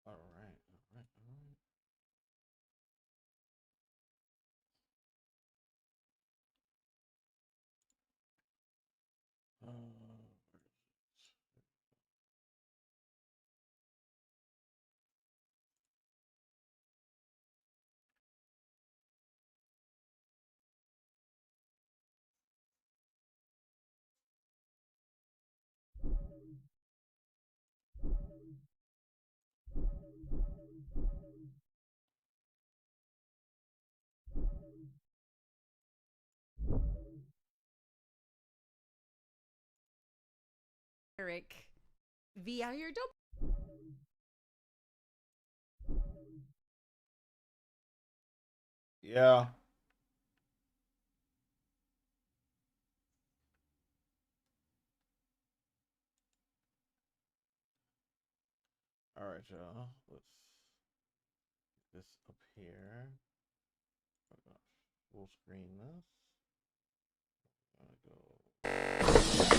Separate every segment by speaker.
Speaker 1: All right, all right, all right.
Speaker 2: Eric via your double.
Speaker 1: Yeah. All right, y'all. Let's get this up here. Oh gosh, full screen this. There we go.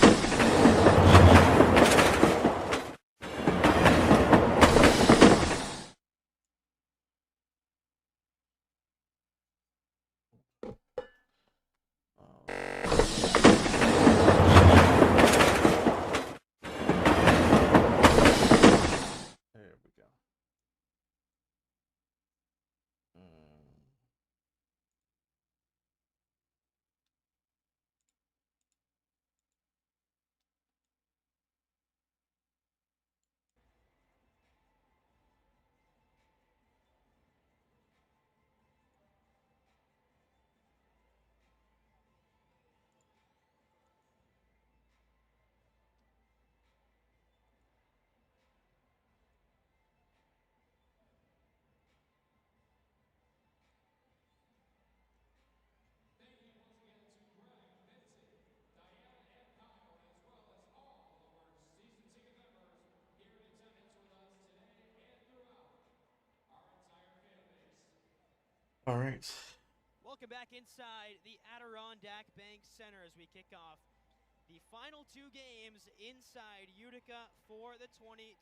Speaker 1: All right.
Speaker 3: Welcome back inside the Adirondack Bank Center as we kick off the final two games inside Utica for the 2025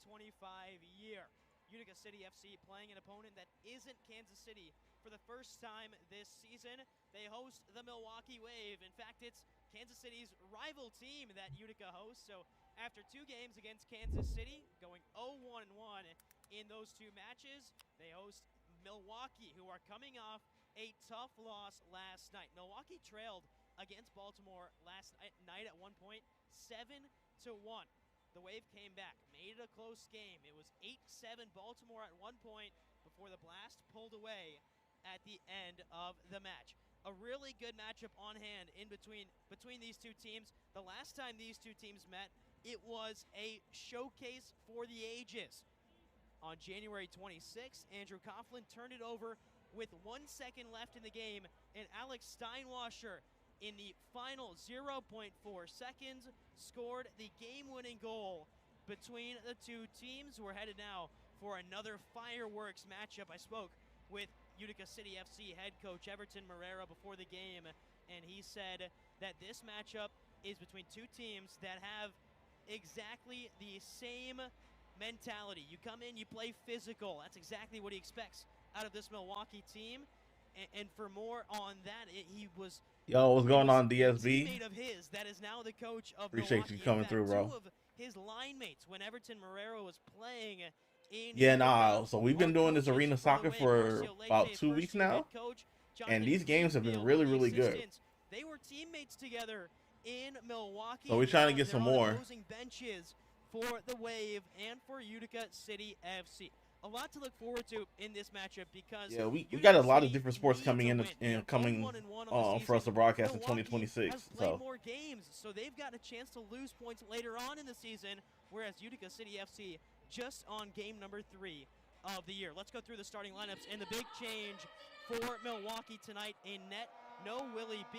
Speaker 3: year. Utica City FC playing an opponent that isn't Kansas City for the first time this season. They host the Milwaukee Wave. In fact, it's Kansas City's rival team that Utica hosts. So after two games against Kansas City, going 0-1-1 in those two matches, they host Milwaukee, who are coming off a tough loss last night. Milwaukee trailed against Baltimore last night at one point, 7-1. The Wave came back, made it a close game. It was 8-7 Baltimore at one point before the Blast pulled away at the end of the match. A really good matchup on hand in between these two teams. The last time these two teams met, it was a showcase for the ages. On January 26th, Andrew Coughlin turned it over with 1 second left in the game, and Alex Steinwasser in the final 0.4 seconds scored the game-winning goal between the two teams. We're headed now for another fireworks matchup. I spoke with Utica City FC head coach Everton Moreira before the game, and he said that this matchup is between two teams that have exactly the same mentality. You come in, you play physical. That's exactly what he expects out of this Milwaukee team. And for more on that, he was
Speaker 1: Yo, what's
Speaker 3: It
Speaker 1: going
Speaker 3: was
Speaker 1: on,
Speaker 3: a
Speaker 1: DSB?
Speaker 3: teammate of his that is now the coach of
Speaker 1: Appreciate you
Speaker 3: Milwaukee.
Speaker 1: coming
Speaker 3: In fact,
Speaker 1: through, bro.
Speaker 3: two of his line mates when Everton Marrero was playing in
Speaker 1: Yeah,
Speaker 3: Utica
Speaker 1: nah. So we've been
Speaker 3: are
Speaker 1: doing this
Speaker 3: coaches
Speaker 1: arena
Speaker 3: for the
Speaker 1: soccer
Speaker 3: Wave.
Speaker 1: for
Speaker 3: Marcio
Speaker 1: about
Speaker 3: Leite's
Speaker 1: 2 weeks
Speaker 3: first-year head
Speaker 1: now,
Speaker 3: coach,
Speaker 1: and
Speaker 3: Jonathan
Speaker 1: these games have been
Speaker 3: Greenfield,
Speaker 1: really,
Speaker 3: the
Speaker 1: really good.
Speaker 3: assistants. They were teammates together in Milwaukee.
Speaker 1: So we're
Speaker 3: and
Speaker 1: trying to
Speaker 3: now
Speaker 1: get some
Speaker 3: they're on
Speaker 1: more.
Speaker 3: opposing benches for the Wave and for Utica City FC. A lot to look forward to in this matchup because
Speaker 1: Yeah, we
Speaker 3: Utica
Speaker 1: got a lot of
Speaker 3: City
Speaker 1: different sports
Speaker 3: needs
Speaker 1: coming
Speaker 3: a
Speaker 1: in
Speaker 3: win. They are
Speaker 1: coming
Speaker 3: 1-1 on the
Speaker 1: for us
Speaker 3: season.
Speaker 1: to broadcast in
Speaker 3: Milwaukee
Speaker 1: 2026.
Speaker 3: has played
Speaker 1: So
Speaker 3: more games, so they've got a chance to lose points later on in the season, whereas Utica City FC just on game number 3 of the year. Let's go through the starting lineups, and the big change for Milwaukee tonight in net. No Willie B.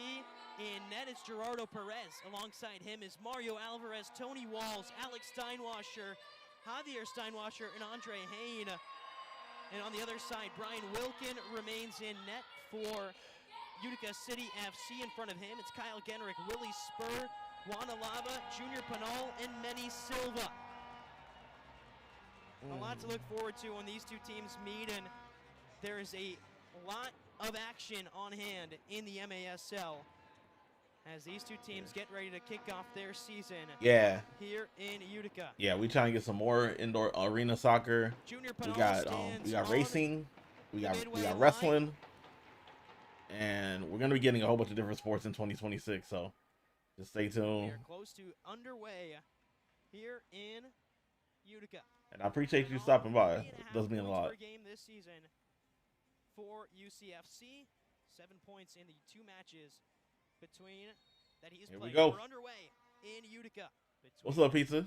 Speaker 3: In net is Gerardo Perez. Alongside him is Mario Alvarez, Tony Walls, Alex Steinwasser, Javier Steinwasser, and Andre Hain. And on the other side, Brian Wilkin remains in net for Utica City FC. In front of him, it's Kyle Genrick, Willie Spur, Juan Alava, Junior Pinal, and Manny Silva. A lot to look forward to when these two teams meet, and there is a lot of action on hand in the MASL as these two teams get ready to kick off their season
Speaker 1: yeah,
Speaker 3: here in Utica.
Speaker 1: yeah, we trying to get some more indoor arena soccer.
Speaker 3: Junior
Speaker 1: We
Speaker 3: Pinal
Speaker 1: got
Speaker 3: stands on
Speaker 1: racing, we
Speaker 3: the
Speaker 1: got
Speaker 3: midway line.
Speaker 1: wrestling, and we're gonna be getting a whole bunch of different sports in 2026. So just stay
Speaker 3: We
Speaker 1: tuned.
Speaker 3: are close to underway here in Utica.
Speaker 1: And I appreciate you
Speaker 3: Pinal,
Speaker 1: stopping by.
Speaker 3: 3.5
Speaker 1: It does mean a
Speaker 3: points
Speaker 1: lot.
Speaker 3: per game this season for UCFC. 7 points in the 2 matches between that he's
Speaker 1: Here we
Speaker 3: played.
Speaker 1: go.
Speaker 3: We're underway in Utica.
Speaker 1: What's up, pizza?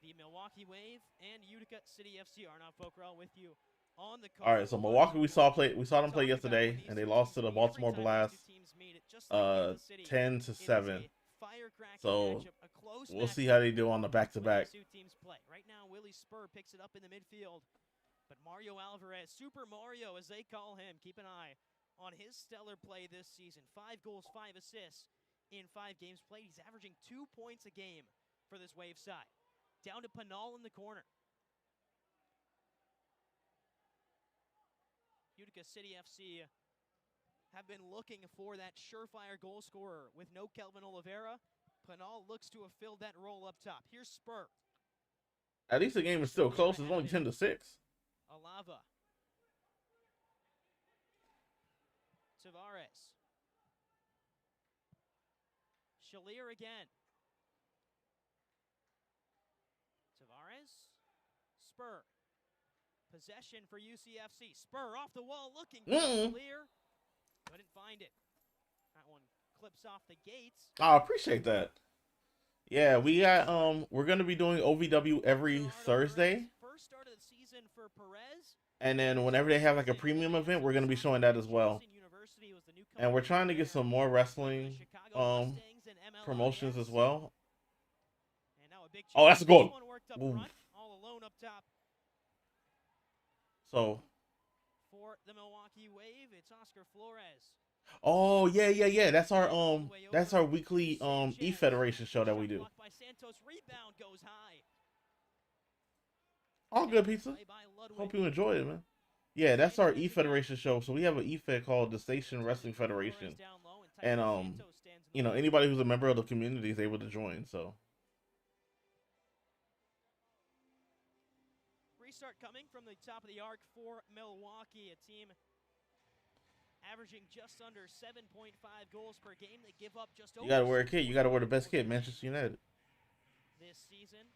Speaker 3: The Milwaukee Wave and Utica City FC. Arnaud Fokrell with you on the call.
Speaker 1: All right, so Milwaukee, we saw them play yesterday, and they lost to the Baltimore Blast, 10-7. So we'll see how they do on the back-to-back.
Speaker 3: Two teams play. Right now, Willie Spur picks it up in the midfield, but Mario Alvarez, Super Mario as they call him, keep an eye on his stellar play this season. 5 goals, 5 assists in 5 games played. He's averaging 2 points a game for this Wave side. Down to Pinal in the corner. Utica City FC have been looking for that surefire goal scorer with no Kelvin Oliveira. Pinal looks to have filled that role up top. Here's Spur.
Speaker 1: At least the game is still close. It's only 10-6.
Speaker 3: Alava. Tavares. Shalier again. Tavares. Spur. Possession for UCFC. Spur off the wall looking for Shalier. Couldn't find it. That one clips off the gates.
Speaker 1: I appreciate that. Yeah, we got we're gonna be doing OVW every Thursday.
Speaker 3: First start of the season for Perez.
Speaker 1: And then whenever they have like a premium event, we're gonna be showing that as well. And we're trying to get some more wrestling promotions as well. Oh, that's a goal.
Speaker 3: All alone up top.
Speaker 1: So
Speaker 3: for the Milwaukee Wave, it's Oscar Flores.
Speaker 1: oh yeah. That's our weekly E-Federation show that we do.
Speaker 3: By Santos, rebound goes high.
Speaker 1: All good, pizza. Hope you enjoy it, man. Yeah, that's our E-Federation show. So we have an E-Fed called the Station Wrestling Federation. And you know, anybody who's a member of the community is able to join, so
Speaker 3: restart coming from the top of the arc for Milwaukee, a team averaging just under 7.5 goals per game. They give up just over.
Speaker 1: you gotta wear a kit. You gotta wear the best kit, Manchester United.
Speaker 3: This season,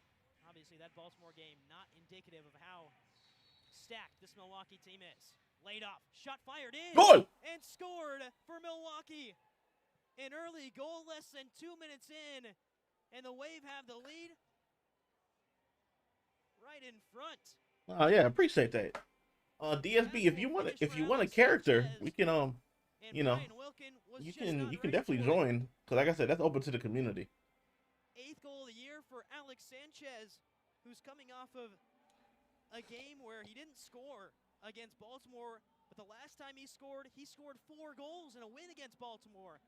Speaker 3: obviously that Baltimore game not indicative of how stacked this Milwaukee team is. Laid off, shot fired in,
Speaker 1: Goal!
Speaker 3: And scored for Milwaukee. An early goal less than 2 minutes in, and the Wave have the lead right in front.
Speaker 1: Oh yeah, appreciate that. DSB, if you want a character, we can you know, you can definitely join, because like I said, that's open to the community.
Speaker 3: 8th goal of the year for Alex Sanchez, who's coming off of a game where he didn't score against Baltimore, but the last time he scored 4 goals in a win against Baltimore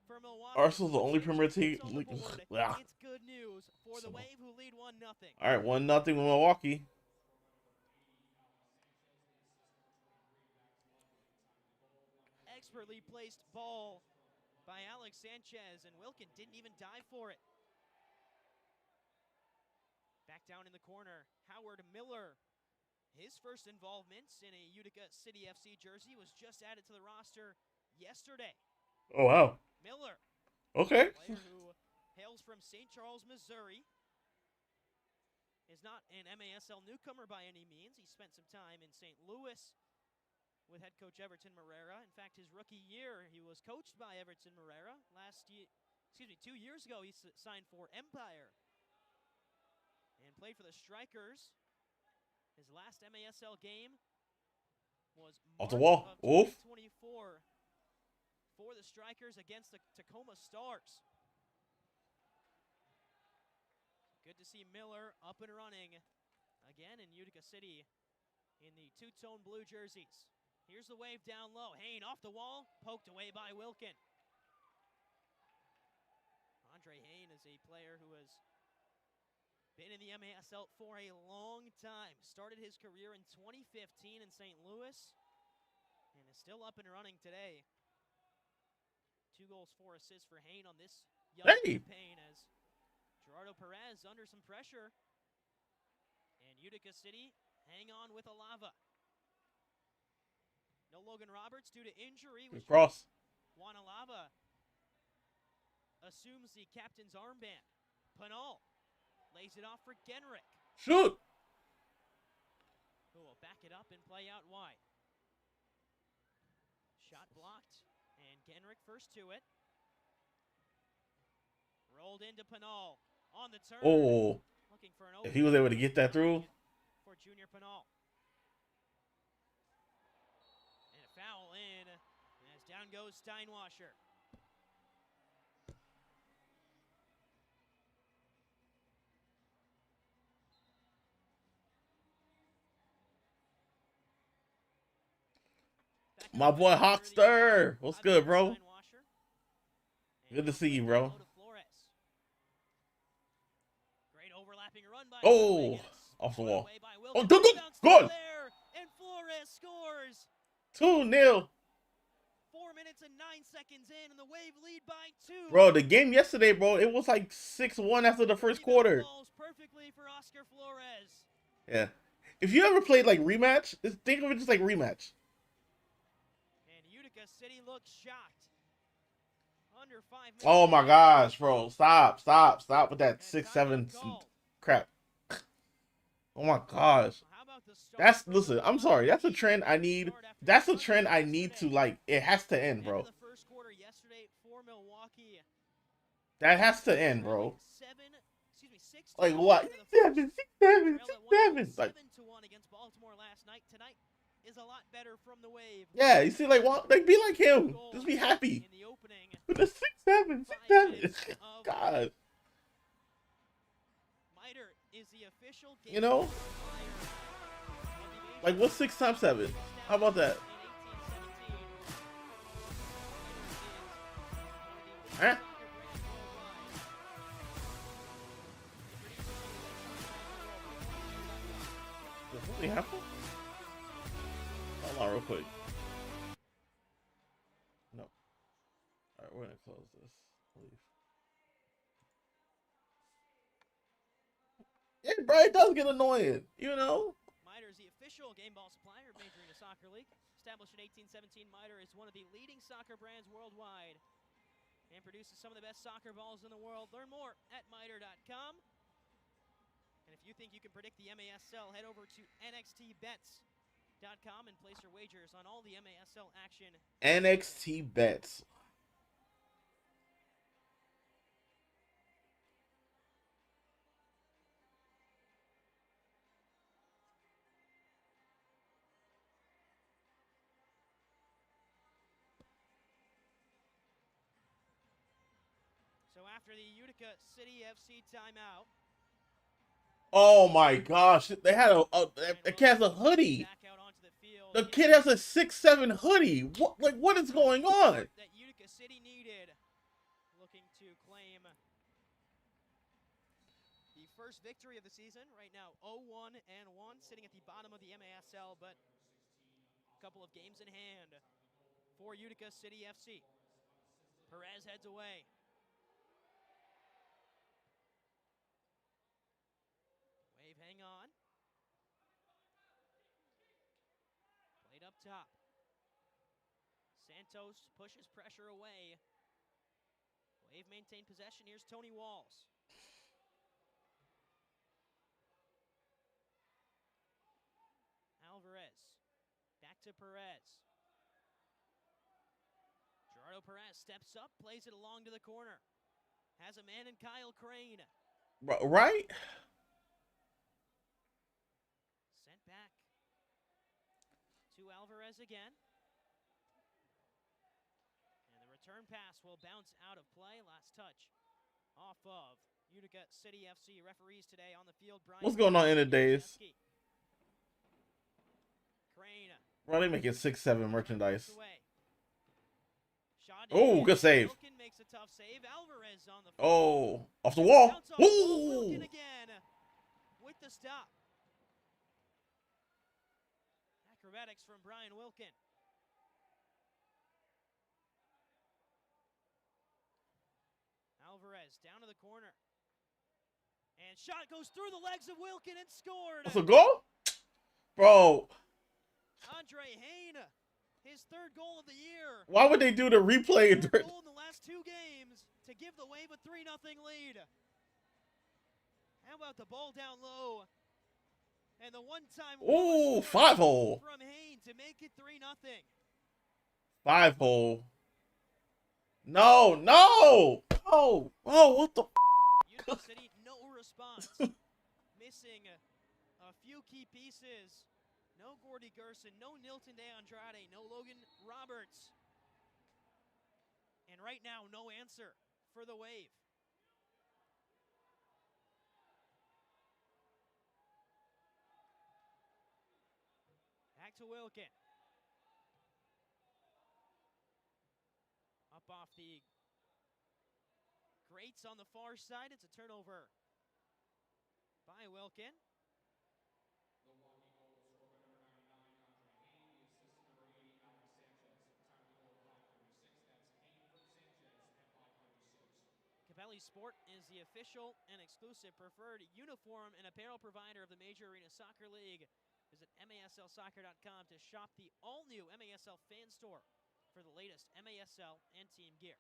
Speaker 3: for Milwaukee.
Speaker 1: Arsenal's the only Premier team.
Speaker 3: It's good news for the Wave, who lead 1-0.
Speaker 1: All right, 1-0 with Milwaukee.
Speaker 3: Expertly placed ball by Alex Sanchez, and Wilkin didn't even dive for it. Back down in the corner, Howard Miller. His first involvement in a Utica City FC jersey was just added to the roster yesterday.
Speaker 1: Oh, wow.
Speaker 3: Miller.
Speaker 1: Okay.
Speaker 3: Player who hails from St. Charles, Missouri. Is not an MASL newcomer by any means. He spent some time in St. Louis with head coach Everton Moreira. In fact, his rookie year, he was coached by Everton Moreira. 2 years ago, he signed for Empire and played for the Strikers. His last MASL game was
Speaker 1: Off the
Speaker 3: March
Speaker 1: wall.
Speaker 3: of
Speaker 1: Oof.
Speaker 3: 2024 for the Strikers against the Tacoma Stars. Good to see Miller up and running again in Utica City in the two-tone blue jerseys. Here's the wave down low. Hain off the wall, poked away by Wilkin. Andre Hain is a player who has been in the MASL for a long time. Started his career in 2015 in St. Louis and is still up and running today. 2 goals, 4 assists for Hain on this young campaign as Gerardo Perez under some pressure. And Utica City hang on with Alava. No Logan Roberts due to injury.
Speaker 1: Good cross.
Speaker 3: Juan Alava assumes the captain's armband. Pinal lays it off for Genrick.
Speaker 1: Shoot.
Speaker 3: Who will back it up and play out wide. Shot blocked. And Genrick first to it. Rolled into Pinal. On the turn.
Speaker 1: Oh.
Speaker 3: Looking for an
Speaker 1: If he was able to get that through.
Speaker 3: For Junior Pinal. And a foul in as down goes Steinwasser.
Speaker 1: My boy Hawkster. What's good, bro? Good to see you, bro.
Speaker 3: Great overlapping run by
Speaker 1: Oh, off the wall. Oh,
Speaker 3: good.
Speaker 1: Good.
Speaker 3: And Flores scores.
Speaker 1: 2-0.
Speaker 3: 4 minutes and 9 seconds in, and the Wave lead by 2.
Speaker 1: Bro, the game yesterday, bro, it was like 6-1 after the first quarter.
Speaker 3: Perfectly for Oscar Flores.
Speaker 1: Yeah. If you ever played like rematch, think of it just like rematch.
Speaker 3: And Utica City looks shocked. Under 5 minutes.
Speaker 1: Oh my gosh, bro. Stop with that 6-7 crap. Oh my gosh. Listen, I'm sorry. That's a trend I need. That's a trend I need to, like, it has to end, bro.
Speaker 3: The first quarter yesterday for Milwaukee.
Speaker 1: That has to end, bro.
Speaker 3: 6
Speaker 1: Like what? 6-7. Like
Speaker 3: 7-1 against Baltimore last night. Tonight is a lot better from the Wave.
Speaker 1: yeah, you see, like be like him. Just be happy.
Speaker 3: In the opening.
Speaker 1: With the 6-7. God.
Speaker 3: Miter is the official game.
Speaker 1: You know? Like what's 6 times 7? How about that? Huh? Does something happen? Hold on real quick. No. Alright, we're gonna close this. Leave. Yeah, bro, it does get annoying, you know?
Speaker 3: Miter is the official game ball supplier of Major Arena Soccer League. Established in 1817, Miter is one of the leading soccer brands worldwide and produces some of the best soccer balls in the world. Learn more at Miter.com. And if you think you can predict the MASL, head over to NXTBets.com and place your wagers on all the MASL action.
Speaker 1: NXT Bets.
Speaker 3: So after the Utica City FC timeout.
Speaker 1: Oh my gosh, they had a kid has a hoodie. The kid has a 6-7 hoodie. What is going on?
Speaker 3: That Utica City needed, looking to claim the first victory of the season. Right now, 0-1-1, sitting at the bottom of the MASL, but a couple of games in hand for Utica City FC. Perez heads away. Wave hang on. Played up top. Santos pushes pressure away. Wave maintain possession. Here's Tony Walls. Alvarez. Back to Perez. Gerardo Perez steps up, plays it along to the corner. Has a man in Kyle Crane.
Speaker 1: Right?
Speaker 3: Sent back to Alvarez again. And the return pass will bounce out of play. Last touch off of Utica City FC. Referees today on the field. Brian
Speaker 1: What's going on in the days?
Speaker 3: Crane.
Speaker 1: Bro, they making 6-7 merchandise.
Speaker 3: Shot
Speaker 1: Oh, good save.
Speaker 3: Wilkin makes a tough save. Alvarez on the
Speaker 1: Oh, off the wall.
Speaker 3: Ooh. Wilkin again with the stop. Acrobatics from Brian Wilkin. Alvarez down to the corner. And shot goes through the legs of Wilkin and scored.
Speaker 1: That's a goal? Bro.
Speaker 3: Andre Hayne, his third goal of the year.
Speaker 1: Why would they do the replay?
Speaker 3: Third goal in the last 2 games to give the Wave a 3-0 lead. How about the ball down low? And the one-time
Speaker 1: Ooh, 5-hole.
Speaker 3: from Hayne to make it 3-0.
Speaker 1: 5-hole. No, no. Oh, what the?
Speaker 3: Utica City, no response. Missing a few key pieces. No Gordy Gerson, no Nilton De Andrade, no Logan Roberts. And right now, no answer for the Wave. Back to Wilkin. Up off the grates on the far side. It's a turnover by Wilkin.
Speaker 4: Milwaukee goal scored by number 99, Andre Hayne. The assist number 80, Alex Sanchez. Time of the goal, 5:36. That's Hayne from Sanchez at 5:36.
Speaker 3: Capelli Sport is the official and exclusive preferred uniform and apparel provider of the Major Arena Soccer League. Visit MASLsoccer.com to shop the all-new MASL fan store for the latest MASL and team gear.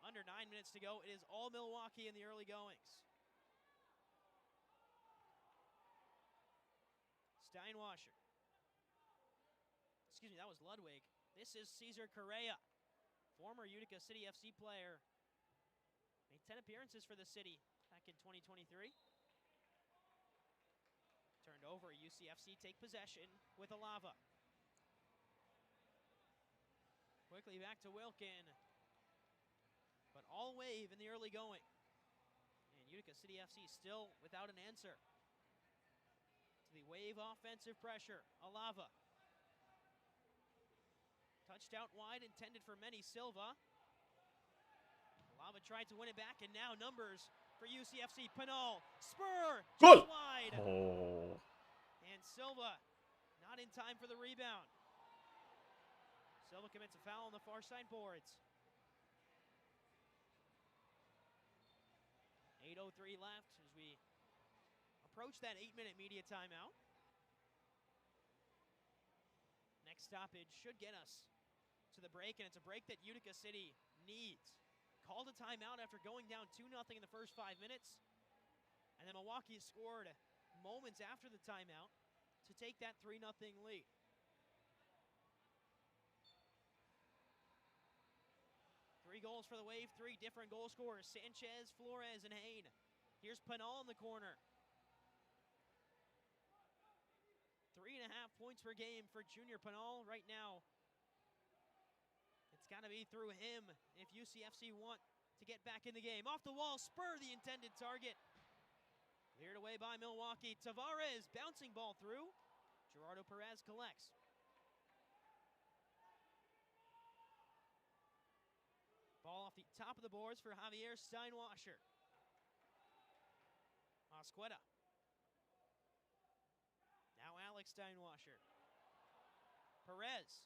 Speaker 3: Under 9 minutes to go. It is all Milwaukee in the early goings. Steinwasser. Excuse me, that was Ludwig. This is Cesar Correa, former Utica City FC player. Made 10 appearances for the city back in 2023. Turned over, UCFC take possession with Alava. Quickly back to Wilkin. But all Wave in the early going. And Utica City FC still without an answer to the Wave offensive pressure. Alava. Touched out wide, intended for Manny Silva. Alava tried to win it back, and now numbers for UCFC. Pinal, spur,
Speaker 1: Good.
Speaker 3: wide.
Speaker 1: Oh.
Speaker 3: And Silva not in time for the rebound. Silva commits a foul on the far side boards. 8:03 left as we approach that 8-minute media timeout. Next stoppage should get us to the break, and it's a break that Utica City needs. Called a timeout after going down 2-0 in the first 5 minutes. And then Milwaukee scored moments after the timeout to take that 3-0 lead. Three goals for the Wave, 3 different goal scorers. Sanchez, Flores, and Hayne. Here's Pinal in the corner. 3.5 points per game for Junior Pinal right now. It's got to be through him if UCFC want to get back in the game. Off the wall, spur the intended target. Cleared away by Milwaukee. Tavares, bouncing ball through. Gerardo Perez collects. Ball off the top of the boards for Javier Steinwasser. Mosqueda. Now Alex Steinwasser. Perez.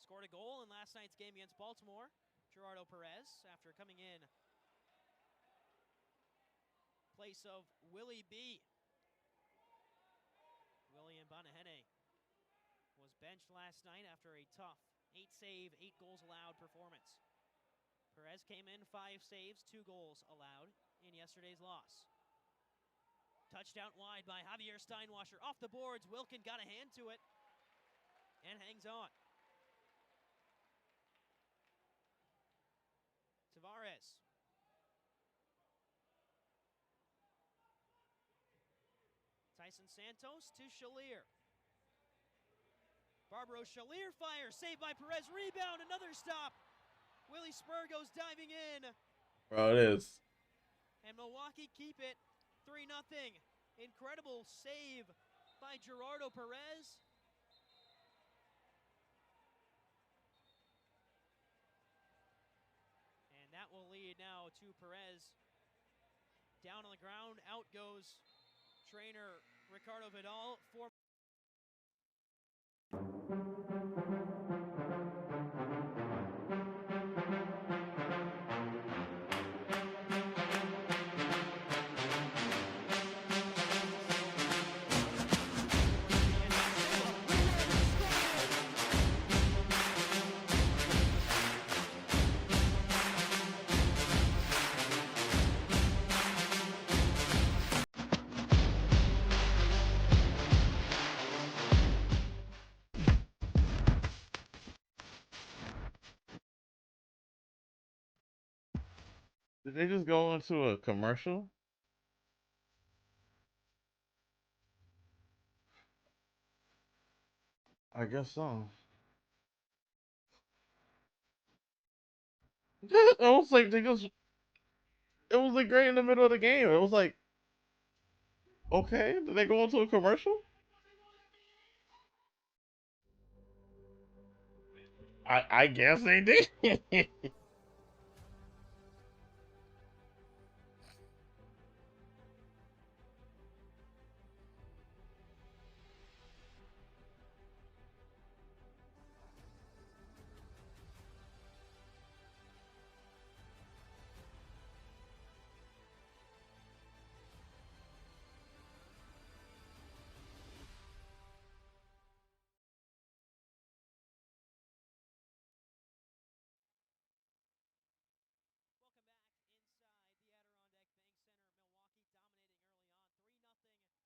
Speaker 3: Scored a goal in last night's game against Baltimore. Gerardo Perez, after coming in place of Willie B. William Bonahene was benched last night after a tough 8-save, 8 goals allowed performance. Perez came in 5 saves, 2 goals allowed in yesterday's loss. Touchdown wide by Javier Steinwasser. Off the boards, Wilkin got a hand to it and hangs on. Tavares. Tyson Santos to Shalier. Barbaro Shalier fires, saved by Perez, rebound, another stop. Willie Spur goes diving in.
Speaker 1: Bro, it is.
Speaker 3: And Milwaukee keep it 3-0. Incredible save by Gerardo Perez. And that will lead now to Perez. Down on the ground, out goes trainer Ricardo Vidal for
Speaker 1: Did they just go into a commercial? I guess so. It was like they just. It was like right in the middle of the game. It was like, okay, did they go into a commercial? I guess they did.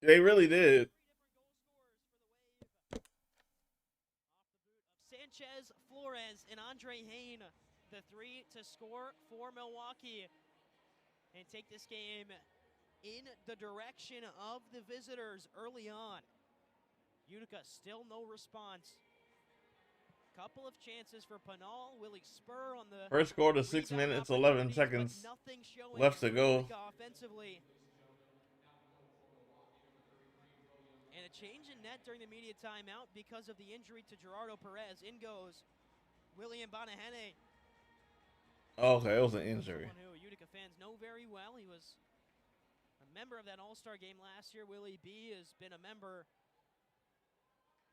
Speaker 1: They really did.
Speaker 3: Sanchez, Flores, and Andre Hain, the 3 to score for Milwaukee and take this game in the direction of the visitors early on. Utica still no response. Couple of chances for Pinal, Willie Spur on the
Speaker 1: First quarter, 6 minutes, 11 seconds left to go.
Speaker 3: Offensively. And a change in net during the media timeout because of the injury to Gerardo Perez. In goes William Bonahene.
Speaker 1: Okay, it was an injury.
Speaker 3: Someone who Utica fans know very well. He was a member of that All-Star game last year. Willie B has been a member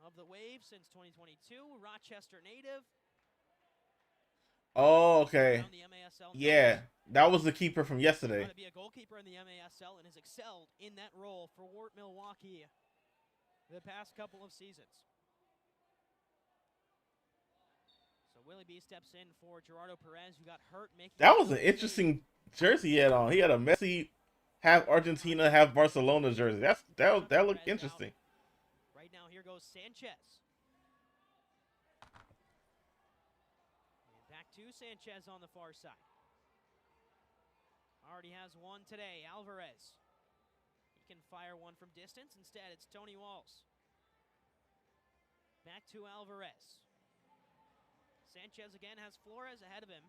Speaker 3: of the Wave since 2022. Rochester native.
Speaker 1: Oh, okay. Yeah, that was the keeper from yesterday.
Speaker 3: To be a goalkeeper in the MASL and has excelled in that role for Milwaukee the past couple of seasons. So Willie B steps in for Gerardo Perez, who got hurt.
Speaker 1: That was an interesting jersey he had on. He had a Messi, half Argentina, half Barcelona jersey. That looked interesting.
Speaker 3: Right now, here goes Sanchez. And back to Sanchez on the far side. Already has one today, Alvarez. Can fire one from distance. Instead, it's Tony Walls. Back to Alvarez. Sanchez again has Flores ahead of him.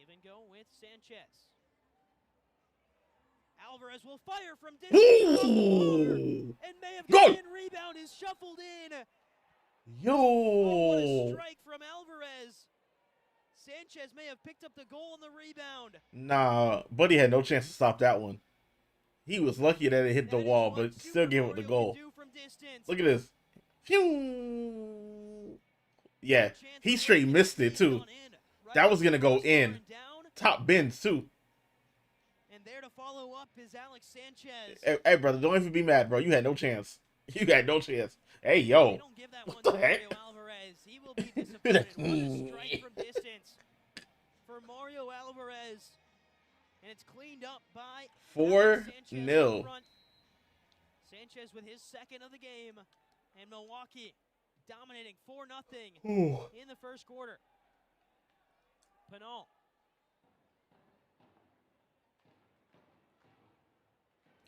Speaker 3: Give and go with Sanchez. Alvarez will fire from distance. And may have got in. Rebound is shuffled in.
Speaker 1: Yo!
Speaker 3: Oh, what a strike from Alvarez. Sanchez may have picked up the goal on the rebound.
Speaker 1: Nah, Buddy had no chance to stop that one. He was lucky that it hit the wall, but still gave it the goal. Look at this. Phew. Yeah,
Speaker 3: Chance
Speaker 1: he
Speaker 3: for
Speaker 1: straight
Speaker 3: Willie
Speaker 1: missed
Speaker 3: B.
Speaker 1: it too.
Speaker 3: Gone in. Right
Speaker 1: That was
Speaker 3: off
Speaker 1: gonna
Speaker 3: the
Speaker 1: go
Speaker 3: crossbar
Speaker 1: in.
Speaker 3: and down.
Speaker 1: Top bins too.
Speaker 3: And there to follow up is Alex Sanchez.
Speaker 1: Hey, brother, don't even be mad, bro. You had no chance. You had no chance. Hey,
Speaker 3: They
Speaker 1: yo.
Speaker 3: don't give that
Speaker 1: What
Speaker 3: one
Speaker 1: the
Speaker 3: to
Speaker 1: heck?
Speaker 3: Mario Alvarez. He will be disappointed. What a strike from distance for Mario Alvarez. And it's cleaned up by Alex Sanchez
Speaker 1: 4-0.
Speaker 3: up front. Sanchez with his second of the game. And Milwaukee dominating 4-0 in the first quarter. Pinal.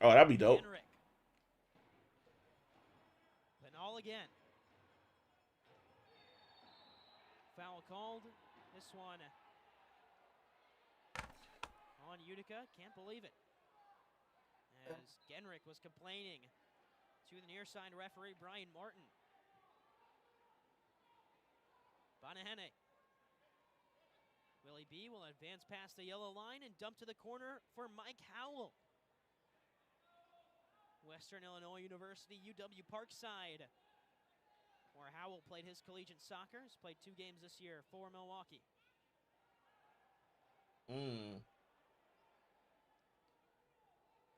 Speaker 1: Oh, that'd be dope.
Speaker 3: Henrik. Pinal again. Foul called. This one on Utica. Can't believe it. As Genrick was complaining to the near side referee, Brian Martin. Banahene. Willie B will advance past the yellow line and dump to the corner for Mike Howell. Western Illinois University, UW Parkside, where Howell played his collegiate soccer. He's played 2 games this year for Milwaukee.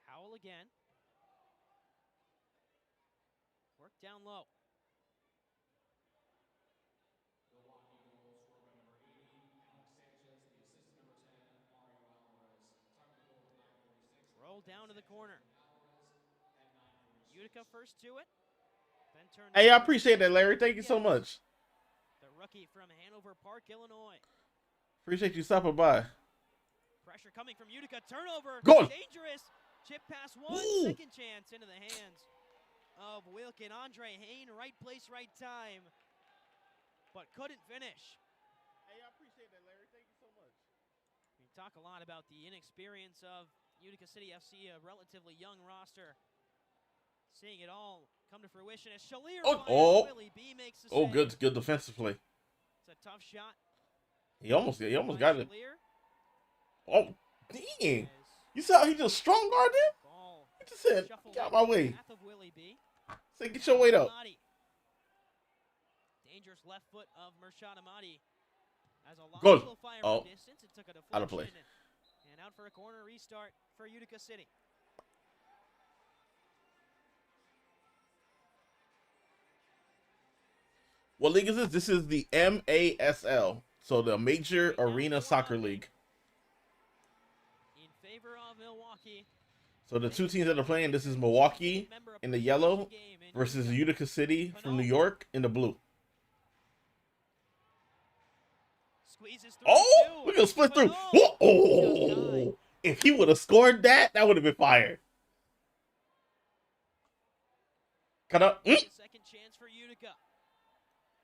Speaker 3: Howell again. Work down low.
Speaker 4: Milwaukee goal scored by number 80, Alex Sanchez. The assist to number 10, Mario Alvarez. Time of the goal at 9:46.
Speaker 3: Roll down to the corner.
Speaker 4: Alvarez at 9:46.
Speaker 3: Utica first to it. Then turned
Speaker 1: Hey, I
Speaker 3: over.
Speaker 1: appreciate that, Larry. Thank you so much.
Speaker 3: The rookie from Hanover Park, Illinois.
Speaker 1: Appreciate you stopping by.
Speaker 3: Pressure coming from Utica. Turnover.
Speaker 1: Goal.
Speaker 3: Dangerous. Chip pass one.
Speaker 1: Ooh.
Speaker 3: Second chance into the hands of Wilkin. Andre Hain. Right place, right time. But couldn't finish.
Speaker 1: Hey, I appreciate that, Larry. Thank you so much.
Speaker 3: We talk a lot about the inexperience of Utica City FC, a relatively young roster. Seeing it all come to fruition as Shalier fires. Willie B makes the save.
Speaker 1: Good defensive play.
Speaker 3: It's a tough shot.
Speaker 1: He almost got it.
Speaker 3: Shalier.
Speaker 1: Oh, dang. You saw how he just strong guarded him?
Speaker 3: Ball
Speaker 1: He just said,
Speaker 3: shuffled
Speaker 1: get out
Speaker 3: into
Speaker 1: my
Speaker 3: the
Speaker 1: way.
Speaker 3: path of Willie B.
Speaker 1: Say, get your weight up.
Speaker 3: Amati. Dangerous left foot of Mershad Amati. As a
Speaker 1: Goal.
Speaker 3: will fire
Speaker 1: Oh.
Speaker 3: from distance, it took a deflection.
Speaker 1: Out of play.
Speaker 3: And out for a corner restart for Utica City.
Speaker 1: What league is this? This is the MASL, so the Major Arena Soccer League.
Speaker 3: In favor of Milwaukee.
Speaker 1: So the 2 teams that are playing, this is Milwaukee in the yellow versus Utica City from New York in the blue.
Speaker 3: Squeezes through.
Speaker 1: Oh, we're gonna split through. Oh, if he would have scored that, that would have been fire. Cut up.
Speaker 3: Second chance for Utica.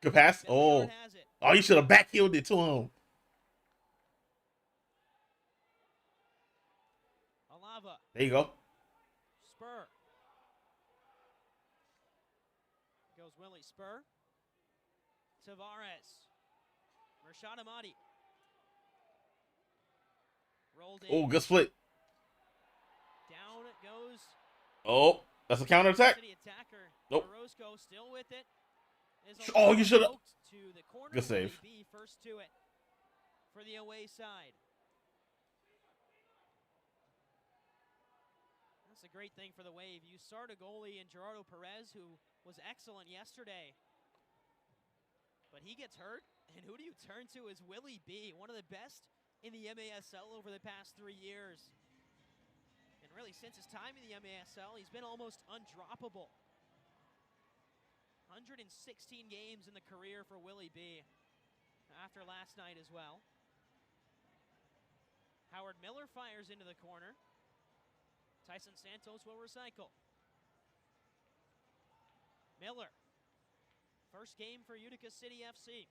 Speaker 1: Good pass.
Speaker 3: Billiard
Speaker 1: Oh,
Speaker 3: has it.
Speaker 1: oh, you should have backheeled it to him.
Speaker 3: Alava.
Speaker 1: There you go.
Speaker 3: Spur. Goes Willie Spur. Tavares. Mershad Amati. Rolled in.
Speaker 1: Oh, good split.
Speaker 3: Down it goes.
Speaker 1: Oh, that's a counterattack.
Speaker 3: City attacker.
Speaker 1: Nope.
Speaker 3: Orozco still with it.
Speaker 1: Oh, you should have.
Speaker 3: To the corner.
Speaker 1: Good save.
Speaker 3: Willie B first to it for the away side. That's a great thing for the Wave. You start a goalie in Gerardo Perez, who was excellent yesterday. But he gets hurt, and who do you turn to is Willie B, one of the best in the MASL over the past 3 years. And really, since his time in the MASL, he's been almost undroppable. 116 games in the career for Willie B after last night as well. Howard Miller fires into the corner. Tyson Santos will recycle. Miller. First game for Utica City FC.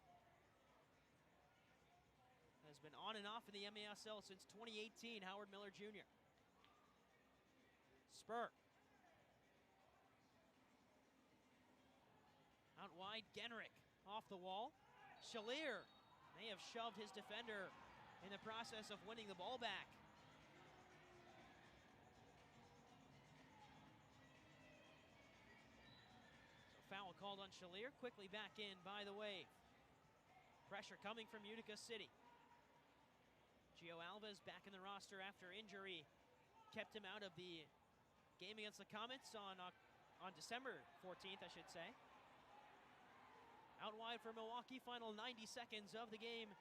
Speaker 3: Has been on and off in the MASL since 2018, Howard Miller Jr. Spur. Out wide, Genrick off the wall. Shalier may have shoved his defender in the process of winning the ball back. So foul called on on Shalier, quickly back in by the Wave. Pressure coming from Utica City. Gio Alves back in the roster after injury. Kept him out of the game against the Comets on December 14th, I should say. Out wide for Milwaukee, final 90 seconds of the game.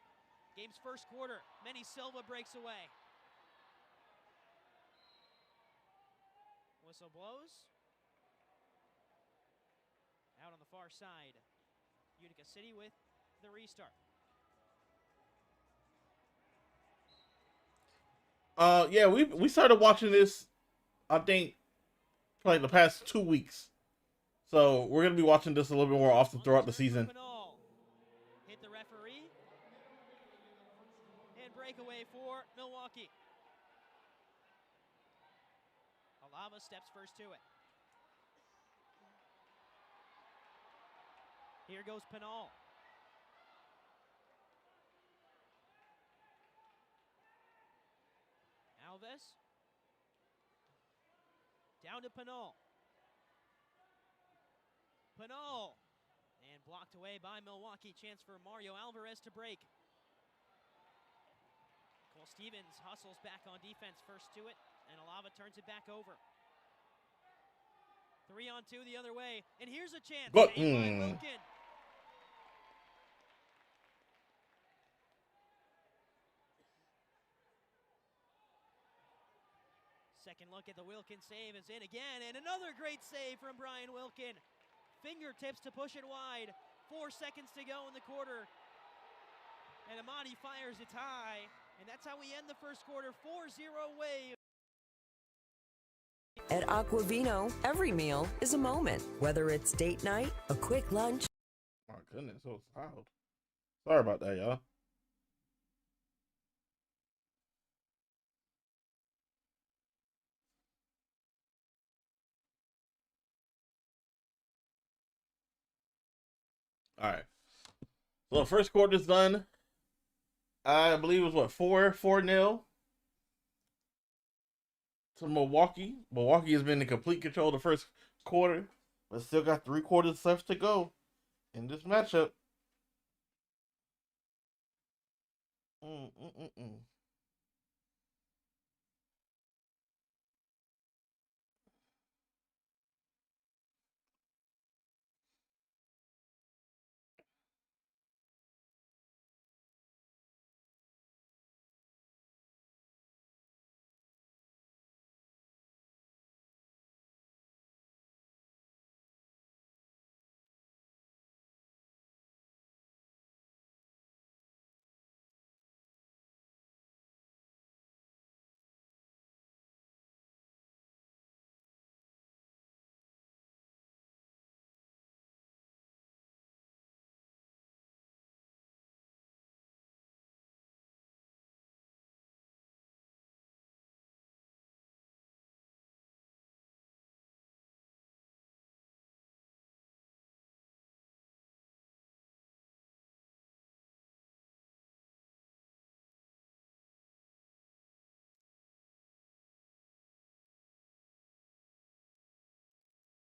Speaker 3: Game's first quarter. Manny Silva breaks away. Whistle blows. Out on the far side. Utica City with the restart.
Speaker 1: Yeah, we started watching this, I think, for like the past 2 weeks. So we're gonna be watching this a little bit more often throughout the season.
Speaker 3: Hit the referee. And breakaway for Milwaukee. Alava steps first to it. Here goes Pinal. Alves. Down to Pinal. Pinal. And blocked away by Milwaukee. Chance for Mario Alvarez to break. Cole Stevens hustles back on defense, first to it, and Alava turns it back over. 3-on-2 the other way, and here's a chance. Wilkin. Second look at the Wilkin save is in again, and another great save from Brian Wilkin. Fingertips to push it wide. 4 seconds to go in the quarter. And Amadi fires it high, and that's how we end the first quarter. 4-0 Wave.
Speaker 5: At Aquavino, every meal is a moment. Whether it's date night, a quick lunch.
Speaker 1: My goodness, so loud. Sorry about that, y'all. All right. So the first quarter's done. I believe it was 4-0 to Milwaukee. Milwaukee has been in complete control of the first quarter, but still got 3 quarters left to go in this matchup.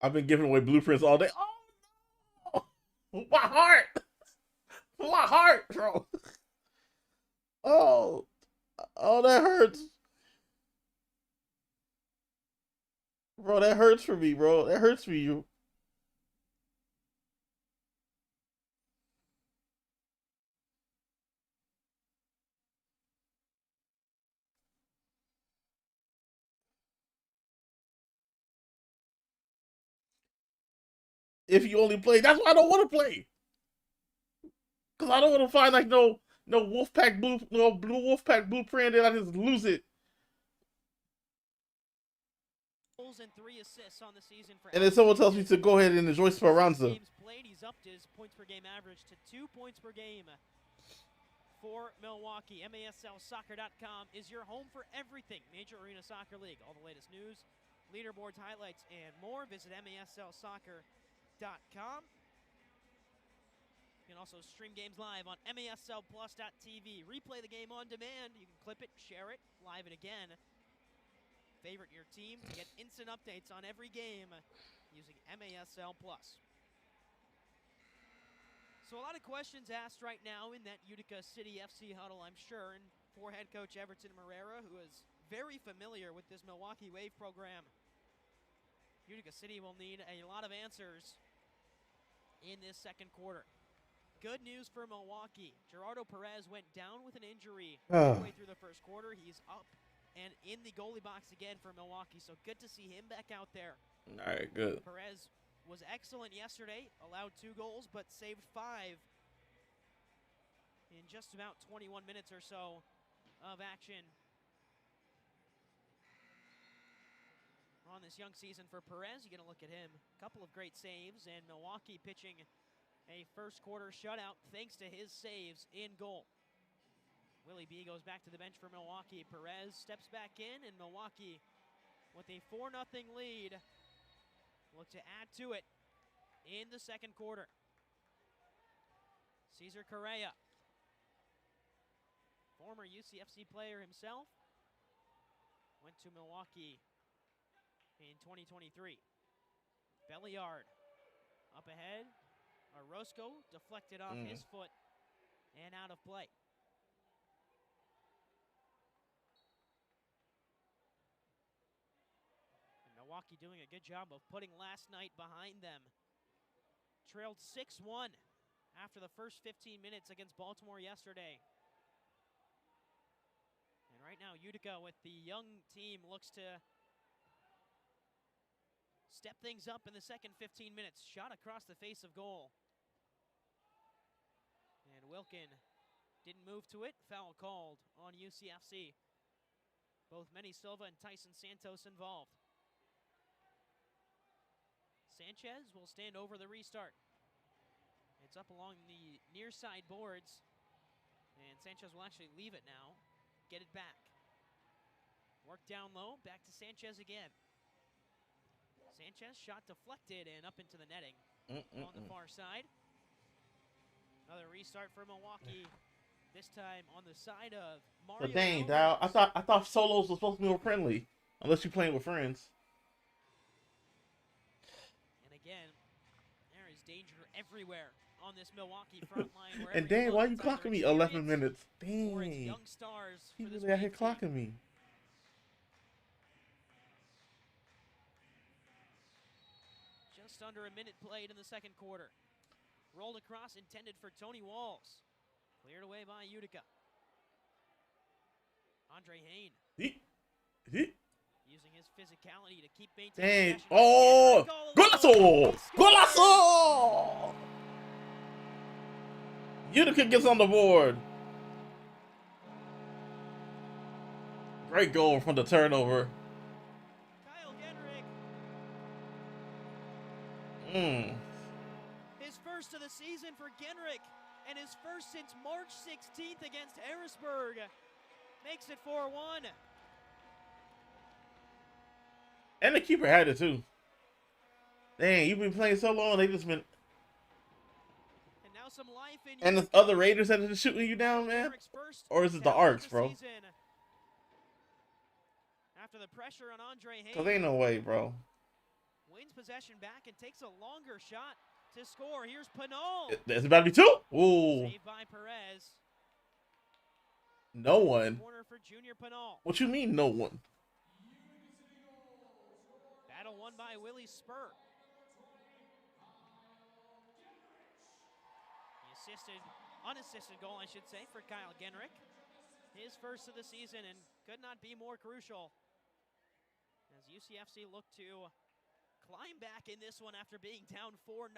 Speaker 1: I've been giving away blueprints all day. Oh no! My heart! My heart, bro. Oh, that hurts. Bro, that hurts for me, bro. That hurts for you. If you only play, that's why I don't want to play. Cause I don't want to find like no Wolfpack blue Wolfpack blueprint and I just lose it.
Speaker 3: And 3 assists on the season for
Speaker 1: and then someone tells me to go ahead and enjoy Speranza.
Speaker 3: Games played, he's upped his points per game average to 2 points per game for Milwaukee. MASLsoccer.com is your home for everything Major Arena Soccer League. All the latest news, leaderboards, highlights, and more. Visit MASLsoccer.com. You can also stream games live on MASLplus.tv. Replay the game on demand. You can clip it, share it, live it again. Favorite your team to get instant updates on every game using MASL Plus. So a lot of questions asked right now in that Utica City FC huddle, I'm sure, and for head coach Everton Moreira, who is very familiar with this Milwaukee Wave program. Utica City will need a lot of answers in this second quarter. Good news for Milwaukee. Gerardo Perez went down with an injury midway through the first quarter. He's up and in the goalie box again for Milwaukee, so good to see him back out there.
Speaker 1: All right, good.
Speaker 3: Perez was excellent yesterday, allowed 2 goals, but saved 5 in just about 21 minutes or so of action on this young season for Perez. You're going to look at him. A couple of great saves, and Milwaukee pitching a first quarter shutout thanks to his saves in goal. Willie B goes back to the bench for Milwaukee. Perez steps back in, and Milwaukee with a 4-0 lead look to add to it in the second quarter. Cesar Correa, former UCFC player himself, went to Milwaukee in 2023. Belliard up ahead. Orozco deflected off his foot and out of play. And Milwaukee doing a good job of putting last night behind them. Trailed 6-1 after the first 15 minutes against Baltimore yesterday. And right now, Utica with the young team looks to step things up in the second 15 minutes. Shot across the face of goal. And Wilkin didn't move to it. Foul called on UCFC. Both Manny Silva and Tyson Santos involved. Sanchez will stand over the restart. It's up along the near side boards. And Sanchez will actually leave it now. Get it back. Work down low. Back to Sanchez again. Sanchez shot deflected and up into the netting on the far side. Another restart for Milwaukee. This time on the side of Mario.
Speaker 1: But dang, Dow, I thought solos was supposed to be more friendly, unless you're playing with friends.
Speaker 3: And again, there is danger everywhere on this Milwaukee front line.
Speaker 1: And dang, why are you clocking me 11 minutes? Dang,
Speaker 3: young stars
Speaker 1: he
Speaker 3: for this
Speaker 1: really out here
Speaker 3: Wave team.
Speaker 1: clocking me.
Speaker 3: Just under a minute played in the second quarter. Rolled across, intended for Tony Walls. Cleared away by Utica. Andre Hain. Using his physicality to keep maintaining.
Speaker 1: Dang. Oh! Golazo! Golazo! Utica gets on the board. Great goal from the turnover.
Speaker 3: Kyle Genrick. His first of the season for Genrick, and his first since March 16th against Harrisburg. Makes it 4-1.
Speaker 1: And the keeper had it too. Dang, you've been playing so long, they just been.
Speaker 3: And now some life in
Speaker 1: And there's other Raiders that are shooting you down, man? Or is it the Arcs, bro?
Speaker 3: After the pressure on Andre Hain.
Speaker 1: Cause ain't no way, bro.
Speaker 3: Wins possession back and takes a longer shot to score. Here's Pinol.
Speaker 1: It's about to be 2. Ooh.
Speaker 3: Saved by Perez.
Speaker 1: No one.
Speaker 3: Corner for Junior Pinol.
Speaker 1: What you mean, no one?
Speaker 3: Battle won by Willie Spur. The unassisted goal, I should say, for Kyle Genrick. His first of the season, and could not be more crucial as UCFC looked to climb back in this one after being down 4-0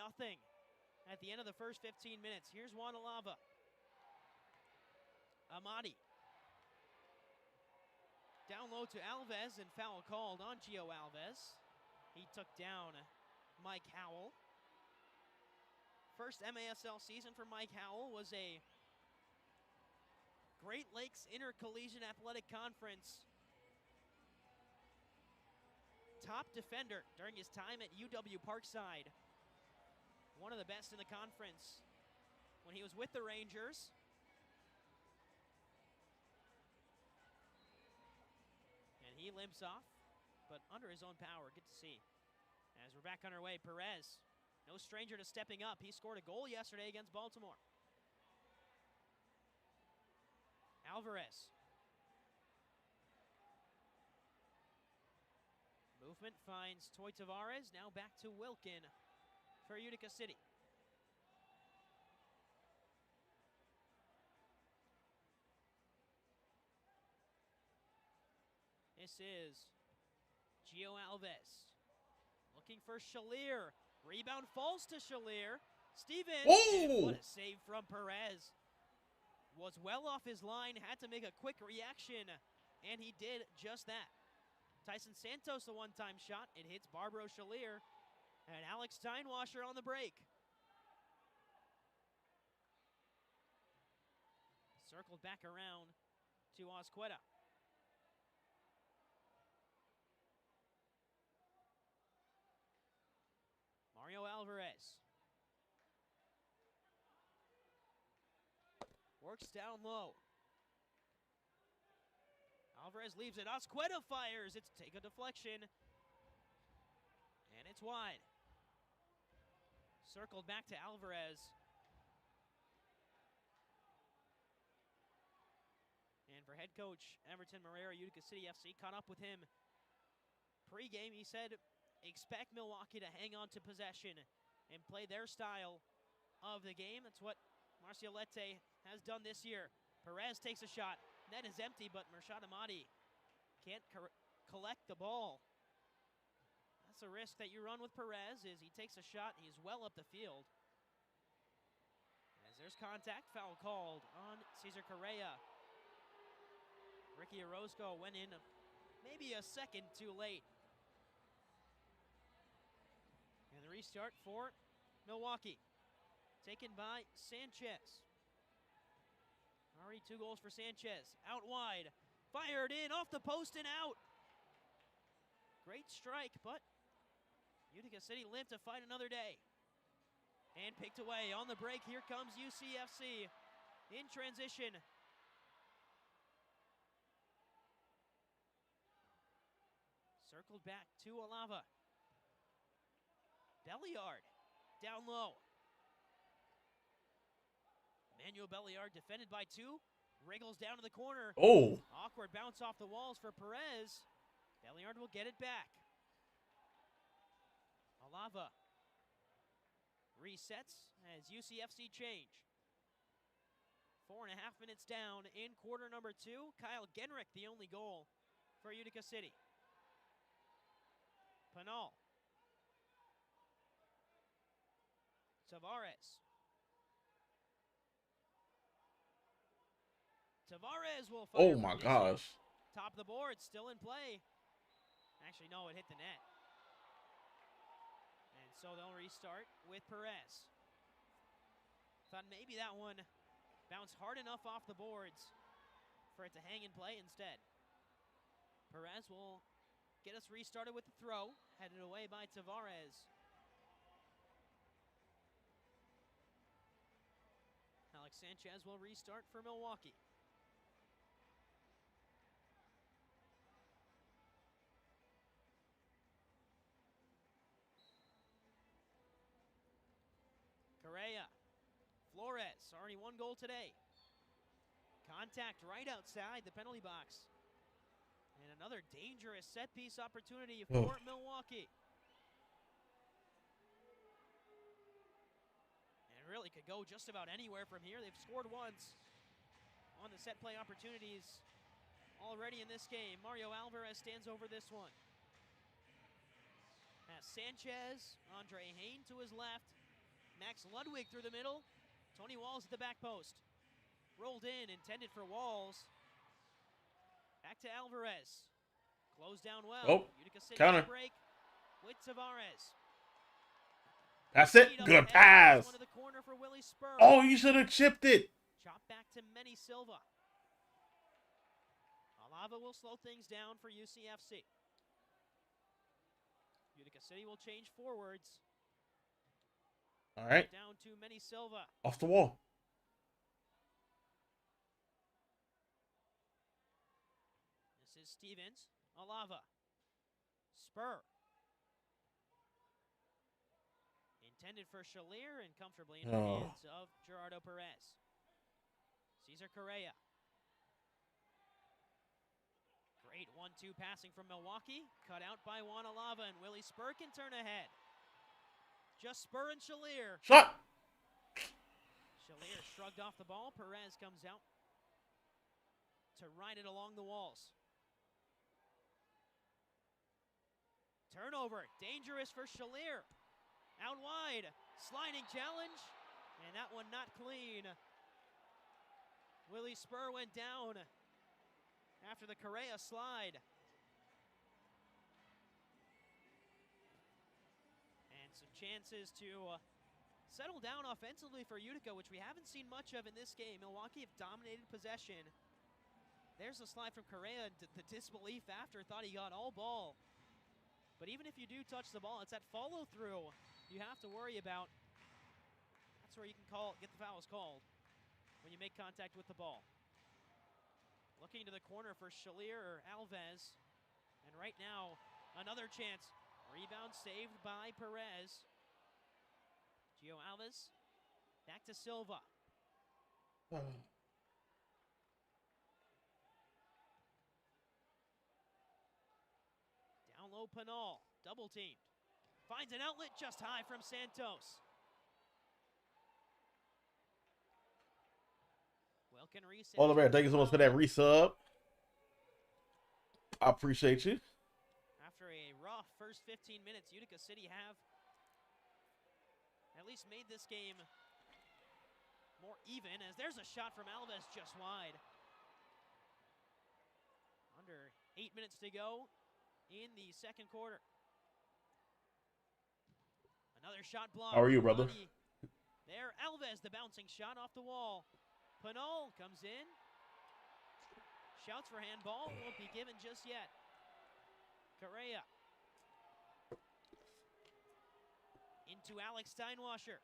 Speaker 3: at the end of the first 15 minutes. Here's Wanalava. Amadi. Down low to Alves, and foul called on Gio Alves. He took down Mike Howell. First MASL season for Mike Howell was a Great Lakes Intercollegiate Athletic Conference top defender during his time at UW Parkside. One of the best in the conference when he was with the Rangers. And he limps off, but under his own power. Good to see. As we're back on our way, Perez. No stranger to stepping up. He scored a goal yesterday against Baltimore. Alvarez. Movement finds Toy Tavares. Now back to Wilkin for Utica City. This is Gio Alves. Looking for Shalier. Rebound falls to Shalier. Stevens.
Speaker 1: Oh!
Speaker 3: What a save from Perez. Was well off his line. Had to make a quick reaction. And he did just that. Tyson Santos, the one-time shot. It hits Barbaro Shalier. And Alex Steinwasser on the break. Circled back around to Osqueta. Mario Alvarez. Works down low. Alvarez leaves it. Osqueta fires. It's take a deflection. And it's wide. Circled back to Alvarez. And for head coach Everton Moreira, Utica City FC caught up with him pre-game. He said, expect Milwaukee to hang on to possession and play their style of the game. That's what Marcialete has done this year. Perez takes a shot. Net is empty, but Mershad Amadi can't collect the ball. That's a risk that you run with Perez, is he takes a shot, he's well up the field. As there's contact, foul called on Cesar Correa. Ricky Orozco went in maybe a second too late. And the restart for Milwaukee, taken by Sanchez. Already 2 goals for Sanchez. Out wide, fired in, off the post and out. Great strike, but Utica City lived to fight another day. And picked away on the break. Here comes UCFC in transition. Circled back to Alava. Belliard down low. Manuel Belliard defended by 2. Wriggles down to the corner.
Speaker 1: Oh.
Speaker 3: Awkward bounce off the walls for Perez. Belliard will get it back. Alava resets as UCFC change. 4.5 minutes down in quarter number 2. Kyle Genrich, the only goal for Utica City. Pinal. Tavares. Tavares will fire.
Speaker 1: Oh my gosh.
Speaker 3: Top of the board, still in play. Actually, no, it hit the net. And so they'll restart with Perez. Thought maybe that one bounced hard enough off the boards for it to hang in play instead. Perez will get us restarted with the throw, headed away by Tavares. Alex Sanchez will restart for Milwaukee. Correa. Flores, already 1 goal today. Contact right outside the penalty box. And another dangerous set-piece opportunity for Milwaukee. And really could go just about anywhere from here. They've scored once on the set play opportunities already in this game. Mario Alvarez stands over this one. Has Sanchez, Andre Hain to his left. Max Ludwig through the middle. Tony Walls at the back post. Rolled in, intended for Walls. Back to Alvarez. Closed down well.
Speaker 1: Oh,
Speaker 3: Utica City
Speaker 1: counter.
Speaker 3: break with Tavares.
Speaker 1: That's it. Good pass.
Speaker 3: One to the corner for Willie Spur.
Speaker 1: Oh, you should have chipped it.
Speaker 3: Chop back to Manny Silva. Alava will slow things down for UCFC. Utica City will change forwards.
Speaker 1: All right.
Speaker 3: Down to Manny Silva.
Speaker 1: Off the wall.
Speaker 3: This is Stevens. Alava. Spur. Intended for Shalier and comfortably in the hands of Gerardo Perez. Cesar Correa. Great 1-2 passing from Milwaukee. Cut out by Wanalava, and Willie Spur can turn ahead. Just Spur and Shalier.
Speaker 1: Shot!
Speaker 3: Shalier shrugged off the ball. Perez comes out to ride it along the walls. Turnover, dangerous for Shalier. Out wide, sliding challenge, and that one not clean. Willie Spur went down after the Correa slide. And some chances to settle down offensively for Utica, which we haven't seen much of in this game. Milwaukee have dominated possession. There's a slide from Correa, and the disbelief after, thought he got all ball. But even if you do touch the ball, it's that follow-through you have to worry about. That's where you can get the fouls called, when you make contact with the ball. Looking to the corner for Shalier or Alves. And right now, another chance. Rebound saved by Perez. Gio Alves. Back to Silva. Down low, Pinal. Double teamed. Finds an outlet just high from Santos. Wilkin reset.
Speaker 1: Oliver, thank you so much for that resub. I appreciate you.
Speaker 3: After a rough first 15 minutes, Utica City have at least made this game more even, as there's a shot from Alves just wide. Under 8 minutes to go in the second quarter. Another shot block.
Speaker 1: How are you, brother?
Speaker 3: There, Alves, the bouncing shot off the wall. Pinal comes in. Shouts for handball. Won't be given just yet. Correa. Into Alex Steinwasher.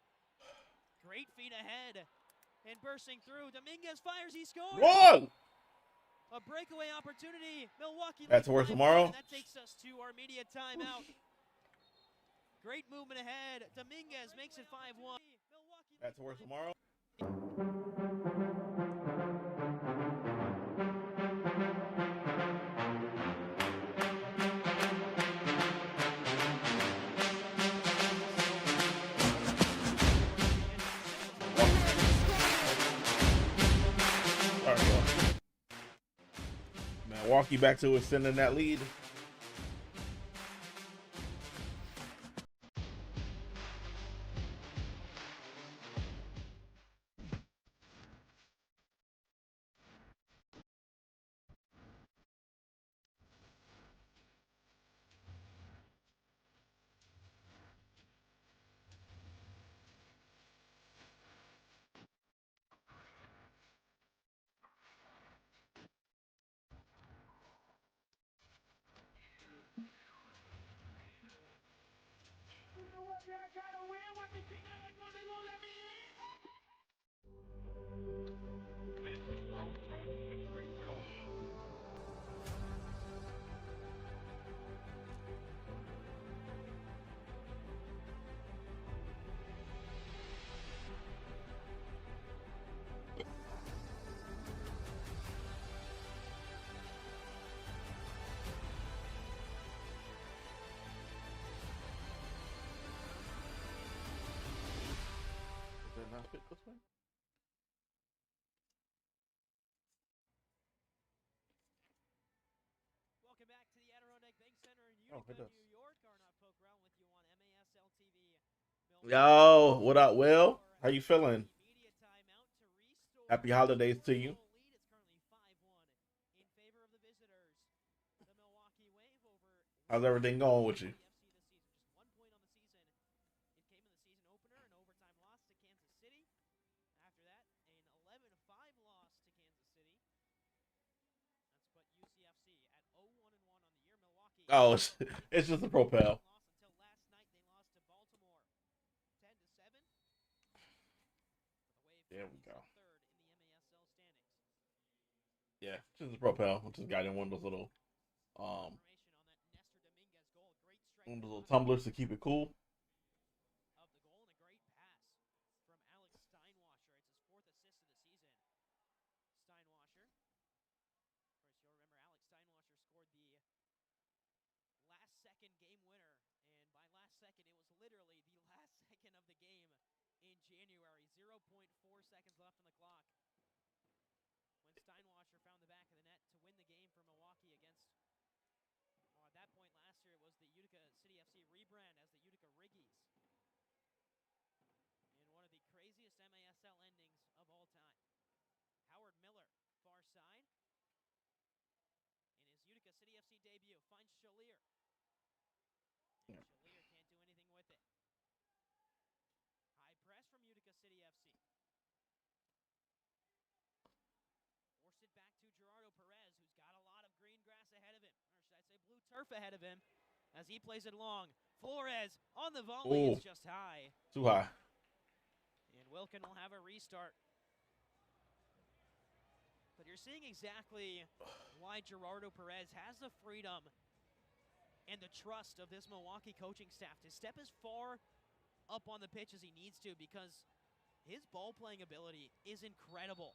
Speaker 3: Great feet ahead. And bursting through. Dominguez fires. He scores.
Speaker 1: Whoa!
Speaker 3: A breakaway opportunity. Milwaukee.
Speaker 1: That's worth tomorrow.
Speaker 3: That takes us to our media timeout. Great movement ahead. Dominguez makes it 5-1.
Speaker 1: That's worth tomorrow. Milwaukee back to extending that lead. Not fit this way?
Speaker 3: Welcome back to the Adirondack Bank Center in
Speaker 1: Oh, it
Speaker 3: Utica,
Speaker 1: does.
Speaker 3: New York. Arnaud Pokrell with you on MASL TV.
Speaker 1: Yo, what up, Will? How you feeling?
Speaker 3: Media timeout to restore
Speaker 1: Happy holidays to you.
Speaker 3: lead. It's currently 5-1 in favor of the visitors. The Milwaukee Wave over
Speaker 1: How's everything going with you?
Speaker 3: FC this season. Just 1 point on the season. It came in the season opener, an overtime loss to Kansas City. After that, an 11-5 loss to Kansas City. That's put UCFC at 0-1-1 on the year. Milwaukee.
Speaker 1: Oh, it's just a propel.
Speaker 3: Lost until last night. They lost to Baltimore 10-7. The Wave
Speaker 1: There we go.
Speaker 3: third in the MASL standings.
Speaker 1: Yeah, just a propel. Just got in one of those little
Speaker 3: Information on that Nestor Dominguez goal. Great strike
Speaker 1: tumblers to keep it cool.
Speaker 3: of the goal, and Wilkin game winner, and by last second, it was literally the last second of the game in January. 0.4 seconds left on the clock when Steinwasser found the back of the net to win the game for Milwaukee against, well, at that point last year, it was the Utica City FC rebrand as the Utica Riggies. In one of the craziest MASL endings of all time. Howard Miller, far side. In his Utica City FC debut, finds Shalier. And Shalier can't do anything with it. High press from Utica City FC. Forced it back to Gerardo Perez, who's got a lot of green grass ahead of him. Or should I say blue turf ahead of him as he plays it long. Flores on the volley is just high.
Speaker 1: Too high.
Speaker 3: And Wilkin will have a restart. But you're seeing exactly why Gerardo Perez has the freedom and the trust of this Milwaukee coaching staff to step as far up on the pitch as he needs to, because his ball-playing ability is incredible.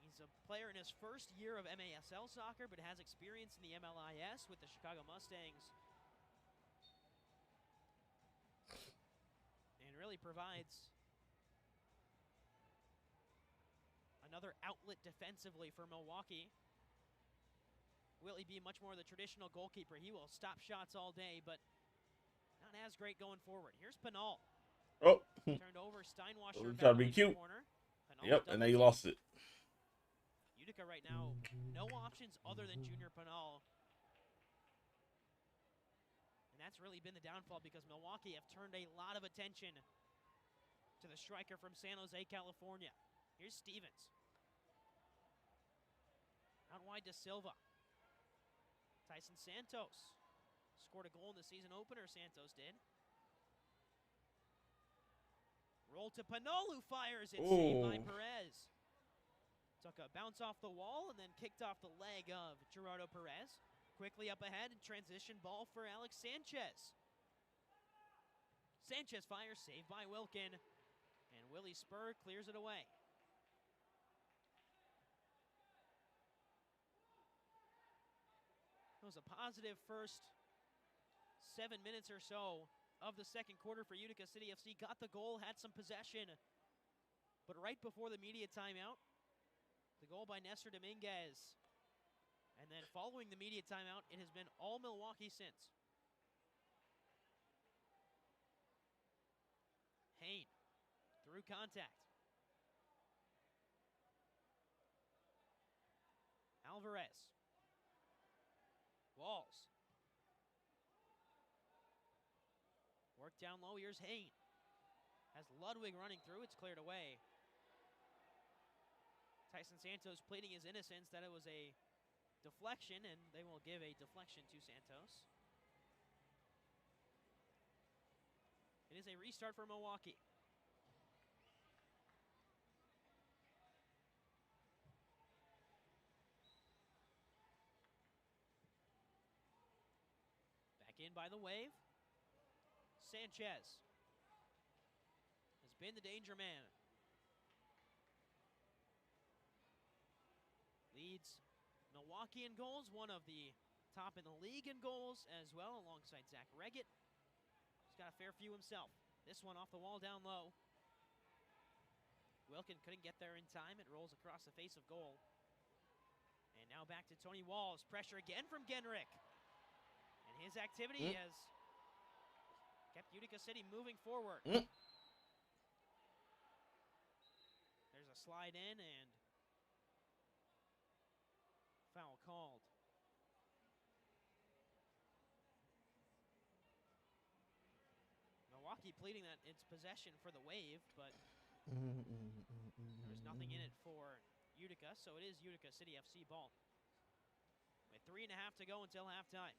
Speaker 3: He's a player in his first year of MASL soccer, but has experience in the MLIS with the Chicago Mustangs. And really provides another outlet defensively for Milwaukee. Will he be much more the traditional goalkeeper? He will stop shots all day, but not as great going forward. Here's Pinal.
Speaker 1: Oh.
Speaker 3: Turned over, Steinwasser.
Speaker 1: Try to be cute.
Speaker 3: Corner.
Speaker 1: Yep, and now you lost it.
Speaker 3: Utica right now, no options other than Junior Pinal. And that's really been the downfall, because Milwaukee have turned a lot of attention to the striker from San Jose, California. Here's Stevens. Out wide to Silva. Tyson Santos scored a goal in the season opener, Santos did. Roll to Pinal, who fires it, saved by Perez. Took a bounce off the wall and then kicked off the leg of Gerardo Perez. Quickly up ahead, and transition ball for Alex Sanchez. Sanchez fires, saved by Wilkin. And Willie Spur clears it away. It was a positive first 7 minutes or so of the second quarter for Utica City FC. Got the goal, had some possession. But right before the media timeout, the goal by Nestor Dominguez. And then following the media timeout, it has been all Milwaukee since. Hain through contact. Alvarez. Walls. Work down low, here's Hain. Has Ludwig running through, it's cleared away. Tyson Santos pleading his innocence that it was a deflection, and they will give a deflection to Santos. It is a restart for Milwaukee. Back in by the wave. Sanchez has been the danger man. Leads Milwaukee in goals, one of the top in the league in goals as well, alongside Zach Reggett. He's got a fair few himself. This one off the wall down low. Wilkin couldn't get there in time. It rolls across the face of goal. And now back to Tony Walls. Pressure again from Genrich. And his activity has kept Utica City moving forward. There's a slide in and foul called. Milwaukee pleading that it's possession for the Wave, but there's nothing in it for Utica, so it is Utica City FC ball. With 3.5 to go until halftime.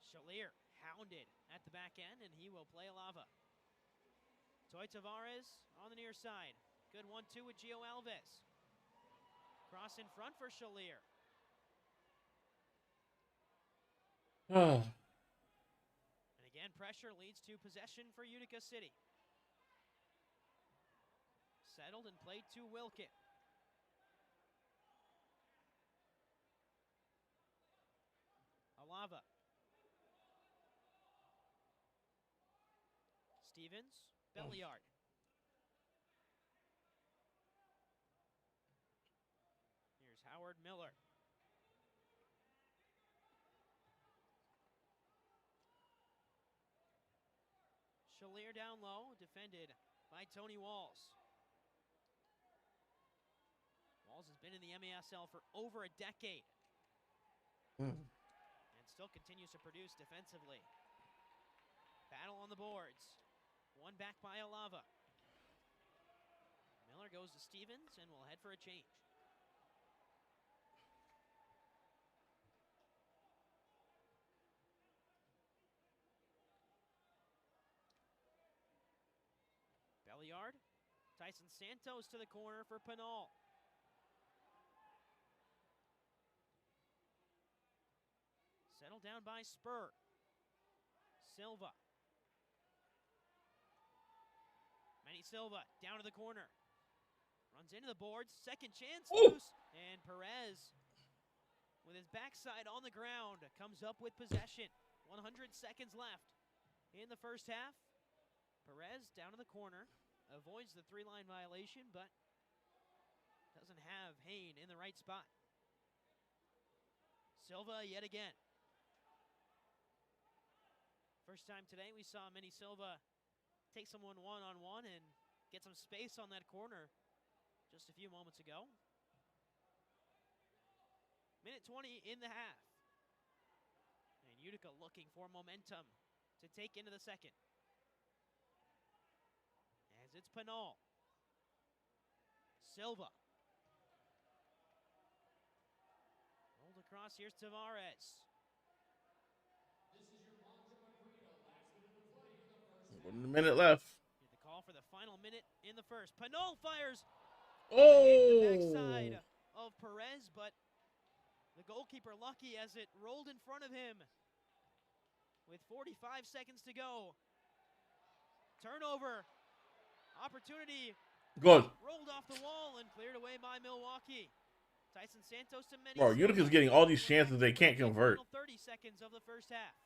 Speaker 3: Shalier hounded at the back end, and he will play Alava. Toy Tavares on the near side. Good 1-2 with Gio Alves. Cross in front for Shalier. And again, pressure leads to possession for Utica City. Settled and played to Wilkin. Alava. Stevens, Belliard. Here's Howard Miller. Shalier down low, defended by Tony Walls. Walls has been in the MASL for over a decade. And still continues to produce defensively. Battle on the boards. One back by Alava. Miller goes to Stevens and will head for a change. Belliard. Tyson Santos to the corner for Pinal. Settled down by Spur. Silva. Manny Silva down to the corner. Runs into the boards. Second chance. Loose. And Perez, with his backside on the ground, comes up with possession. 100 seconds left in the first half. Perez down to the corner. Avoids the three-line violation, but doesn't have Hain in the right spot. Silva yet again. First time today we saw Manny Silva take someone one-on-one and get some space on that corner just a few moments ago. Minute 20 in the half. And Utica looking for momentum to take into the second. As it's Pinal. Silva. Rolled across, here's Tavares.
Speaker 4: This is your Monja Magrita, last minute of play in the first.
Speaker 1: 1 minute left.
Speaker 3: Get the call for the final minute in the first. Pinal fires.
Speaker 1: Oh!
Speaker 3: The backside of Perez, but the goalkeeper lucky as it rolled in front of him. With 45 seconds to go. Turnover. Opportunity.
Speaker 1: Good.
Speaker 3: Rolled off the wall and cleared away by Milwaukee. Tyson Santos to Manny.
Speaker 1: Bro, Utica's getting all these chances they can't convert.
Speaker 3: 30 seconds of the first half.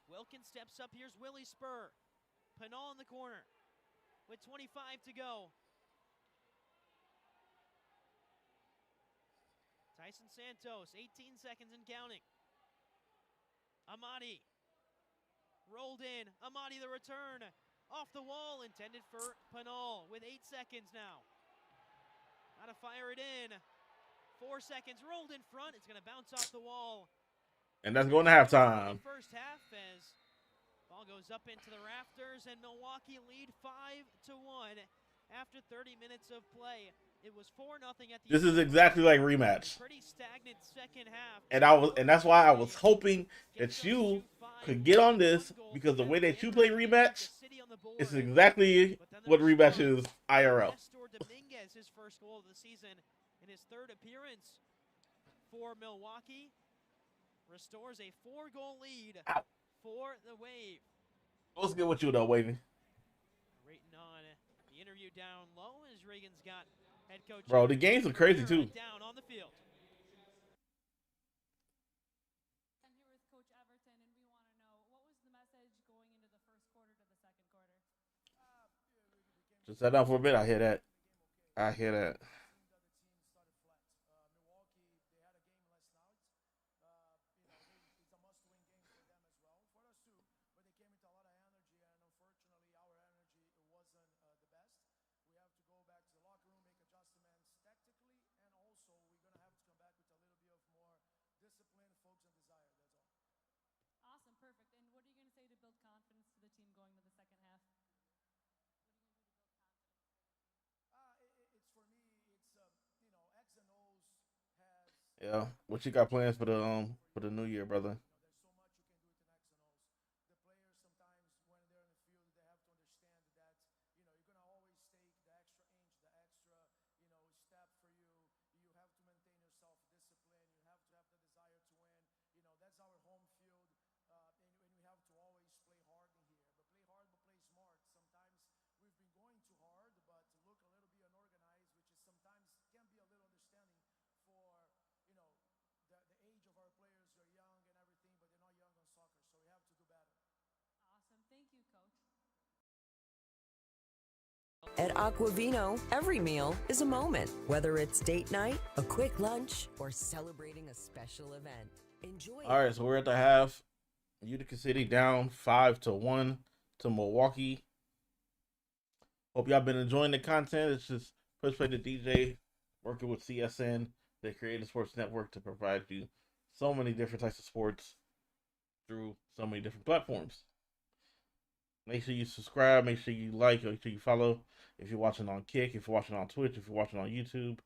Speaker 3: Wilkins steps up. Here's Willie Spur. Pinal in the corner with 25 to go. Tyson Santos, 18 seconds and counting. Amati rolled in. Amati the return. Off the wall, intended for Pinal with 8 seconds now. Got to fire it in. 4 seconds, rolled in front. It's going to bounce off the wall.
Speaker 1: And that's going to halftime.
Speaker 3: First half as ball goes up into the rafters and Milwaukee lead 5-1 after 30 minutes of play. It was 4-0 at the
Speaker 1: This is exactly like rematch.
Speaker 3: Pretty stagnant second half.
Speaker 1: And that's why I was hoping that you could get on this, because the way that you play rematch is exactly what rematch is IRL.
Speaker 3: Dominguez, his first goal of the season in his third appearance for Milwaukee, restores a 4-goal lead for the Wave.
Speaker 1: Let's get with you though, Wavy.
Speaker 3: Rating on the interview down low as Reagan's got head coach.
Speaker 1: Bro, the games are crazy too.
Speaker 3: Down on the field.
Speaker 6: I'm here with Coach Everton, and we want to know, what was the message going into the first quarter to the second quarter?
Speaker 1: Just sat down for a bit. I hear that. I hear that.
Speaker 7: Milwaukee, they had a game last night. It's a must-win game for them as well, for us too. But they came with a lot of energy, and unfortunately, our energy wasn't the best. We have to go back to the locker room, make adjustments tactically, and also we're gonna have to come back with a little bit of more discipline, focus, and desire. That's all.
Speaker 6: Awesome, perfect. And what are you going to say to build confidence to the team going to the second half?
Speaker 7: It's for me. It's X and O's has.
Speaker 1: Yeah. What you got plans for the new year, brother?
Speaker 7: There's so much you can do with an X and O's. The players sometimes when they're in the field, they have to understand that you're gonna always take the extra inch, the extra step for you. You have to maintain yourself discipline. You have to have the desire to win. That's our home field, and we have to always play hard in here. But play hard, but play smart. Sometimes we've been going too hard, but look a little bit unorganized, which is sometimes can be a little understanding for the age of our players
Speaker 5: At Aquavino, every meal is a moment, whether it's date night, a quick lunch, or celebrating a special event. Enjoy.
Speaker 1: All right, so we're at the half. Utica City down 5-1 to Milwaukee. Hope y'all been enjoying the content. It's just Push Play the DJ working with CSN, the Creative Sports Network, to provide you so many different types of sports through so many different platforms. Make sure you subscribe, make sure you like, make sure you follow. If you're watching on Kick, if you're watching on Twitch, if you're watching on YouTube.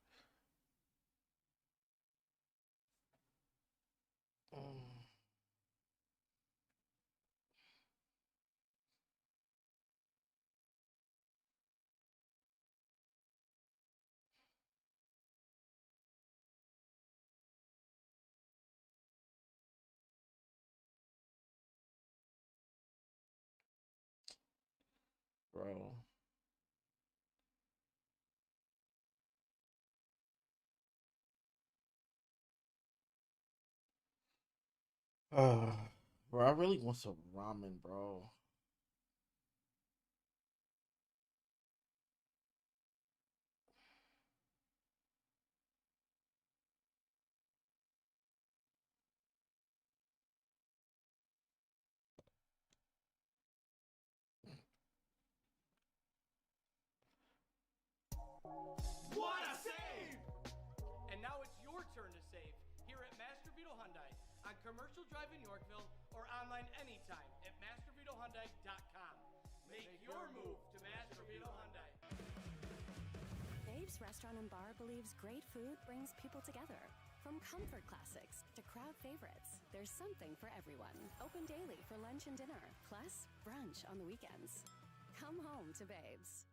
Speaker 1: Bro. Bro, I really want some ramen, bro.
Speaker 8: What a save! And now it's your turn to save here at Master Vito Hyundai on Commercial Drive in Yorkville or online anytime at mastervitohyundai.com. Make your move to Master Vito Hyundai.
Speaker 9: Babe's Restaurant and Bar believes great food brings people together. From comfort classics to crowd favorites, there's something for everyone. Open daily for lunch and dinner, plus brunch on the weekends. Come home to Babe's.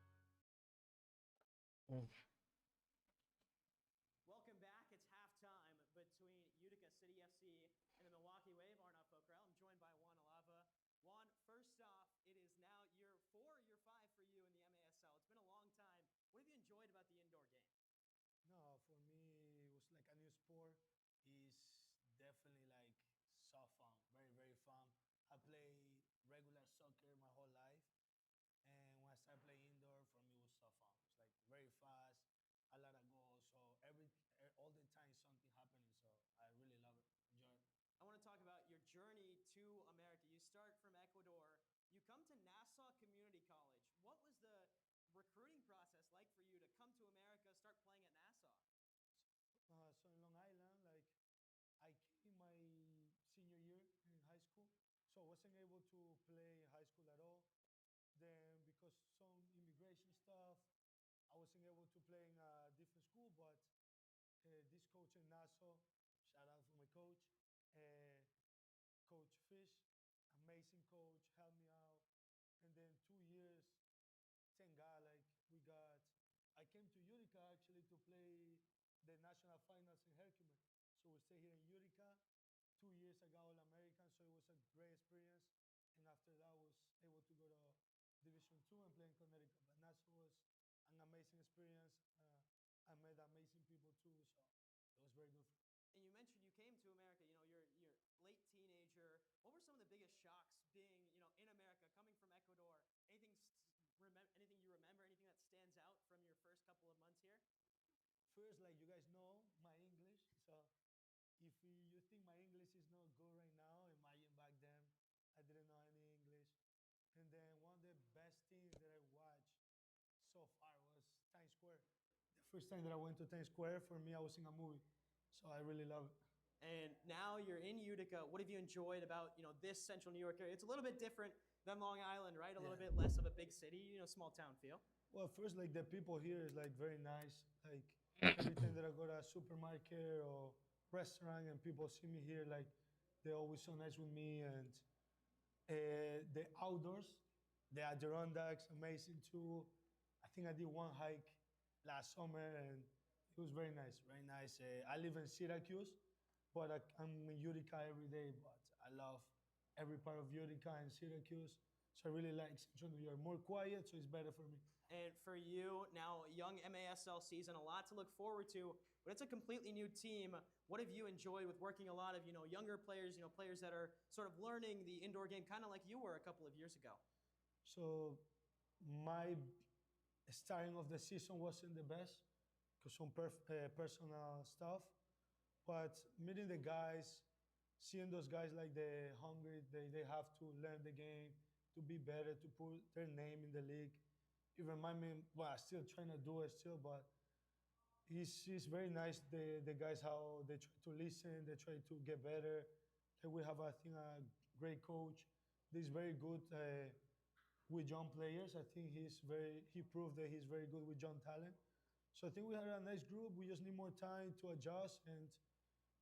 Speaker 3: Welcome back. It's halftime between Utica City FC and the Milwaukee Wave. Arnaud Pokrel. I'm joined by Juan Alava. Juan, first off, it is now year 4, year 5 for you in the MASL. It's been a long time. What have you enjoyed about the indoor game?
Speaker 7: No, for me, it was like a new sport. It's definitely like so fun, very, very fun. I play regular soccer my whole life. And when I started playing indoor, for me, it was so fun. It's like very fast, a lot of goals. So all the time something happening. So I really love it, enjoy it.
Speaker 3: I want to talk about your journey to America. You start from Ecuador. You come to Nassau Community College. What was the recruiting process like for you to come to America, start playing at Nassau?
Speaker 7: So in Long Island, like I came my senior year in high school, so I wasn't able to play in high school at all. Then because some immigration stuff, I wasn't able to play in a different school. But this coach in Nassau, shout out for my coach, uh, Coach Fish, amazing coach, helped me out. And then 2 years, thank God, like we got. I came to Utica actually to play the national finals in Herkimer. So we stay here in Utica. 2 years I got All American, so it was a great experience. And after that, I was able to go to Division 2 and play in Connecticut. But Nassau was an amazing experience. I met amazing people too, so it was very good for me.
Speaker 3: And you mentioned you came to America. You're late teenager. What were some of the biggest shocks being, in America, coming from Ecuador? Anything you remember? Anything that stands out from your first couple of months here?
Speaker 7: First, like you guys know, my English. So if you think my English is not good right now, imagine back then I didn't know any English. And then one of the best things that I watched so far was Times Square. The first time that I went to Times Square, for me, I was in a movie. So I really love it.
Speaker 3: And now you're in Utica. What have you enjoyed about, this central New York area? It's a little bit different than Long Island, right? A little bit less of a big city, small town feel.
Speaker 7: Well, first, like the people here is like very nice. Like every time that I go to a supermarket or restaurant and people see me here, like they're always so nice with me. And the outdoors, the Adirondacks, amazing too. I think I did one hike last summer and it was very nice, very nice. I live in Syracuse, but I'm in Utica every day. But I love every part of Utica and Syracuse. So I really like Central New York. More quiet, so it's better for me.
Speaker 3: And for you, now young MASL season, a lot to look forward to, but it's a completely new team. What have you enjoyed with working a lot of, younger players, players that are sort of learning the indoor game, kind of like you were a couple of years ago?
Speaker 7: So my starting of the season wasn't the best because some personal stuff. But meeting the guys, seeing those guys like the hungry, they have to learn the game, to be better, to put their name in the league. It remind me, well, I'm still trying to do it still, but he's very nice. The guys how they try to listen, they try to get better. And we have I think a great coach. He's very good with young players. I think he proved that he's very good with young talent. So I think we had a nice group. We just need more time to adjust, and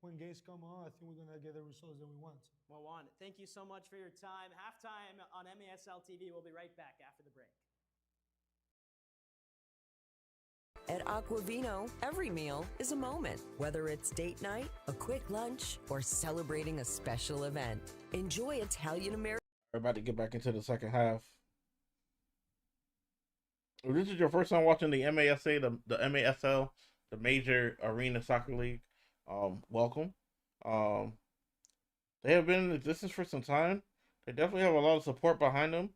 Speaker 7: when games come on, I think we're gonna get the results that we want.
Speaker 3: Well, Juan, thank you so much for your time. Halftime on MASL TV. We'll be right back after the break.
Speaker 5: At Aquavino, every meal is a moment, whether it's date night, a quick lunch, or celebrating a special event. Enjoy Italian-American.
Speaker 1: We're about to get back into the second half. If this is your first time watching the MASA, the MASL, the Major Arena Soccer League, welcome. They have been in existence for some time. They definitely have a lot of support behind them.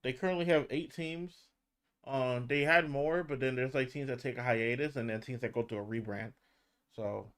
Speaker 1: They currently have 8 teams. They had more, but then there's like teams that take a hiatus and then teams that go through a rebrand. So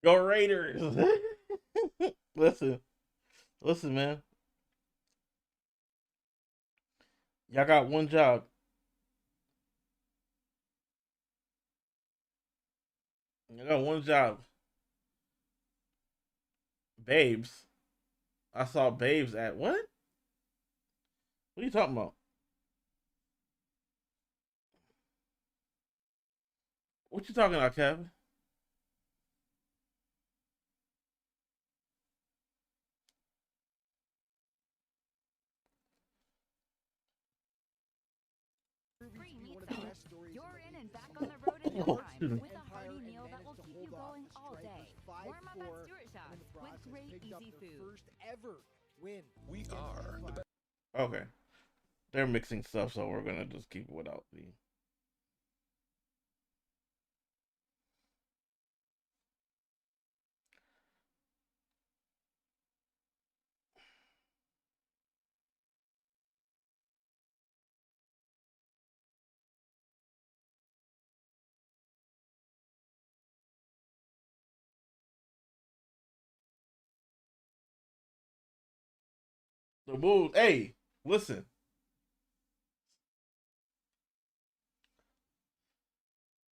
Speaker 1: go Raiders! listen, man. Y'all got one job. Y'all got one job. Babes. I saw Babes at what? What are you talking about? What you talking about, Kevin?
Speaker 9: Free meat food. You're in and back on the road in no time with a hearty meal that will keep you going all day. Warm up at Stuart Shop with great easy food.
Speaker 10: First ever win.
Speaker 11: We are the best.
Speaker 1: Okay. They're mixing stuff, so we're gonna just keep it without the. The Bulls. Hey, listen.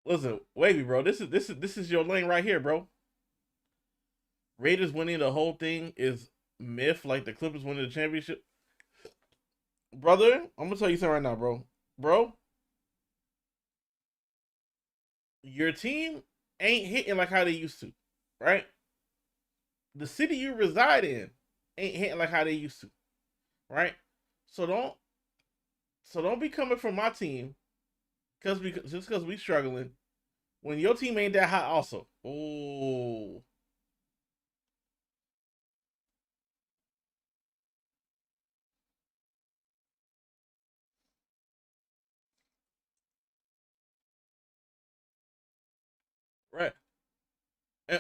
Speaker 1: Listen, wavy, bro. This is your lane right here, bro. Raiders winning the whole thing is myth, like the Clippers winning the championship. Brother, I'm gonna tell you something right now, bro. Bro, your team ain't hitting like how they used to, right? The city you reside in ain't hitting like how they used to, right? So don't be coming from my team just because we struggling when your team ain't that hot also. Oh, right.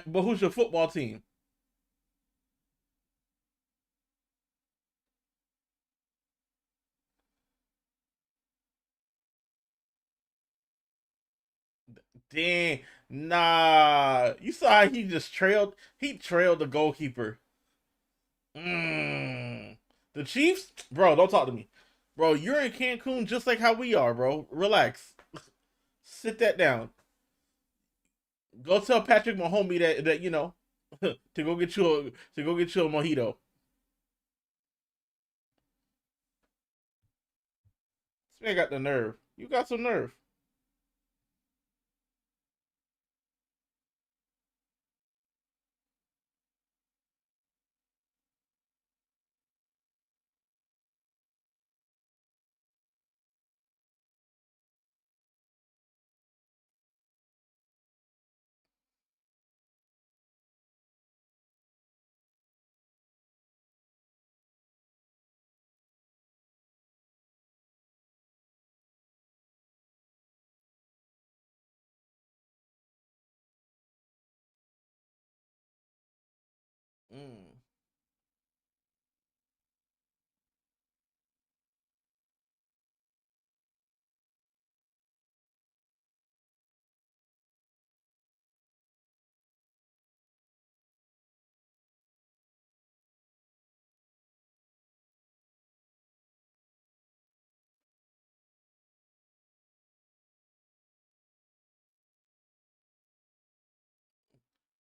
Speaker 1: But who's your football team? Dang, nah. You saw how he just trailed. He trailed the goalkeeper. Mm. The Chiefs, bro. Don't talk to me, bro. You're in Cancun just like how we are, bro. Relax. Sit that down. Go tell Patrick Mahomey that to go get you a mojito. This man got the nerve. You got some nerve. Mm.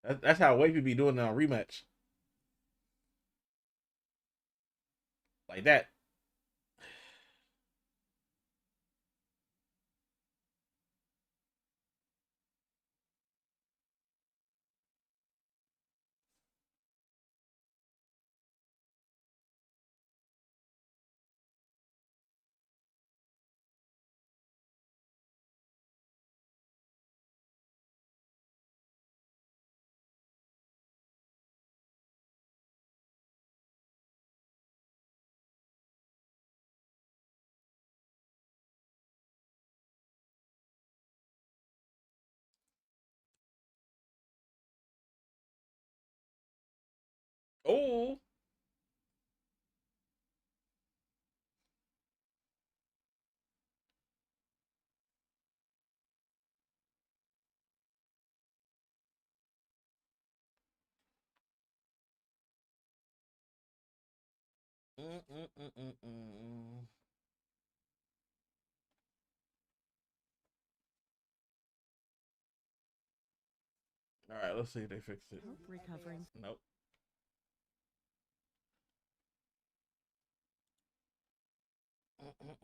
Speaker 1: That's how Wavy be doing it on rematch, like that. Oh. Mm. All right, let's see if they fixed it.
Speaker 2: Hope recovering.
Speaker 1: Nope. Mm.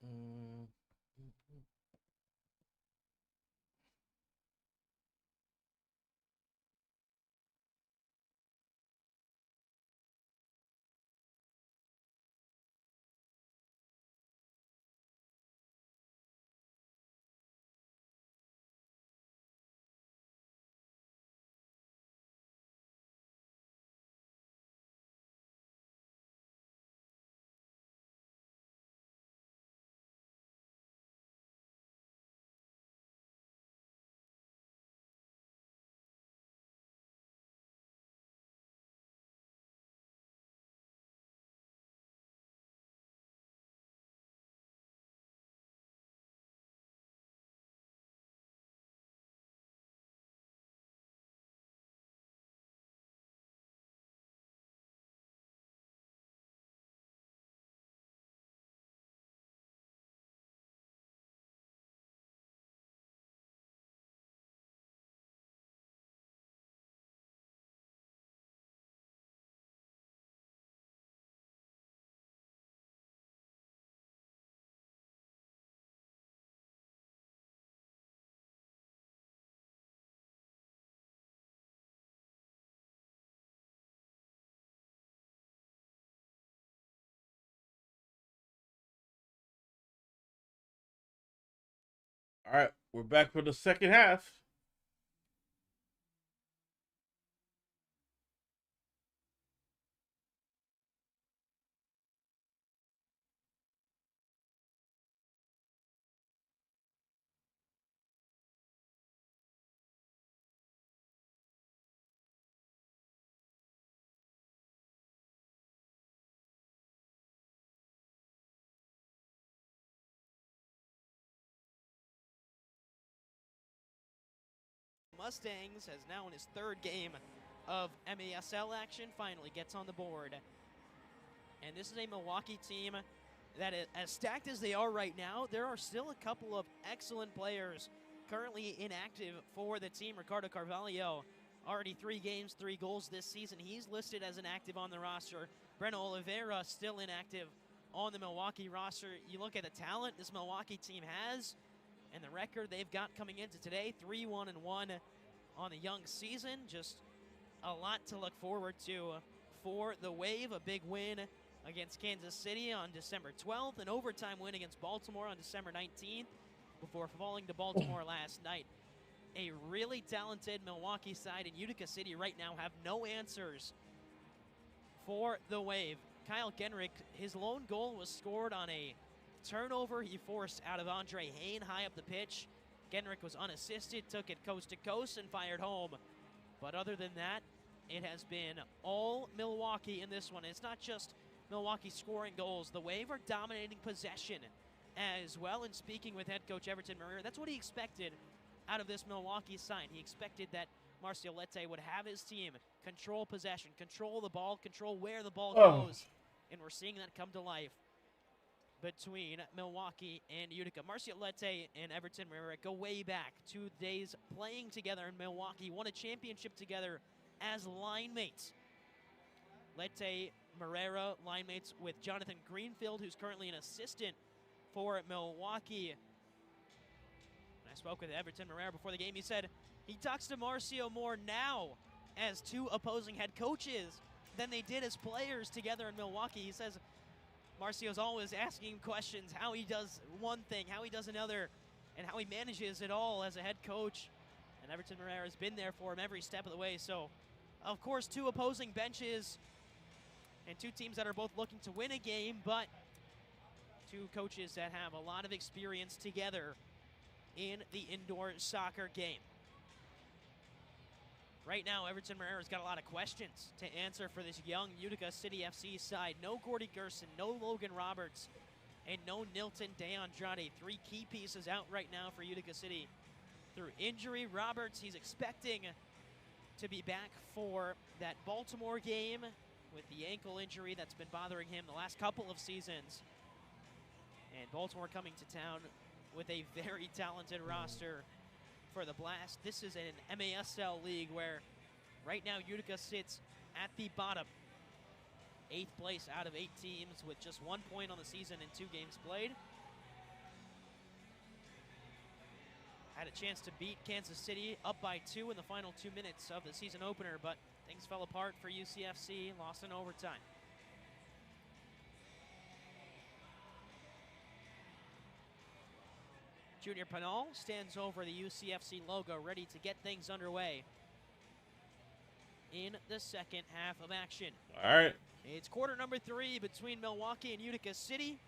Speaker 1: Mm. All right, we're back for the second half.
Speaker 3: Mustangs has now in his third game of MASL action finally gets on the board. And this is a Milwaukee team that, as stacked as they are right now, there are still a couple of excellent players currently inactive for the team. Ricardo Carvalho, already 3 games, 3 goals this season. He's listed as inactive on the roster. Breno Oliveira still inactive on the Milwaukee roster. You look at the talent this Milwaukee team has and the record they've got coming into today, 3-1-1 on the young season. Just a lot to look forward to for the Wave. A big win against Kansas City on December 12th, an overtime win against Baltimore on December 19th before falling to Baltimore last night. A really talented Milwaukee side in Utica City right now have no answers for the Wave. Kyle Genrich, his lone goal was scored on a turnover he forced out of Andre Hain high up the pitch. Genrich was unassisted, took it coast to coast and fired home. But other than that, it has been all Milwaukee in this one. It's not just Milwaukee scoring goals. The Wave are dominating possession as well. And speaking with head coach Everton Marrero, that's what he expected out of this Milwaukee side. He expected that Marcio Lette would have his team control possession, control the ball, control where the ball goes. And we're seeing that come to life between Milwaukee and Utica. Marcio Lette and Everton Marrero go way back. 2 days playing together in Milwaukee. Won a championship together as line mates. Lette, Marrero, line mates with Jonathan Greenfield, who's currently an assistant for Milwaukee. When I spoke with Everton Marrero before the game, he said he talks to Marcio more now as 2 opposing head coaches than they did as players together in Milwaukee. He says Marcio's always asking him questions, how he does one thing, how he does another, and how he manages it all as a head coach. And Everton Marrero has been there for him every step of the way. So, of course, 2 opposing benches and 2 teams that are both looking to win a game, but 2 coaches that have a lot of experience together in the indoor soccer game. Right now, Everton Marrero's got a lot of questions to answer for this young Utica City FC side. No Gordy Gerson, no Logan Roberts, and no Nilton De Andrade. 3 key pieces out right now for Utica City through injury. Roberts, he's expecting to be back for that Baltimore game with the ankle injury that's been bothering him the last couple of seasons. And Baltimore coming to town with a very talented roster for the Blast. This is an MASL league where right now Utica sits at the bottom. 8th place out of 8 teams with just 1 point on the season and 2 games played. Had a chance to beat Kansas City up by 2 in the final 2 minutes of the season opener, but things fell apart for UCFC, lost in overtime. Junior Pinal stands over the UCFC logo, ready to get things underway in the second half of action.
Speaker 1: All right.
Speaker 3: It's quarter number 3 between Milwaukee and Utica City.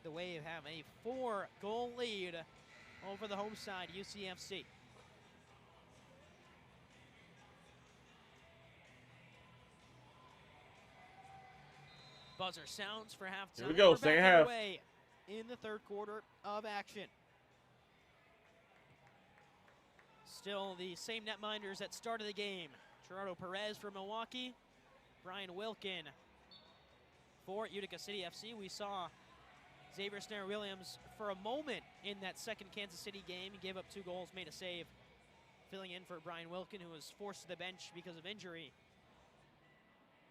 Speaker 3: The Wave have a 4-goal lead over the home side, UCFC. Buzzer sounds for halftime.
Speaker 1: Here we go,
Speaker 3: We're back
Speaker 1: second half.
Speaker 3: underway in the third quarter of action. Still the same netminders that started the game. Gerardo Perez for Milwaukee, Brian Wilkin for Utica City FC. We saw Xavier Snare-Williams for a moment in that second Kansas City game. He gave up 2 goals, made a save, filling in for Brian Wilkin, who was forced to the bench because of injury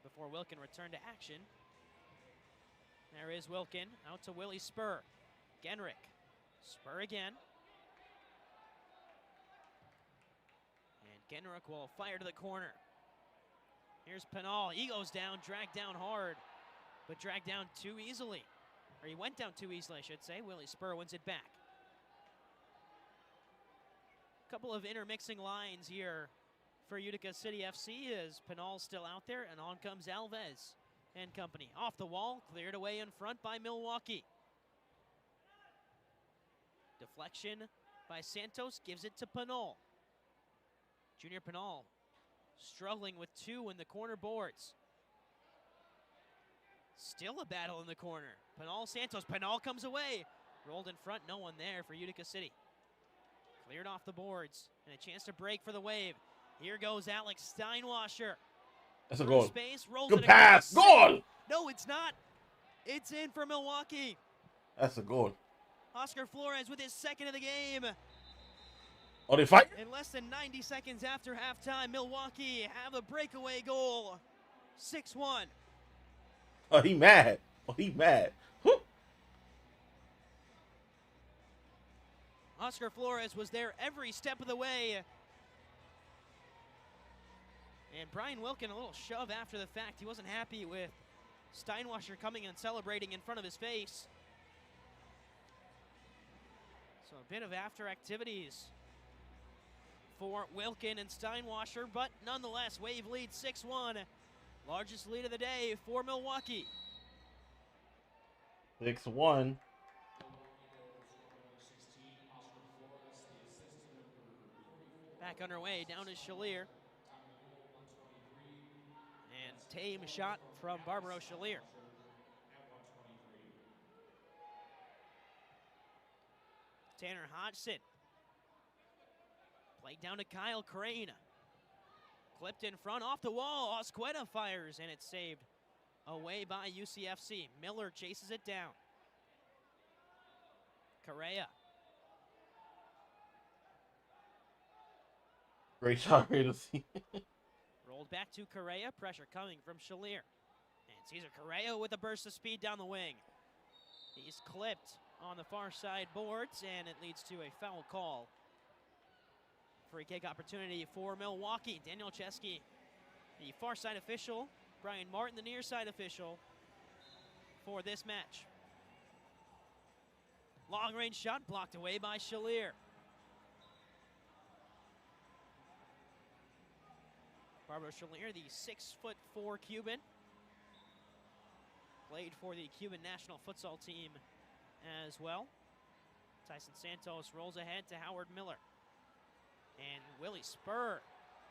Speaker 3: before Wilkin returned to action. There is Wilkin, out to Willie Spur. Genrich, Spur again. And Genrich will fire to the corner. Here's Pinal, he goes down, dragged down hard, but dragged down too easily. Or he went down too easily, I should say. Willie Spur wins it back. Couple of intermixing lines here for Utica City FC as Pinal's still out there, and on comes Alves and company. Off the wall, cleared away in front by Milwaukee. Deflection by Santos gives it to Pinal. Junior Pinal struggling with 2 in the corner boards. Still a battle in the corner. Pinal, Santos. Pinal comes away. Rolled in front, no one there for Utica City. Cleared off the boards, and a chance to break for the Wave. Here goes Alex Steinwasser.
Speaker 1: That's a
Speaker 3: Through
Speaker 1: goal.
Speaker 3: space, rolls
Speaker 1: Good
Speaker 3: it
Speaker 1: pass.
Speaker 3: across.
Speaker 1: Goal.
Speaker 3: No, it's not. It's in for Milwaukee.
Speaker 1: That's a goal.
Speaker 3: Oscar Flores with his second of the game.
Speaker 1: Oh, they fight?
Speaker 3: In less than 90 seconds after halftime, Milwaukee have a breakaway goal. 6-1.
Speaker 1: Oh, he mad. Oh, he mad. Whew.
Speaker 3: Oscar Flores was there every step of the way. And Brian Wilkin, a little shove after the fact. He wasn't happy with Steinwasser coming and celebrating in front of his face. So a bit of after activities for Wilkin and Steinwasser, but nonetheless, Wave leads 6-1. Largest lead of the day for Milwaukee.
Speaker 1: 6-1.
Speaker 3: Back underway, down to Shalier. And tame shot from Barbaro Shalier. Tanner Hodgson. Played down to Kyle Crane. Clipped in front, off the wall. Osqueda fires, and it's saved away by UCFC. Miller chases it down. Correa.
Speaker 1: Great shot, great to see.
Speaker 3: Rolled back to Correa. Pressure coming from Shalier. And Cesar Correa with a burst of speed down the wing. He's clipped on the far side boards, and it leads to a foul call. Free kick opportunity for Milwaukee. Daniel Chesky, the far side official. Brian Martin, the near side official for this match. Long range shot blocked away by Shalier. Barbaro Shalier, the 6'4" Cuban. Played for the Cuban national futsal team as well. Tyson Santos rolls ahead to Howard Miller. And Willie Spur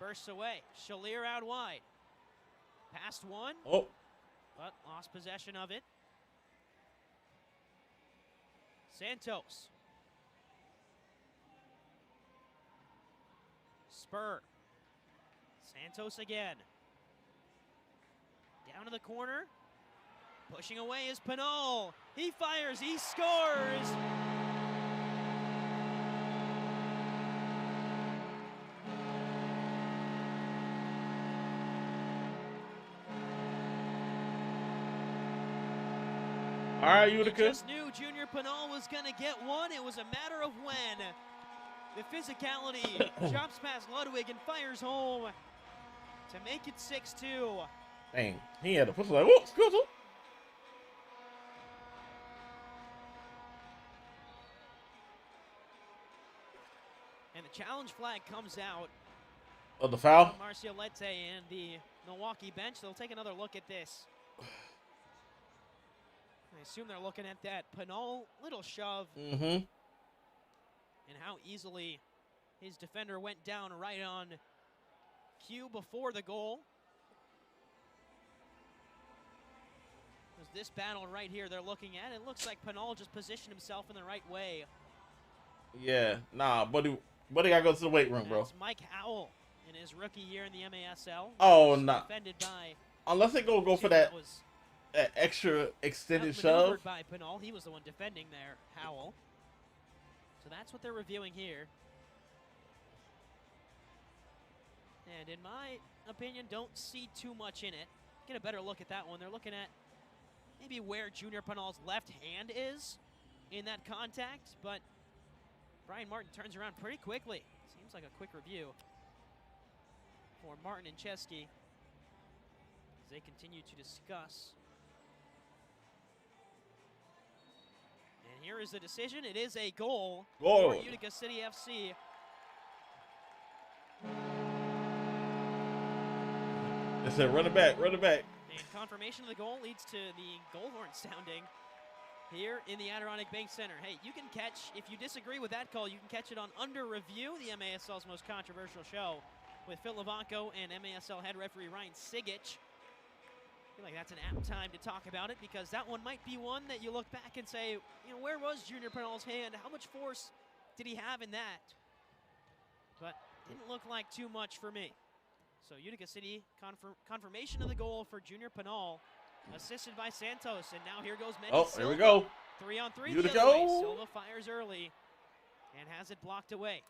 Speaker 3: bursts away. Shalier out wide. Passed one,
Speaker 1: Oh,
Speaker 3: but lost possession of it. Santos. Spur. Santos again. Down to the corner. Pushing away is Pinal. He fires, he scores!
Speaker 1: all right, Utica.
Speaker 3: Just knew Junior Pinal was going to get one. It was a matter of when. The physicality chops past Ludwig and fires home to make it 6-2.
Speaker 1: Dang, he had to push like, oh, excuse me.
Speaker 3: And the challenge flag comes out.
Speaker 1: Oh, the foul?
Speaker 3: Marcialete and the Milwaukee bench. They'll take another look at this. I assume they're looking at that Pinal little shove.
Speaker 1: Mm-hmm.
Speaker 3: And how easily his defender went down right on cue before the goal. It was this battle right here they're looking at. It looks like Pinal just positioned himself in the right way.
Speaker 1: Yeah, nah, buddy gotta go to the weight room, bro.
Speaker 3: That's Mike Howell in his rookie year in the MASL.
Speaker 1: Oh,
Speaker 3: He was
Speaker 1: nah.
Speaker 3: Defended by
Speaker 1: Unless they go for that extra extended shove.
Speaker 3: outmaneuvered by Pinal. He was the one defending there, Howell. So that's what they're reviewing here. And in my opinion, don't see too much in it. Get a better look at that one. They're looking at maybe where Junior Pinal's left hand is in that contact, but Brian Martin turns around pretty quickly. Seems like a quick review for Martin and Chesky as they continue to discuss. And here is the decision. It is a goal
Speaker 1: Goal.
Speaker 3: for Utica City FC.
Speaker 1: I said, run it back, run it back.
Speaker 3: And confirmation of the goal leads to the goal horn sounding here in the Adirondack Bank Center. Hey, you can catch, if you disagree with that call, you can catch it on Under Review, the MASL's most controversial show, with Phil Levanko and MASL head referee Ryan Sigich. I feel like that's an apt time to talk about it because that one might be one that you look back and say, you know, where was Junior Pinall's hand? How much force did he have in that? But didn't look like too much for me. So Utica City confirmation of the goal for Junior Pinall, assisted by Santos, and now here goes Mendy Silva.
Speaker 1: Here we go.
Speaker 3: 3-on-3
Speaker 1: Utica.
Speaker 3: the other way. Silva fires early and has it blocked away.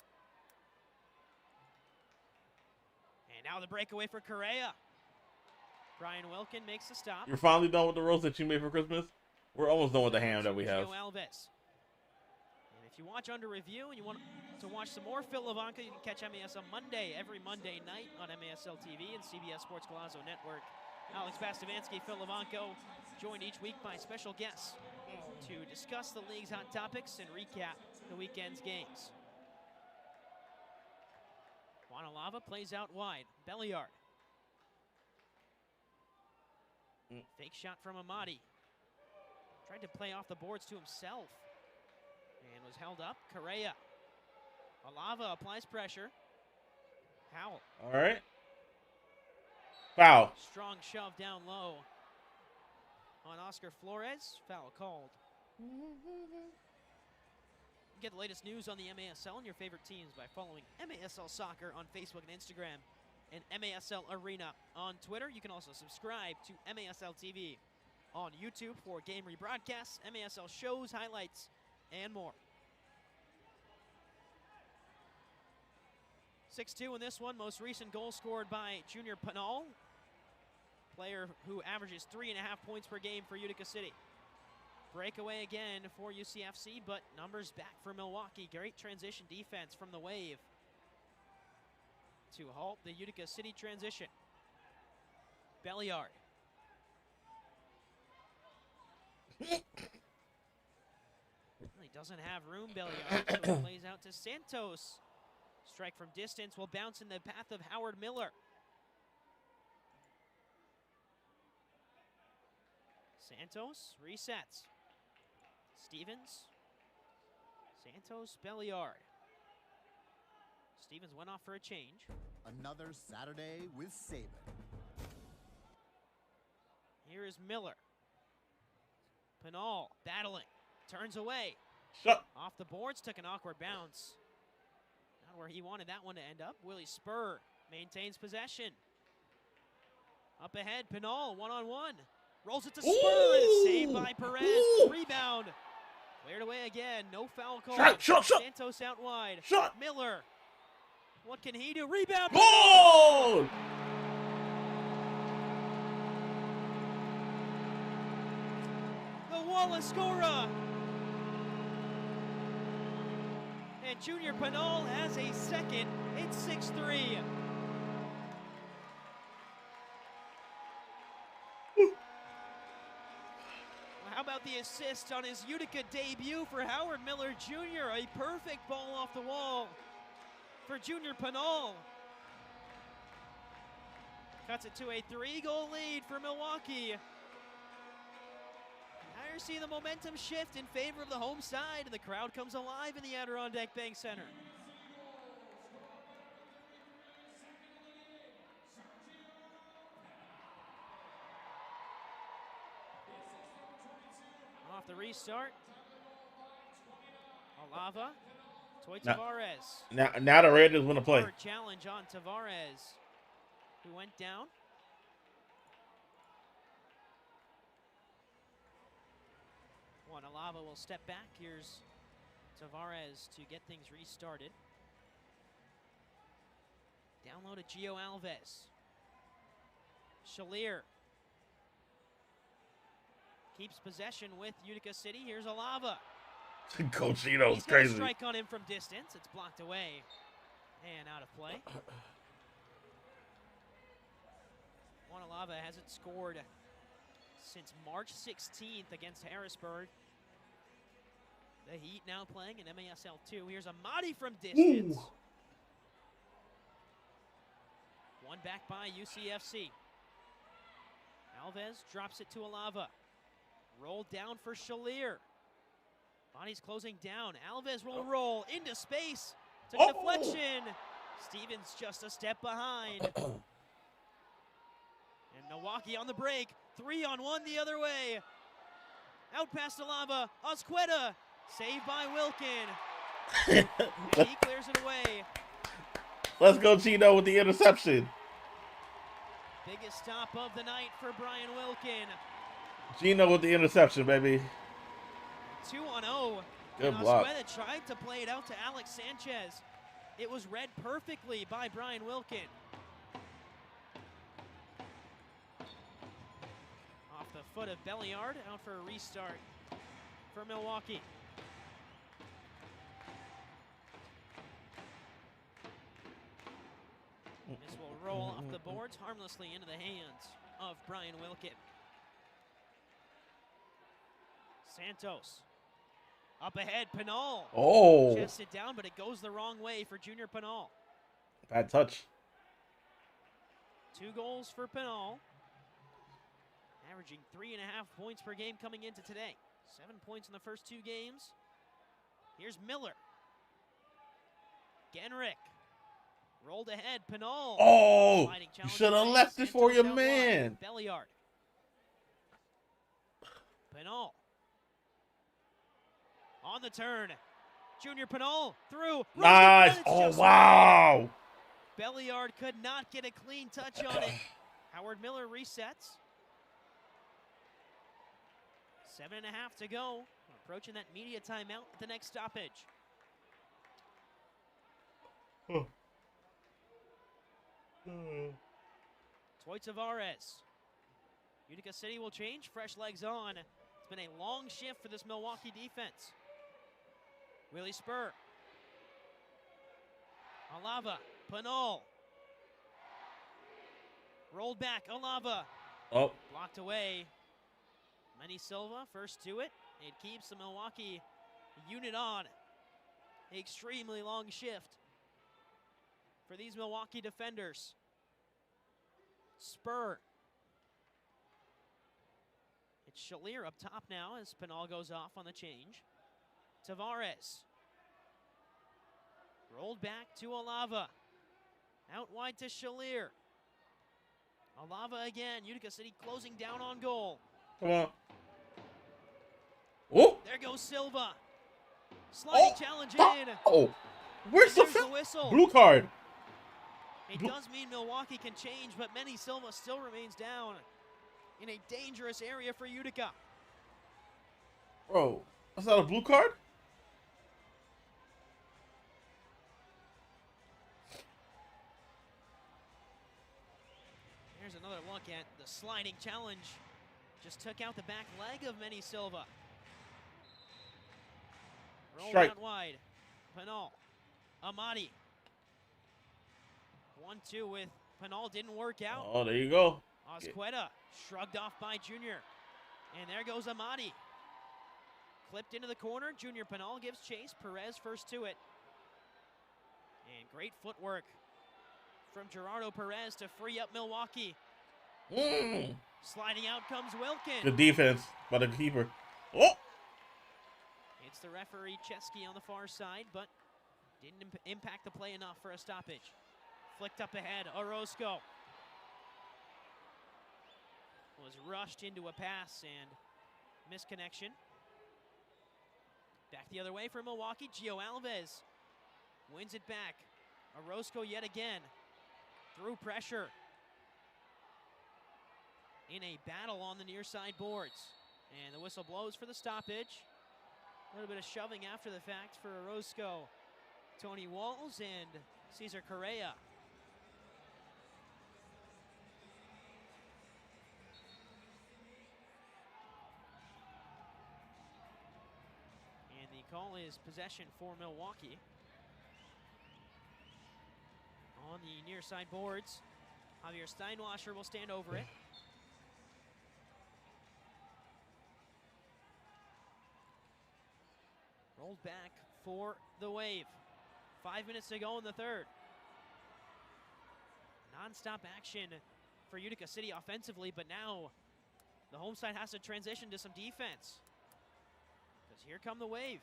Speaker 3: And now the breakaway for Correa. Brian Wilkin makes the stop.
Speaker 1: You're finally done with the roast that you made for Christmas? We're almost done with the ham that we have.
Speaker 3: Gio Alves. And if you watch Under Review and you want to watch some more Phil Levanka, you can catch MASL Monday, every Monday night on MASL TV and CBS Sports Golazo Network. Alex Bastavansky, Phil Levanko, joined each week by special guests to discuss the league's hot topics and recap the weekend's games. Wanalava plays out wide. Belliard. Fake shot from Amati. Tried to play off the boards to himself and was held up. Correa. Alava applies pressure. Howell.
Speaker 1: All right. Foul.
Speaker 3: Strong shove down low on Oscar Flores. Foul called. Get the latest news on the MASL and your favorite teams by following MASL Soccer on Facebook and Instagram and MASL Arena on Twitter. You can also subscribe to MASL TV on YouTube for game rebroadcasts, MASL shows, highlights, and more. 6-2 in this one. Most recent goal scored by Junior Pinall, player who averages 3.5 points per game for Utica City. Breakaway again for UCFC, but numbers back for Milwaukee. Great transition defense from the Wave to halt the Utica City transition. Belliard. Really doesn't have room, Belliard, so it plays out to Santos. Strike from distance will bounce in the path of Howard Miller. Santos resets. Stevens. Santos, Belliard. Stevens went off for a change.
Speaker 10: Another Saturday with Saban.
Speaker 3: Here is Miller. Pinall battling. Turns away.
Speaker 1: Shut.
Speaker 3: Off the boards, took an awkward bounce. Not where he wanted that one to end up. Willie Spur maintains possession. Up ahead, Pinall, one-on-one. Rolls it to Spur, and it's saved by Perez. Rebound. Cleared away again, no foul call.
Speaker 1: Shot.
Speaker 3: Santos out wide.
Speaker 1: Shot.
Speaker 3: Miller. What can he do? Rebound.
Speaker 1: Ball!
Speaker 3: The Wallace Scora. And Junior Pinall has a second. It's 6-3. How about the assist on his Utica debut for Howard Miller Jr.? A perfect ball off the wall for Junior Pinall. Cuts it to a 3-goal lead for Milwaukee. Now you're seeing the momentum shift in favor of the home side, and the crowd comes alive in the Adirondack Bank Center. Off the restart. Alava. Toy Tavares.
Speaker 1: Now the Raiders want to play.
Speaker 3: Hard challenge on Tavares, who went down. Alava will step back. Here's Tavares to get things restarted. Down low to Gio Alves. Shalier keeps possession with Utica City. Here's Alava.
Speaker 1: Cochino's
Speaker 3: He's got
Speaker 1: crazy.
Speaker 3: a strike on him from distance. It's blocked away and out of play. Alava hasn't scored since March 16th against Harrisburg. The Heat now playing in MASL 2. Here's Amati from distance.
Speaker 1: Ooh.
Speaker 3: One back by UCFC. Alves drops it to Alava. Roll down for Shalier. Body's closing down. Alves will roll into space. Took a deflection. Stevens just a step behind. And Milwaukee on the break. 3-on-1 the other way. Out past Alava. Azqueta. Saved by Wilkin. And he clears it away.
Speaker 1: Let's go, Chino, with the interception.
Speaker 3: Biggest stop of the night for Brian Wilkin.
Speaker 1: Gino with the interception, baby.
Speaker 3: 2-0.
Speaker 1: Good
Speaker 3: and
Speaker 1: block.
Speaker 3: Azqueta tried to play it out to Alex Sanchez. It was read perfectly by Brian Wilkin. Off the foot of Belliard, out for a restart for Milwaukee. This will roll off the boards harmlessly into the hands of Brian Wilkin. Santos. Up ahead, Pinal.
Speaker 1: Oh.
Speaker 3: Chests it down, but it goes the wrong way for Junior Pinal.
Speaker 1: Bad touch.
Speaker 3: 2 goals for Pinal. Averaging 3.5 points per game coming into today. 7 points in the first 2 games. Here's Miller. Genrick. Rolled ahead, Pinal.
Speaker 1: Oh, you should have left it for your man.
Speaker 3: Belliard. Pinal. On the turn. Junior Pinal through.
Speaker 1: Nice. Oh, wow.
Speaker 3: Belliard could not get a clean touch on it. Howard Miller resets. 7.5 to go. We're approaching that media timeout at the next stoppage. Toy Tavares. Utica City will change. Fresh legs on. It's been a long shift for this Milwaukee defense. Willie Spur. Alava. Pinal. Rolled back. Alava.
Speaker 1: Oh.
Speaker 3: Blocked away. Manny Silva first to it. It keeps the Milwaukee unit on. Extremely long shift for these Milwaukee defenders. Spur. It's Shalier up top now as Pinal goes off on the change. Tavares. Rolled back to Alava. Out wide to Shalier. Alava again. Utica City closing down on goal.
Speaker 1: Come on. Oh.
Speaker 3: There goes Silva. Sliding challenge in.
Speaker 1: Oh. Where's the
Speaker 3: whistle?
Speaker 1: Blue card.
Speaker 3: It does mean Milwaukee can change, but Manny Silva still remains down in a dangerous area for Utica.
Speaker 1: Bro, that's not a blue card?
Speaker 3: Here's another look at the sliding challenge. Just took out the back leg of Manny Silva. Roll out wide. Pinal. Amati. 1-2 with Pinal. Didn't work out.
Speaker 1: Oh, there you go.
Speaker 3: Azqueta shrugged off by Junior. And there goes Amati. Clipped into the corner. Junior Pinal gives chase. Perez first to it. And great footwork from Gerardo Perez to free up Milwaukee. Sliding out comes Wilkin.
Speaker 1: Good defense by the keeper. Oh!
Speaker 3: It's the referee Chesky on the far side, but didn't impact the play enough for a stoppage. Flicked up ahead, Orozco. Was rushed into a pass and misconnection. Back the other way for Milwaukee, Gio Alves wins it back. Orozco yet again, through pressure. In a battle on the near side boards. And the whistle blows for the stoppage. A little bit of shoving after the fact for Orozco. Tony Walls and Cesar Correa. And the call is possession for Milwaukee. On the near side boards, Javier Steinwasser will stand over it. Rolled back for the Wave. 5 minutes to go in the third. Non-stop action for Utica City offensively, but now The home side has to transition to some defense. Because here come the Wave.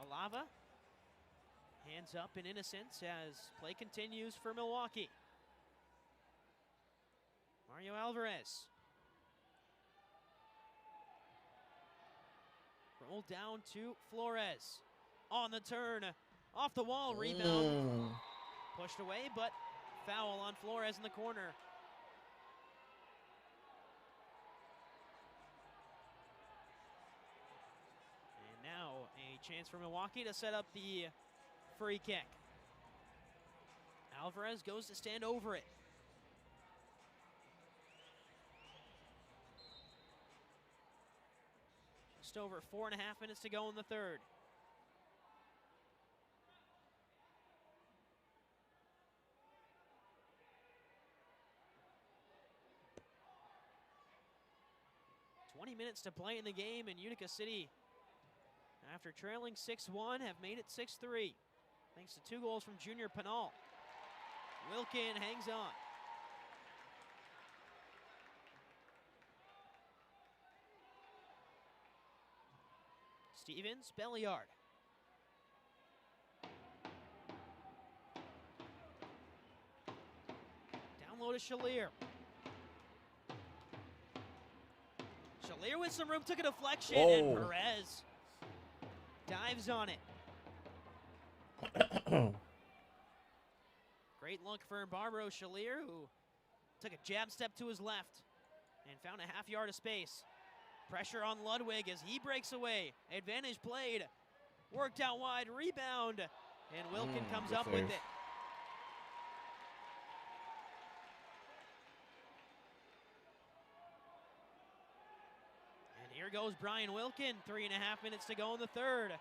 Speaker 3: Alava. Hands up in innocence as play continues for Milwaukee. Mario Alvarez. Rolled down to Flores. On the turn. Off the wall. Rebound. Pushed away, but foul on Flores in the corner. And now a chance for Milwaukee to set up the free kick. Alvarez goes to stand over it. Just over 4.5 minutes to go in the third. Minutes to play in the game, and Utica City, after trailing 6-1, have made it 6-3, thanks to 2 goals from Junior Pinal. Wilkin hangs on. Stevens, Belliard. Down low to Shalier. Shalier with some room, took a deflection, and Perez dives on it. Great look for Barbaro Shalier, who took a jab step to his left and found a half yard of space. Pressure on Ludwig as he breaks away. Advantage played, worked out wide, rebound, and Wilkin comes up with it. Here goes Brian Wilkin, 3.5 minutes to go in the third.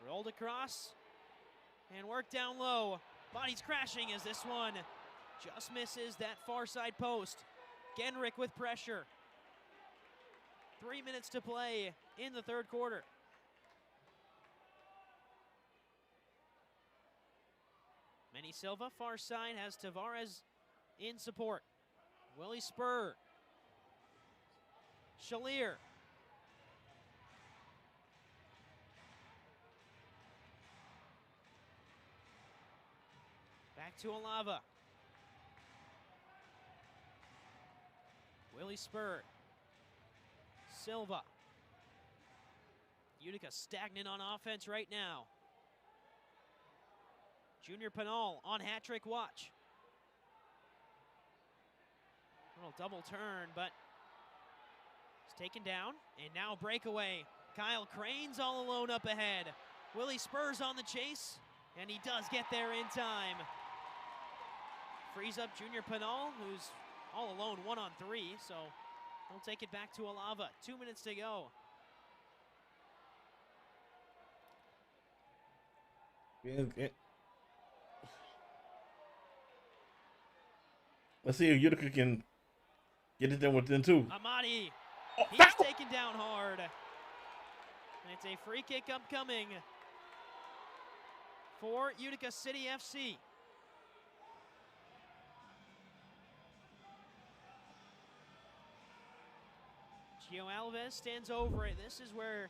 Speaker 3: Rolled across and worked down low. Bodies crashing as this one just misses that far side post. Genrick with pressure. 3 minutes to play in the third quarter. Manny Silva, far side, has Tavares in support. Willie Spur. Shalier. Back to Alava. Willie Spur. Silva. Utica stagnant on offense right now. Junior Pinal on hat-trick watch. Little double turn, but taken down, and now breakaway. Kyle Crane's all alone up ahead. Willie Spurs on the chase, and he does get there in time. Frees up Junior Pinal, who's all alone 1-on-3, so he'll take it back to Alava. 2 minutes to go.
Speaker 1: Let's see if Utica can get it done within 2.
Speaker 3: Amati. He's taken down hard. And it's a free kick upcoming for Utica City FC. Gio Alves stands over it. This is where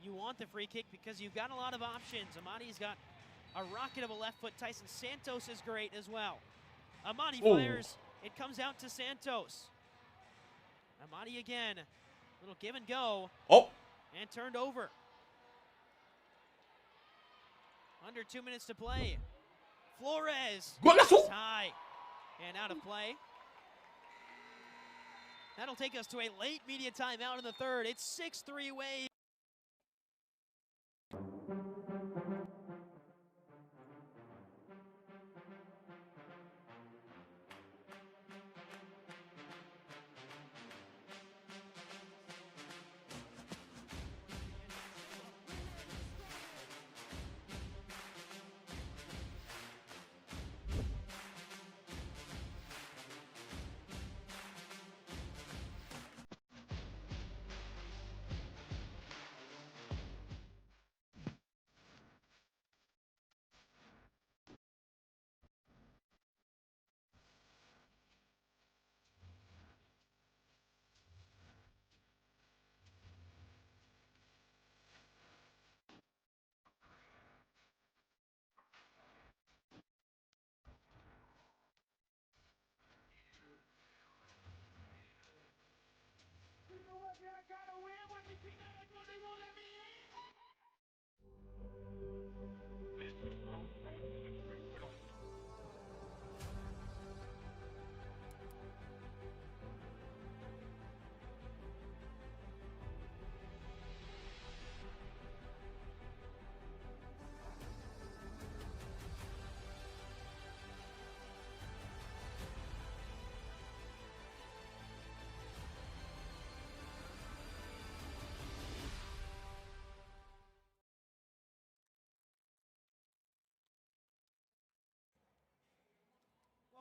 Speaker 3: you want the free kick because you've got a lot of options. Amati's got a rocket of a left foot. Tyson Santos is great as well. Amati fires. It comes out to Santos. Amati again, little give and go. And turned over. Under 2 minutes to play. Flores, high and out of play. That'll take us to a late media timeout in the third. It's 6-3 Wave.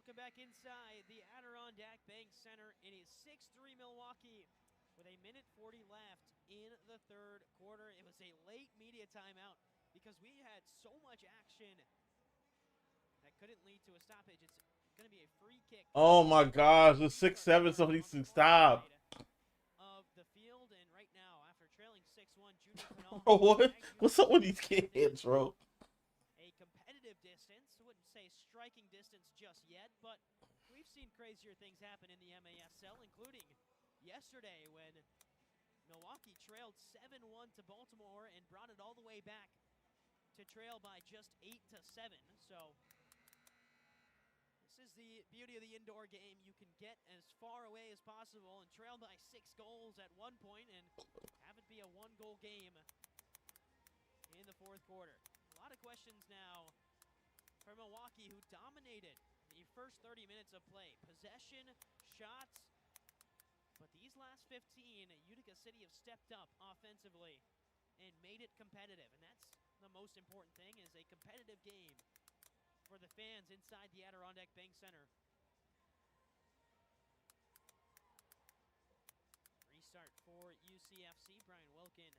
Speaker 3: Welcome back inside the Adirondack Bank Center. It is 6-3 Milwaukee with a minute 40 left in the third quarter. It was a late media timeout because we had so much action that couldn't lead to a stoppage. It's going to be a free kick.
Speaker 1: Oh my gosh, the 6-7, so he can stop.
Speaker 3: Of the field, and right now, after trailing 6-1, Junior Pinal.
Speaker 1: Bro, what's up with these kids, bro?
Speaker 3: A competitive distance, wouldn't say striking distance just yet, but we've seen crazier things happen in the MASL, including yesterday when Milwaukee trailed 7-1 to Baltimore and brought it all the way back to trail by just 8-7. So this is the beauty of the indoor game. You can get as far away as possible and trail by 6 goals at one point and have it be a 1-goal game in the fourth quarter. A lot of questions now for Milwaukee, who dominated the first 30 minutes of play. Possession, shots, but these last 15, Utica City have stepped up offensively and made it competitive, and that's the most important thing, is a competitive game for the fans inside the Adirondack Bank Center. Restart for UCFC. Brian Wilkin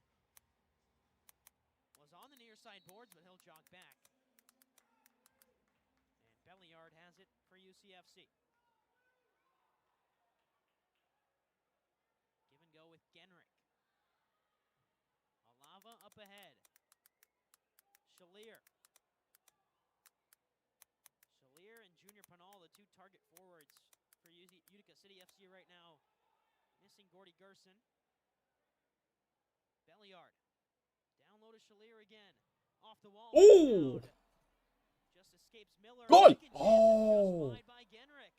Speaker 3: was on the near side boards, but he'll jog back. And Belliard has it for UCFC. Give and go with Genrick. Alava up ahead. Shalier. Shalier and Junior Pinal, the two target forwards for Utica City FC right now. Missing Gordy Gerson. Belliard. Down low to Shalier again. Off the wall.
Speaker 1: Ooh!
Speaker 3: Just escapes Miller.
Speaker 1: Good!
Speaker 3: Oh! Wide by Genrick.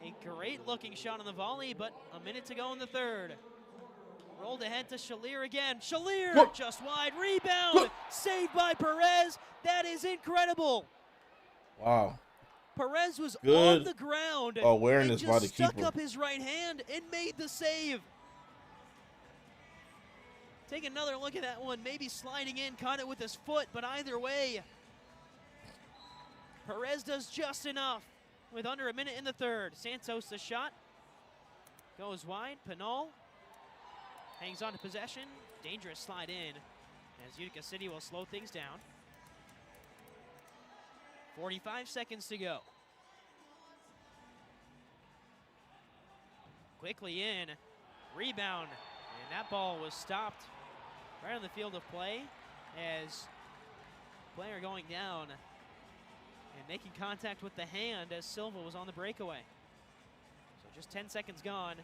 Speaker 3: A great looking shot on the volley, but a minute to go in the third. Rolled ahead to Shalier again. Shalier
Speaker 1: Good.
Speaker 3: just wide. Rebound.
Speaker 1: Good.
Speaker 3: Saved by Perez. That is incredible.
Speaker 1: Wow.
Speaker 3: Perez was
Speaker 1: Good
Speaker 3: on the ground
Speaker 1: awareness
Speaker 3: and
Speaker 1: by
Speaker 3: just
Speaker 1: the
Speaker 3: stuck
Speaker 1: keeper.
Speaker 3: up his right hand and made the save. Take another look at that one. Maybe sliding in, caught it with his foot, but either way, Perez does just enough with under a minute in the third. Santos, the shot, goes wide. Pinal hangs on to possession. Dangerous slide in as Utica City will slow things down. 45 seconds to go. Quickly in, rebound, and that ball was stopped right on the field of play as player going down and making contact with the hand as Silva was on the breakaway. So just 10 seconds gone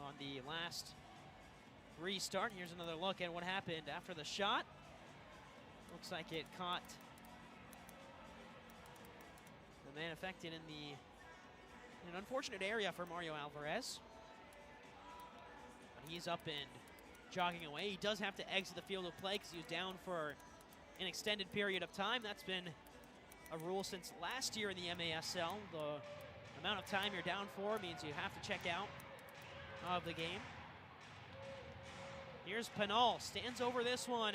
Speaker 3: on the last restart. Here's another look at what happened after the shot. Looks like it caught the man affected in an unfortunate area for Mario Alvarez. But he's up and jogging away. He does have to exit the field of play because he was down for an extended period of time. That's been a rule since last year in the MASL. The amount of time you're down for means you have to check out of the game. Here's Pinal, stands over this one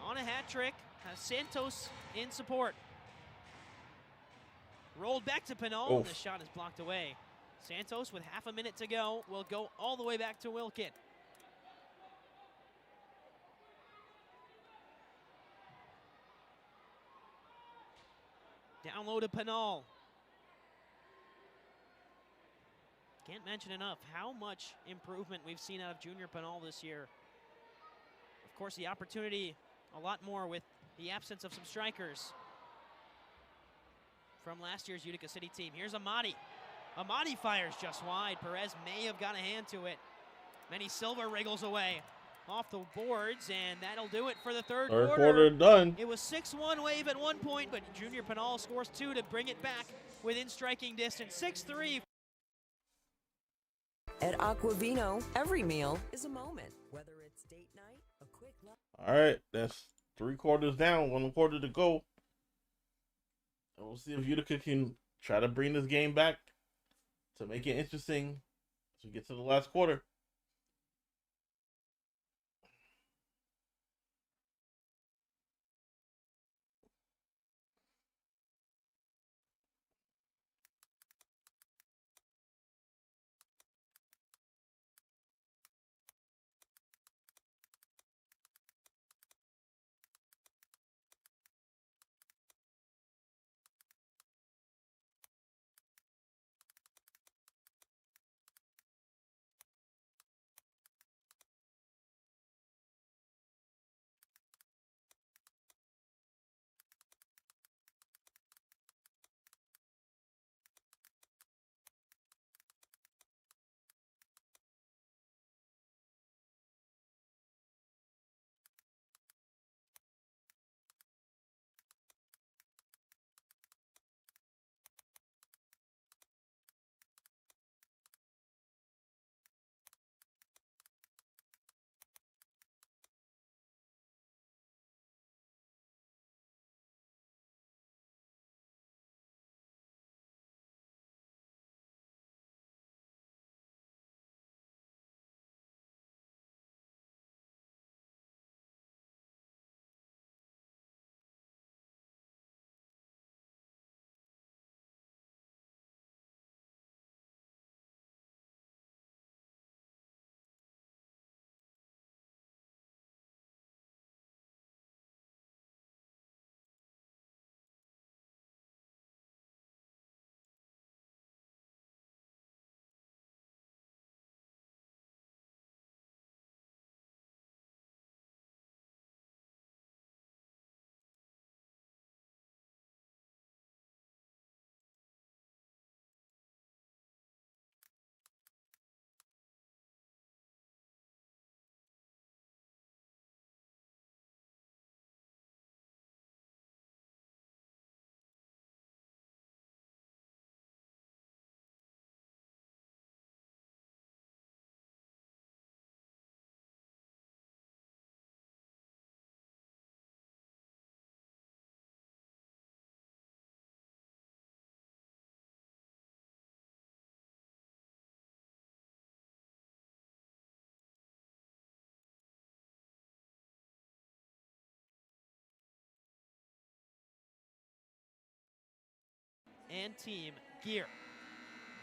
Speaker 3: on a hat trick, has Santos in support. Rolled back to Pinal, and the shot is blocked away. Santos, with half a minute to go, will go all the way back to Wilkin. Down low to Pinal. Can't mention enough how much improvement we've seen out of Junior Pinal this year. Of course, the opportunity a lot more with the absence of some strikers from last year's Utica City team. Here's Amati. Amati fires just wide. Perez may have got a hand to it. Manny Silva wriggles away off the boards, and that'll do it for the third quarter.
Speaker 1: Third quarter done.
Speaker 3: It was 6-1 Wave at one point, but Junior Pinal scores 2 to bring it back within striking distance. 6-3.
Speaker 5: At Aquavino, every meal is a moment. Whether it's date night, a quick lunch.
Speaker 1: All right, that's 3 quarters down, 1 quarter to go. And we'll see if Utica can try to bring this game back to make it interesting as we get to the last quarter.
Speaker 3: and team gear.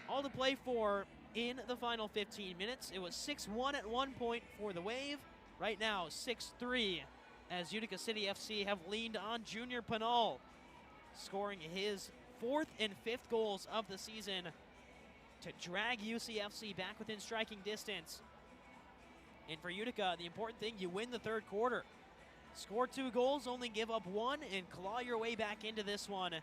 Speaker 3: All to play for in the final 15 minutes. It was 6-1 at one point for the Wave. Right now, 6-3 as Utica City FC have leaned on Junior Pinal, scoring his 4th and 5th goals of the season to drag UCFC back within striking distance. And for Utica, the important thing, you win the third quarter. Score 2 goals, only give up 1, and claw your way back into this one. And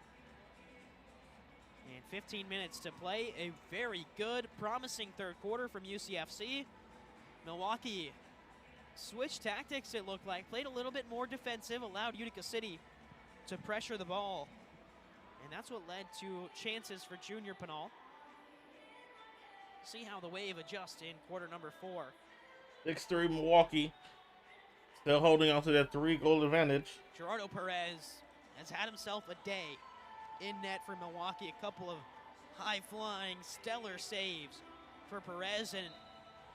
Speaker 3: 15 minutes to play. A very good, promising third quarter from UCFC. Milwaukee switched tactics, it looked like. Played a little bit more defensive, allowed Utica City to pressure the ball. And that's what led to chances for Junior Pinal. See how the Wave adjust in quarter number 4.
Speaker 1: 6-3 Milwaukee. Still holding on to that 3-goal advantage.
Speaker 3: Gerardo Perez has had himself a day in net for Milwaukee. A couple of high-flying, stellar saves for Perez. And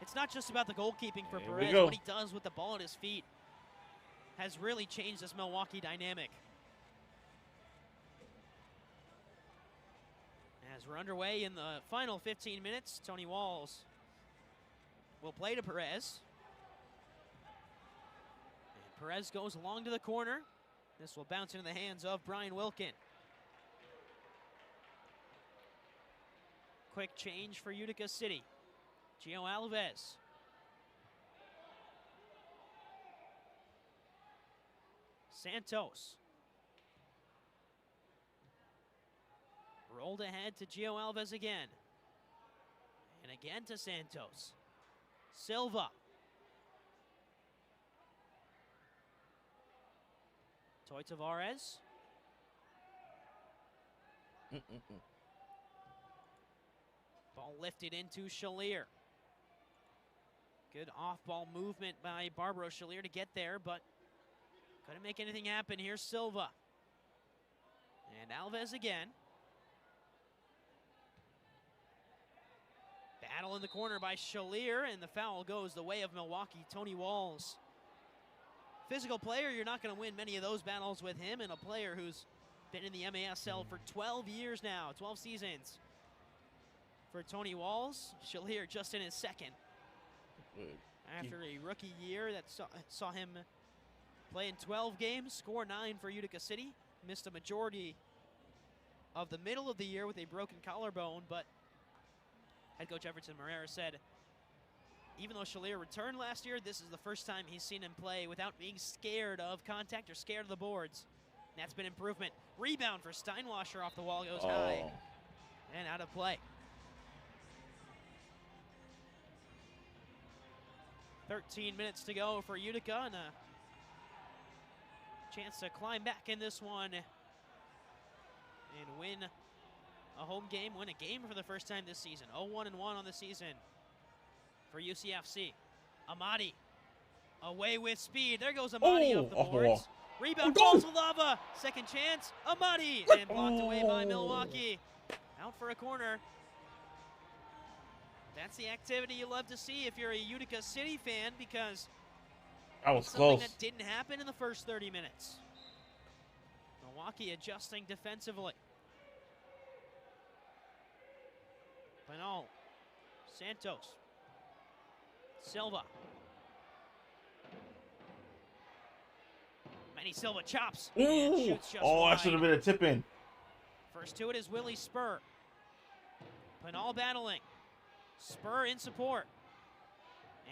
Speaker 3: it's not just about the goalkeeping for Perez. What he does with the ball at his feet has really changed this Milwaukee dynamic. As we're underway in the final 15 minutes, Tony Walls will play to Perez. And Perez goes along to the corner. This will bounce into the hands of Brian Wilkin. Quick change for Utica City. Gio Alves. Santos. Rolled ahead to Gio Alves again. And again to Santos. Silva. Toy Tavares. Ball lifted into Shalier. Good off-ball movement by Barbaro Shalier to get there, but couldn't make anything happen. Here's Silva. And Alves again. Battle in the corner by Shalier, and the foul goes the way of Milwaukee. Tony Walls. Physical player, you're not going to win many of those battles with him, and a player who's been in the MASL for 12 years now, 12 seasons. For Tony Walls, Shalier just in his second. After a rookie year that saw him play in 12 games, score 9 for Utica City. Missed a majority of the middle of the year with a broken collarbone, but head coach Everton Morera said, even though Shalier returned last year, this is the first time he's seen him play without being scared of contact or scared of the boards. And that's been improvement. Rebound for Steinwasser off the wall, goes high and out of play. 13 minutes to go for Utica, and a chance to climb back in this one and win a home game, win a game for the first time this season. 0-1-1 on the season for UCFC. Amadi away with speed. There goes Amadi off the boards. Rebound falls to Lava. Second chance. Amadi and blocked away by Milwaukee. Out for a corner. That's the activity you love to see if you're a Utica City fan, because
Speaker 1: that was
Speaker 3: something
Speaker 1: close.
Speaker 3: that didn't happen in the first 30 minutes. Milwaukee adjusting defensively. Pinal. Santos. Silva. Manny Silva chops and shoots just wide.
Speaker 1: That should have been a tip-in.
Speaker 3: First to it is Willie Spur. Pinal battling. Spur in support.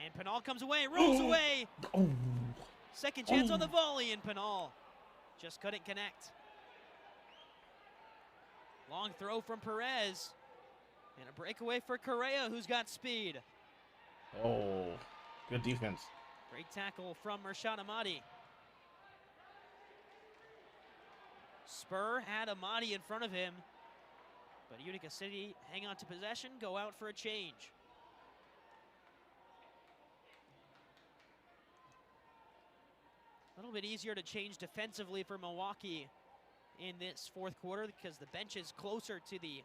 Speaker 3: And Pinal comes away, rolls away. Second chance on the volley, and Pinal just couldn't connect. Long throw from Perez. And a breakaway for Correa, who's got speed.
Speaker 1: Good defense.
Speaker 3: Great tackle from Mershad Amadi. Spur had Amadi in front of him, but Utica City hang on to possession, go out for a change. A little bit easier to change defensively for Milwaukee in this fourth quarter because the bench is closer to the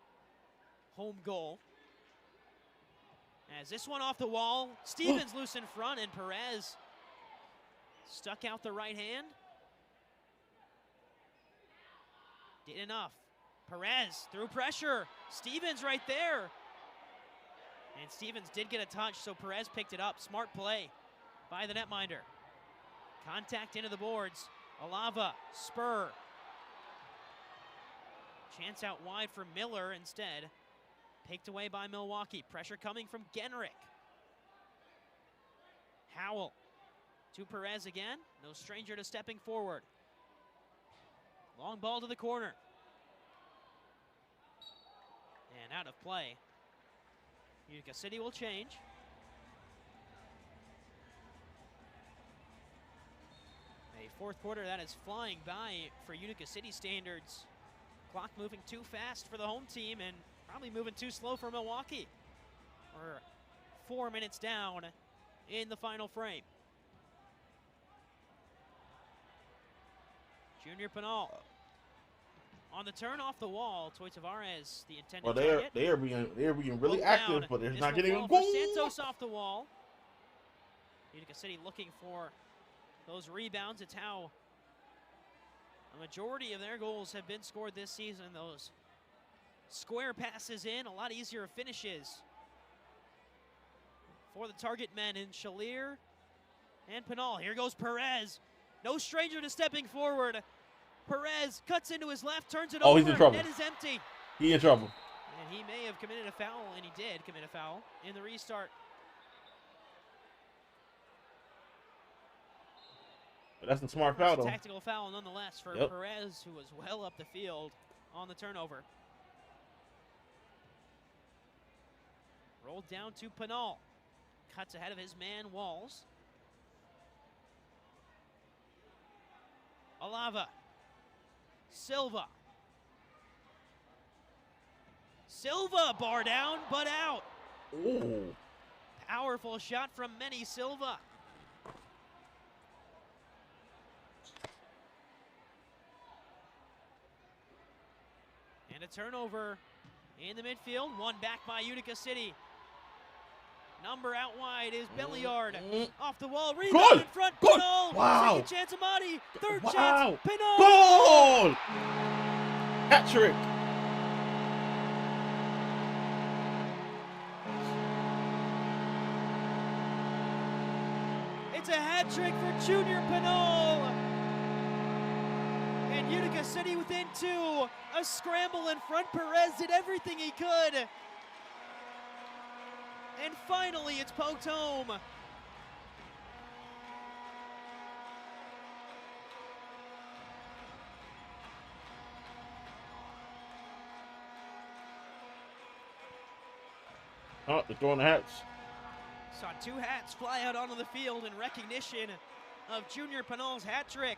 Speaker 3: home goal. As this one off the wall, Stevens loose in front, and Perez stuck out the right hand. Did enough. Perez through pressure. Stevens right there. And Stevens did get a touch, so Perez picked it up. Smart play by the netminder. Contact into the boards. Alava, Spur. Chance out wide for Miller instead. Picked away by Milwaukee. Pressure coming from Genrick. Howell to Perez again. No stranger to stepping forward. Long ball to the corner. And out of play. Utica City will change. A fourth quarter that is flying by for Utica City standards. Clock moving too fast for the home team and probably moving too slow for Milwaukee. We're 4 minutes down in the final frame. Junior Pinal on the turn off the wall. Toy Tavares, the intended target.
Speaker 1: They are being really active, but they're not getting a
Speaker 3: goal.
Speaker 1: goal.
Speaker 3: Santos off the wall. Utica City looking for those rebounds. It's how a majority of their goals have been scored this season. Those square passes in, a lot easier finishes for the target men in Shalier and Pinal. Here goes Perez. No stranger to stepping forward. Perez cuts into his left, turns it over.
Speaker 1: Oh, he's in trouble.
Speaker 3: Net is empty.
Speaker 1: He in trouble.
Speaker 3: And he may have committed a foul, and he did commit a foul in the restart.
Speaker 1: But that's a smart foul, though.
Speaker 3: Tactical foul nonetheless for Perez, who was well up the field on the turnover. Rolled down to Pinal. Cuts ahead of his man, Walls. Alava. Silva. Silva, bar down, but out.
Speaker 1: Ooh.
Speaker 3: Powerful shot from Manny Silva. And a turnover in the midfield. One back by Utica City. Number out wide is Belliard. Off the wall, rebound in front, Pinal.
Speaker 1: Wow.
Speaker 3: Second chance, Amati. Third chance, Pinal.
Speaker 1: Goal! Hat trick.
Speaker 3: It's a hat trick for Junior Pinal. And Utica City within two. A scramble in front. Perez did everything he could. And finally, it's poked home.
Speaker 1: Oh, they're throwing the hats.
Speaker 3: Saw two hats fly out onto the field in recognition of Junior Pinal's hat trick.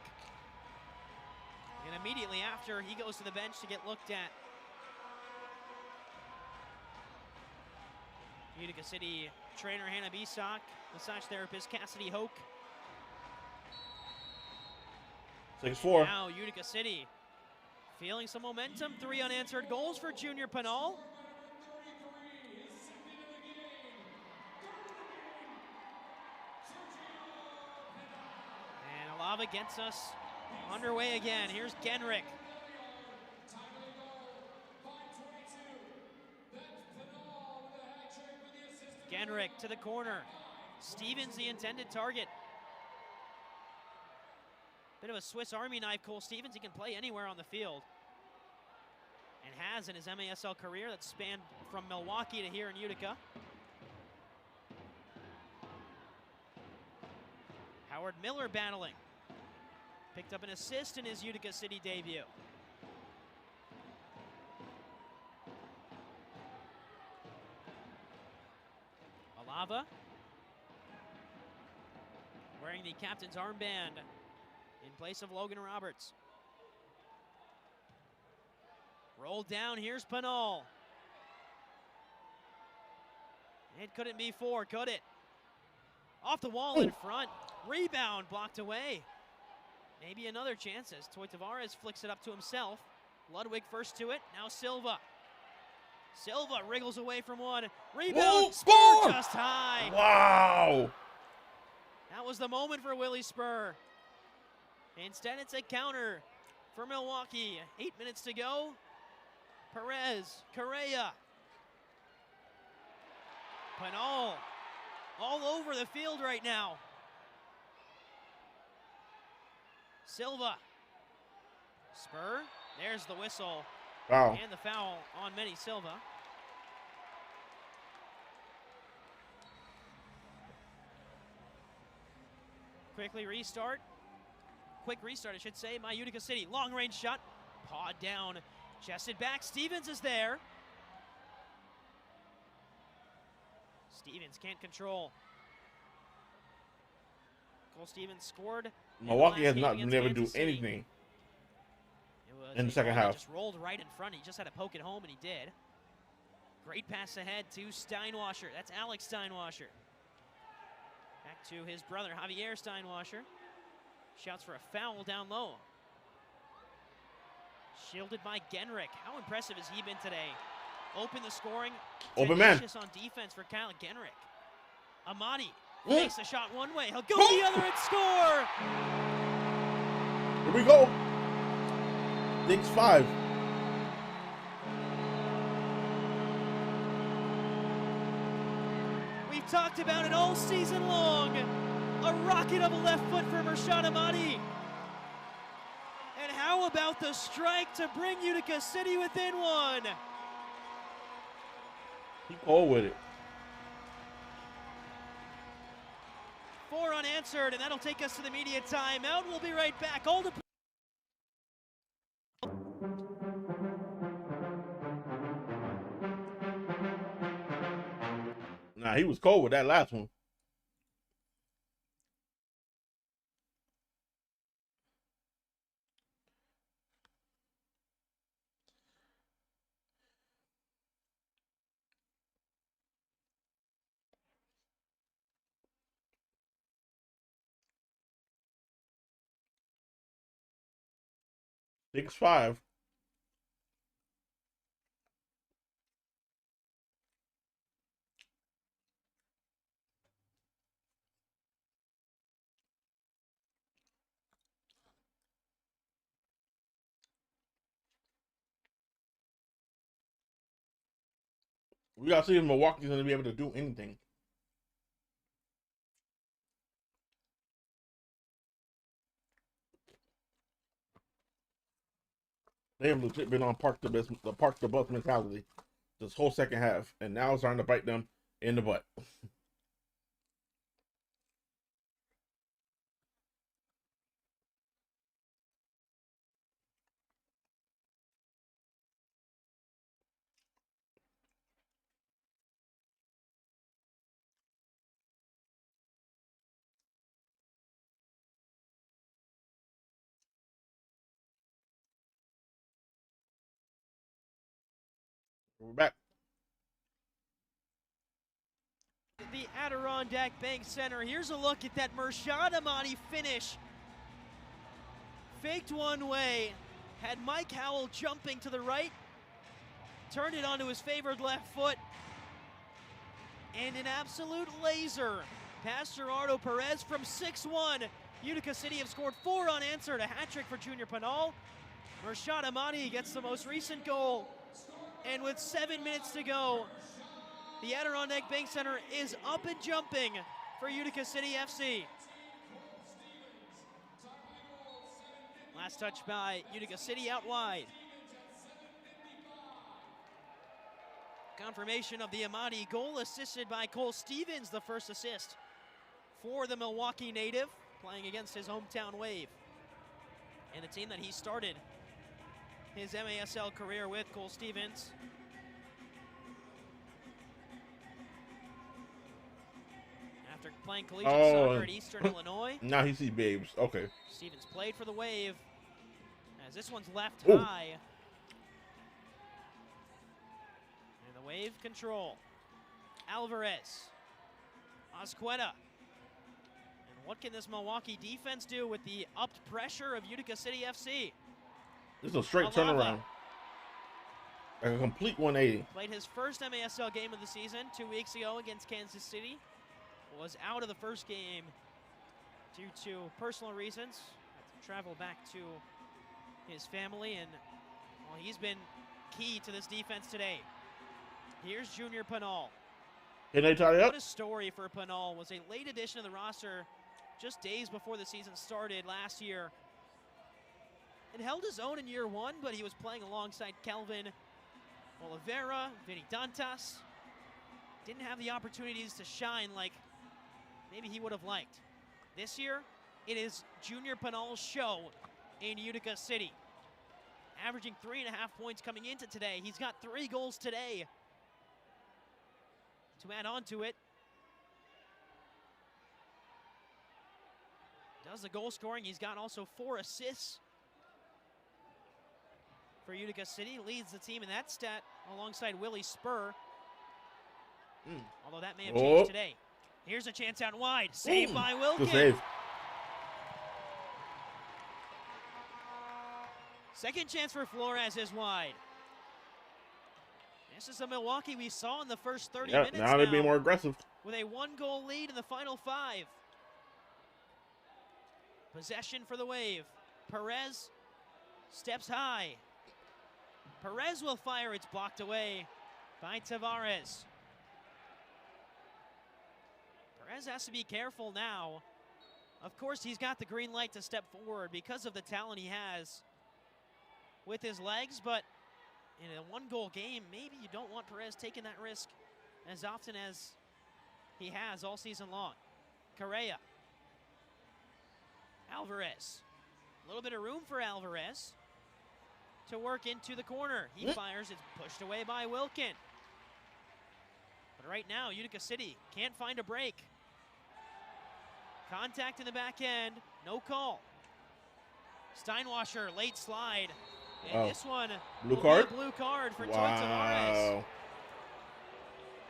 Speaker 3: And immediately after, he goes to the bench to get looked at. Utica City trainer Hannah Bisak, massage therapist Cassidy Hoke.
Speaker 1: 6-4.
Speaker 3: Now Utica City feeling some momentum. 3 unanswered goals for Junior Pinal. And Alava gets us underway again. Here's Genrick. Genrick to the corner. Stevens the intended target. Bit of a Swiss Army knife, Cole Stevens. He can play anywhere on the field. And has in his MASL career that spanned from Milwaukee to here in Utica. Howard Miller battling. Picked up an assist in his Utica City debut. Alava, wearing the captain's armband in place of Logan Roberts. Rolled down, here's Pinal. It couldn't be 4, could it? Off the wall in front. Rebound blocked away. Maybe another chance as Toy Tavares flicks it up to himself. Ludwig first to it, now Silva. Silva wriggles away from one. Rebound, Spur just high.
Speaker 1: Wow.
Speaker 3: That was the moment for Willie Spur. Instead, it's a counter for Milwaukee. 8 minutes to go. Perez, Correa. Pinal all over the field right now. Silva. Spur. There's the whistle.
Speaker 1: Wow.
Speaker 3: And the foul on Manny Silva. Quick restart, I should say, by Utica City. Long range shot, pawed down, chested back. Stevens is there. Stevens can't control. Cole Stevens scored.
Speaker 1: Milwaukee has not been able to do anything in the second half.
Speaker 3: Just rolled right in front. He just had to poke it home, and he did. Great pass ahead to Steinwasser. That's Alex Steinwasser. Back to his brother, Javier Steinwasser. Shouts for a foul down low. Shielded by Genrich. How impressive has he been today? Open the scoring.
Speaker 1: Open man.
Speaker 3: On defense for Kyle Genrich. Amati makes a shot one way. He'll go the other and score.
Speaker 1: Here we go. 6-5.
Speaker 3: We've talked about it all season long. A rocket of a left foot for Mershad Amati. And how about the strike to bring Utica City within one?
Speaker 1: Keep cold with it.
Speaker 3: 4 unanswered, and that'll take us to the media timeout. We'll be right back. All to
Speaker 1: Nah, he was cold with that last one. Six five. We gotta see if Milwaukee's gonna be able to do anything. They have legit been on park the bus mentality this whole second half, and now it's starting to bite them in the butt. We're back.
Speaker 3: the Adirondack Bank Center. Here's a look at that Mershad Amati finish. Faked one way, had Mike Howell jumping to the right, turned it onto his favored left foot, and an absolute laser past Gerardo Perez from 6-1. Utica City have scored 4 unanswered, a hat trick for Junior Pinal. Mershad Amati gets the most recent goal, and with 7 minutes to go, the Adirondack Bank Center is up and jumping for Utica City FC. Last touch by Utica City out wide. Confirmation of the Amati goal, assisted by Cole Stevens, the first assist for the Milwaukee native, playing against his hometown Wave. And the team that he started his MASL career with, Cole Stevens. After playing collegiate soccer at Eastern Illinois.
Speaker 1: Now he sees babes. Okay.
Speaker 3: Stevens played for the Wave, as this one's left
Speaker 1: Ooh.
Speaker 3: high. And the Wave control. Alvarez. Azqueta. And what can this Milwaukee defense do with the upped pressure of Utica City FC?
Speaker 1: This is a straight turnaround. Like a complete 180.
Speaker 3: Played his first MASL game of the season 2 weeks ago against Kansas City. Was out of the first game due to personal reasons. Had to travel back to his family, and well, he's been key to this defense today. Here's Junior Pinal.
Speaker 1: Can they tie it up?
Speaker 3: What a story for Pinal. Was a late addition to the roster just days before the season started last year. It held his own in year one, but he was playing alongside Kelvin Oliveira, Vinny Dantas. Didn't have the opportunities to shine like maybe he would have liked. This year, it is Junior Pinal's show in Utica City. Averaging 3.5 points coming into today. He's got 3 goals today. To add on to it, does the goal scoring. He's got also 4 assists for Utica City. Leads the team in that stat alongside Willie Spur. Although that may have changed today. Here's a chance out wide. Saved by Wilkin.
Speaker 1: Good save.
Speaker 3: Second chance for Flores is wide. This is the Milwaukee we saw in the first 30 minutes
Speaker 1: now they're being more aggressive.
Speaker 3: with a 1-goal lead in the final 5. Possession for the Wave. Perez steps high. Perez will fire. It's blocked away by Tavares. Perez has to be careful now. Of course, he's got the green light to step forward because of the talent he has with his legs, but in a 1-goal game, maybe you don't want Perez taking that risk as often as he has all season long. Correa. Alvarez. A little bit of room for Alvarez to work into the corner. He fires. It's pushed away by Wilkin. But right now, Utica City can't find a break. Contact in the back end. No call. Steinwasser, late slide. And this one,
Speaker 1: blue card?
Speaker 3: Blue card for Toy
Speaker 1: Wow.
Speaker 3: Tavares.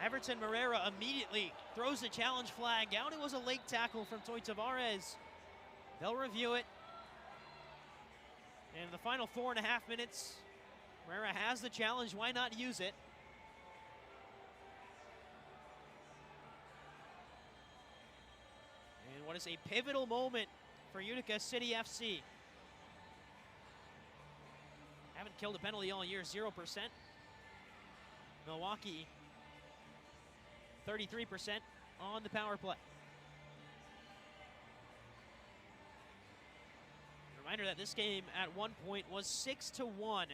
Speaker 3: Everton Marrera immediately throws the challenge flag out. It was a late tackle from Toy Tavares. They'll review it. And in the final 4.5 minutes, Marrera has the challenge. Why not use it? And what is a pivotal moment for Utica City FC. Haven't killed a penalty all year, 0%. Milwaukee, 33% on the power play. Reminder that this game at one point was 6-1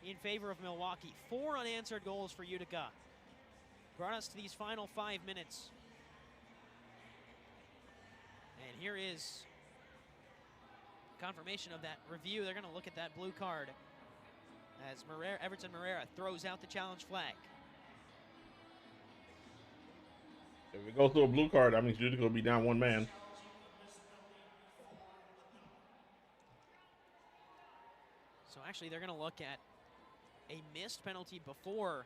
Speaker 3: in favor of Milwaukee. 4 unanswered goals for Utica. Brought us to these final 5 minutes. And here is confirmation of that review. They're going to look at that blue card as Everton Marrera throws out the challenge flag.
Speaker 1: If it goes to a blue card, that means Utica will be down 1 man.
Speaker 3: So actually, they're going to look at a missed penalty before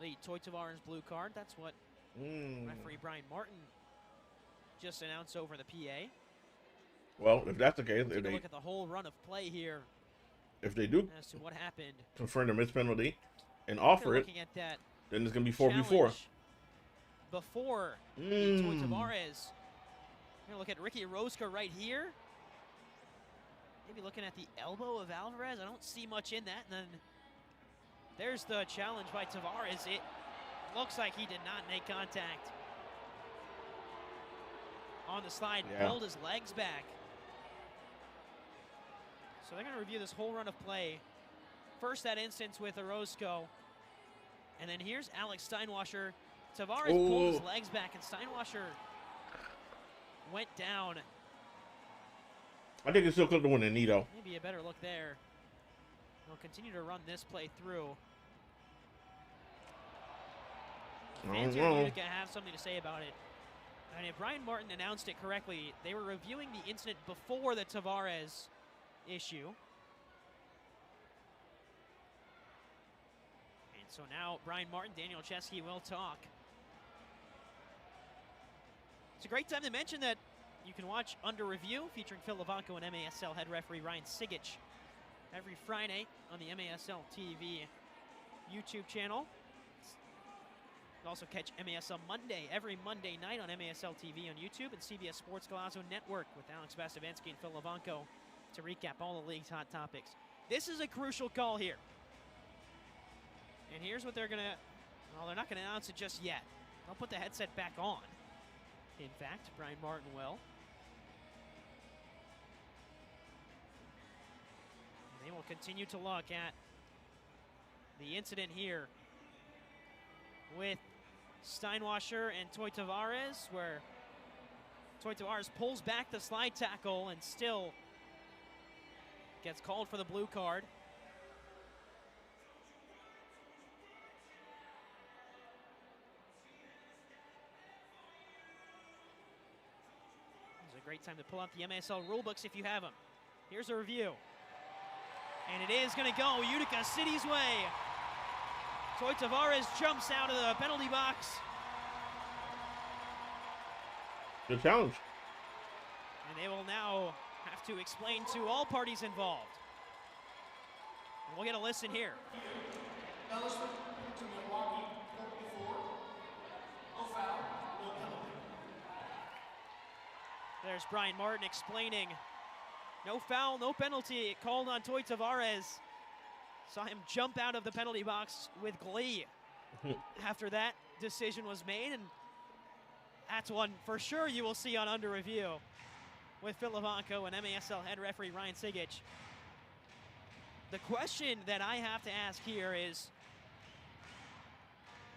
Speaker 3: the Toy Tavares blue card. That's what referee Brian Martin just announced over the PA.
Speaker 1: Well, if that's the case,
Speaker 3: Take a look at the whole run of play here.
Speaker 1: If they do
Speaker 3: as to what happened,
Speaker 1: confirm the missed penalty and offer it,
Speaker 3: at that
Speaker 1: then it's going to be 4v4.
Speaker 3: Before Toy Tavares. We're going to look at Ricky Rosca right here. Maybe looking at the elbow of Alvarez. I don't see much in that. And then there's the challenge by Tavares. It looks like he did not make contact on the slide. Pulled his legs back. So they're going to review this whole run of play. First, that instance with Orozco. And then here's Alex Steinwasser. Tavares pulled his legs back, and Steinwasser went down.
Speaker 1: I think it still could have won a Nito.
Speaker 3: Maybe a better look there. They'll continue to run this play through. Fans here in Utica have something to say about it. And if Brian Martin announced it correctly, they were reviewing the incident before the Tavares issue. And so now Brian Martin, Daniel Chesky will talk. It's a great time to mention that you can watch Under Review featuring Phil Levanko and MASL head referee Ryan Sigich every Friday on the MASL TV YouTube channel. You can also catch MASL Monday every Monday night on MASL TV on YouTube and CBS Sports Golazo Network with Alex Basavensky and Phil Levanko to recap all the league's hot topics. This is a crucial call here. And here's what they're going to, well, they're not going to announce it just yet. They'll put the headset back on. In fact, Brian Martin will. And they will continue to look at the incident here with Steinwasser and Toy Tavares, where Toy Tavares pulls back the slide tackle and still gets called for the blue card. This is a great time to pull out the MSL rulebooks if you have them. Here's a review. And it is going to go Utica City's way. Toy Tavares jumps out of the penalty box.
Speaker 1: Good challenge.
Speaker 3: And they will now have to explain to all parties involved. And we'll get a listen here.
Speaker 4: Ellison to Milwaukee, 4, no foul, no penalty.
Speaker 3: There's Brian Martin explaining. No foul, no penalty called on Toy Tavares. Saw him jump out of the penalty box with glee after that decision was made. And that's one for sure you will see on Under Review with Phil Levanco and MASL head referee Ryan Sigich. The question that I have to ask here is,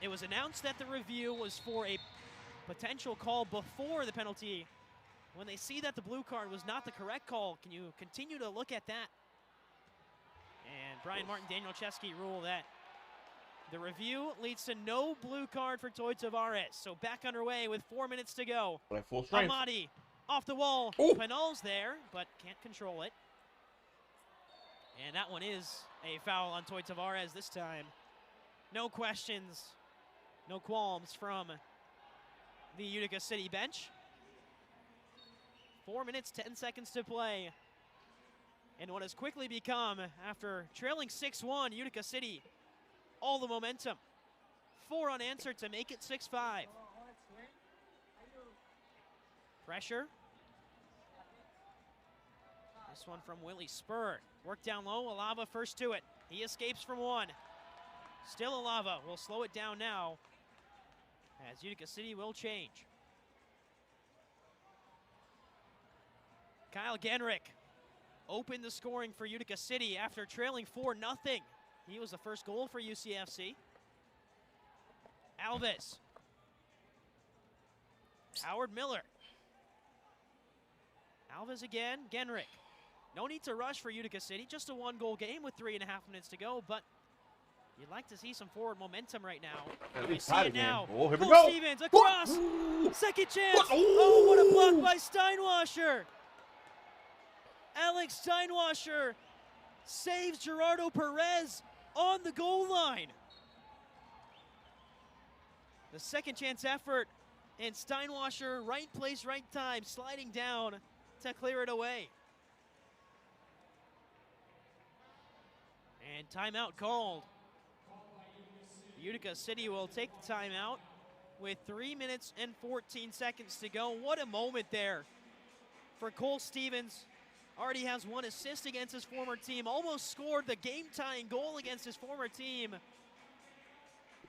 Speaker 3: it was announced that the review was for a potential call before the penalty. When they see that the blue card was not the correct call, can you continue to look at that? And Brian Martin, Daniel Chesky rule that the review leads to no blue card for Toy Tavares. So back underway with 4 minutes to go.
Speaker 1: At full strength.
Speaker 3: Amadi off the wall.
Speaker 1: Ooh.
Speaker 3: Penal's there, but can't control it. And that one is a foul on Toy Tavares this time. No questions, no qualms from the Utica City bench. 4 minutes, 10 seconds to play. And what has quickly become, after trailing 6-1, Utica City, all the momentum. 4 unanswered to make it 6-5. Pressure. This one from Willie Spur. Work down low, Alava first to it. He escapes from one. Still Alava will slow it down now as Utica City will change. Kyle Genrick opened the scoring for Utica City after trailing 4-0. He was the first goal for UCFC. Alves. Howard Miller. Alves again, Genrick. No need to rush for Utica City, just a 1-goal game with 3.5 minutes to go, but you'd like to see some forward momentum right now. We see it now.
Speaker 1: Oh, here we
Speaker 3: Cole
Speaker 1: go.
Speaker 3: Stevens across. Second chance. Oh, what a block by Steinwasser. Alex Steinwasser saves Gerardo Perez on the goal line. The second chance effort, and Steinwasser, right place, right time, sliding down to clear it away. And timeout called. Utica City will take the timeout with 3 minutes and 14 seconds to go. What a moment there for Cole Stevens. Already has 1 assist against his former team. Almost scored the game-tying goal against his former team.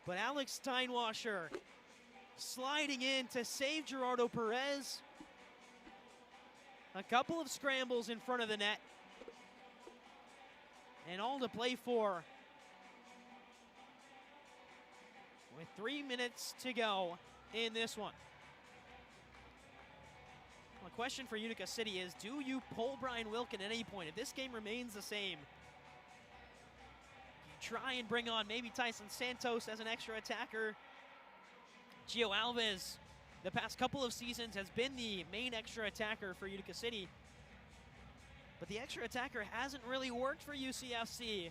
Speaker 3: But Alex Steinwasser sliding in to save Gerardo Perez. A couple of scrambles in front of the net. And all to play for. With 3 minutes to go in this one. The question for Utica City is, do you pull Brian Wilkin at any point? If this game remains the same, you try and bring on maybe Tyson Santos as an extra attacker. Gio Alves, the past couple of seasons, has been the main extra attacker for Utica City. But the extra attacker hasn't really worked for UCFC.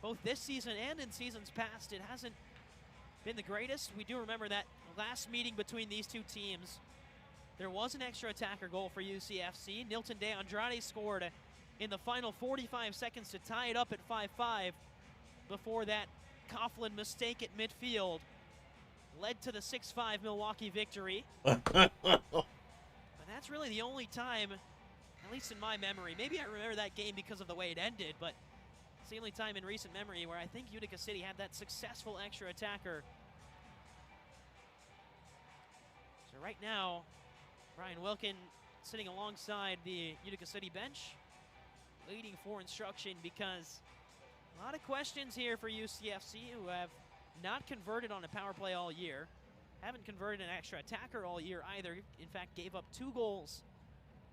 Speaker 3: Both this season and in seasons past, it hasn't been the greatest. We do remember that last meeting between these two teams, there was an extra attacker goal for UCFC. Nilton De Andrade scored in the final 45 seconds to tie it up at 5-5 before that Coughlin mistake at midfield led to the 6-5 Milwaukee victory. But that's really the only time, at least in my memory, maybe I remember that game because of the way it ended, but It's the only time in recent memory where I think Utica City had that successful extra attacker. So right now, Brian Wilkin sitting alongside the Utica City bench, waiting for instruction because a lot of questions here for UCFC, who have not converted on a power play all year. Haven't converted an extra attacker all year either. In fact, gave up 2 goals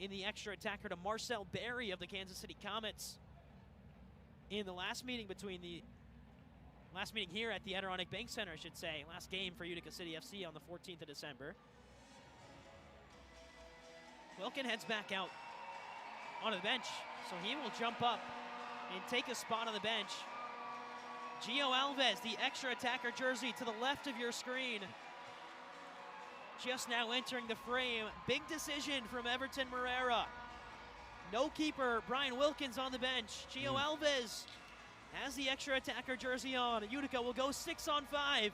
Speaker 3: in the extra attacker to Marcel Berry of the Kansas City Comets in the last meeting here at the Adirondack Bank Center, I should say. Last game for Utica City FC on the 14th of December. Wilkin heads back out onto the bench, so he will jump up and take a spot on the bench. Gio Alves, the extra attacker jersey to the left of your screen, just now entering the frame. Big decision from Everton Moreira. No keeper, Brian Wilkins on the bench. Gio Alves has the extra attacker jersey on. Utica will go 6-on-5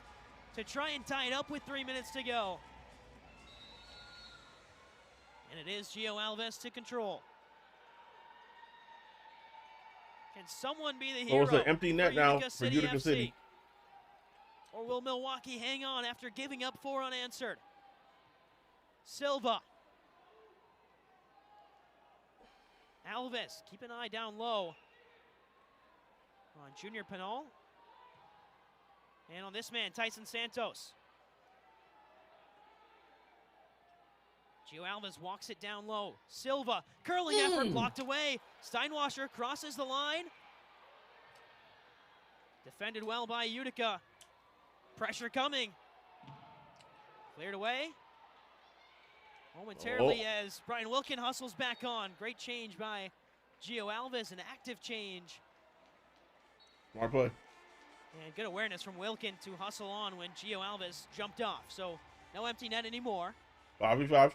Speaker 3: to try and tie it up with 3 minutes to go. And it is Gio Alves to control. Can someone be the hero?
Speaker 1: It's an empty net now for Utica City.
Speaker 3: Or will Milwaukee hang on after giving up 4 unanswered? Silva. Alves, keep an eye down low on Junior Pinal. And on this man, Tyson Santos. Gio Alves walks it down low. Silva, curling effort, blocked away. Steinwasser crosses the line. Defended well by Utica. Pressure coming. Cleared away. Momentarily as Brian Wilkin hustles back on. Great change by Gio Alves, an active change.
Speaker 1: Smart play.
Speaker 3: And good awareness from Wilkin to hustle on when Gio Alves jumped off. So no empty net anymore.
Speaker 1: 5v5.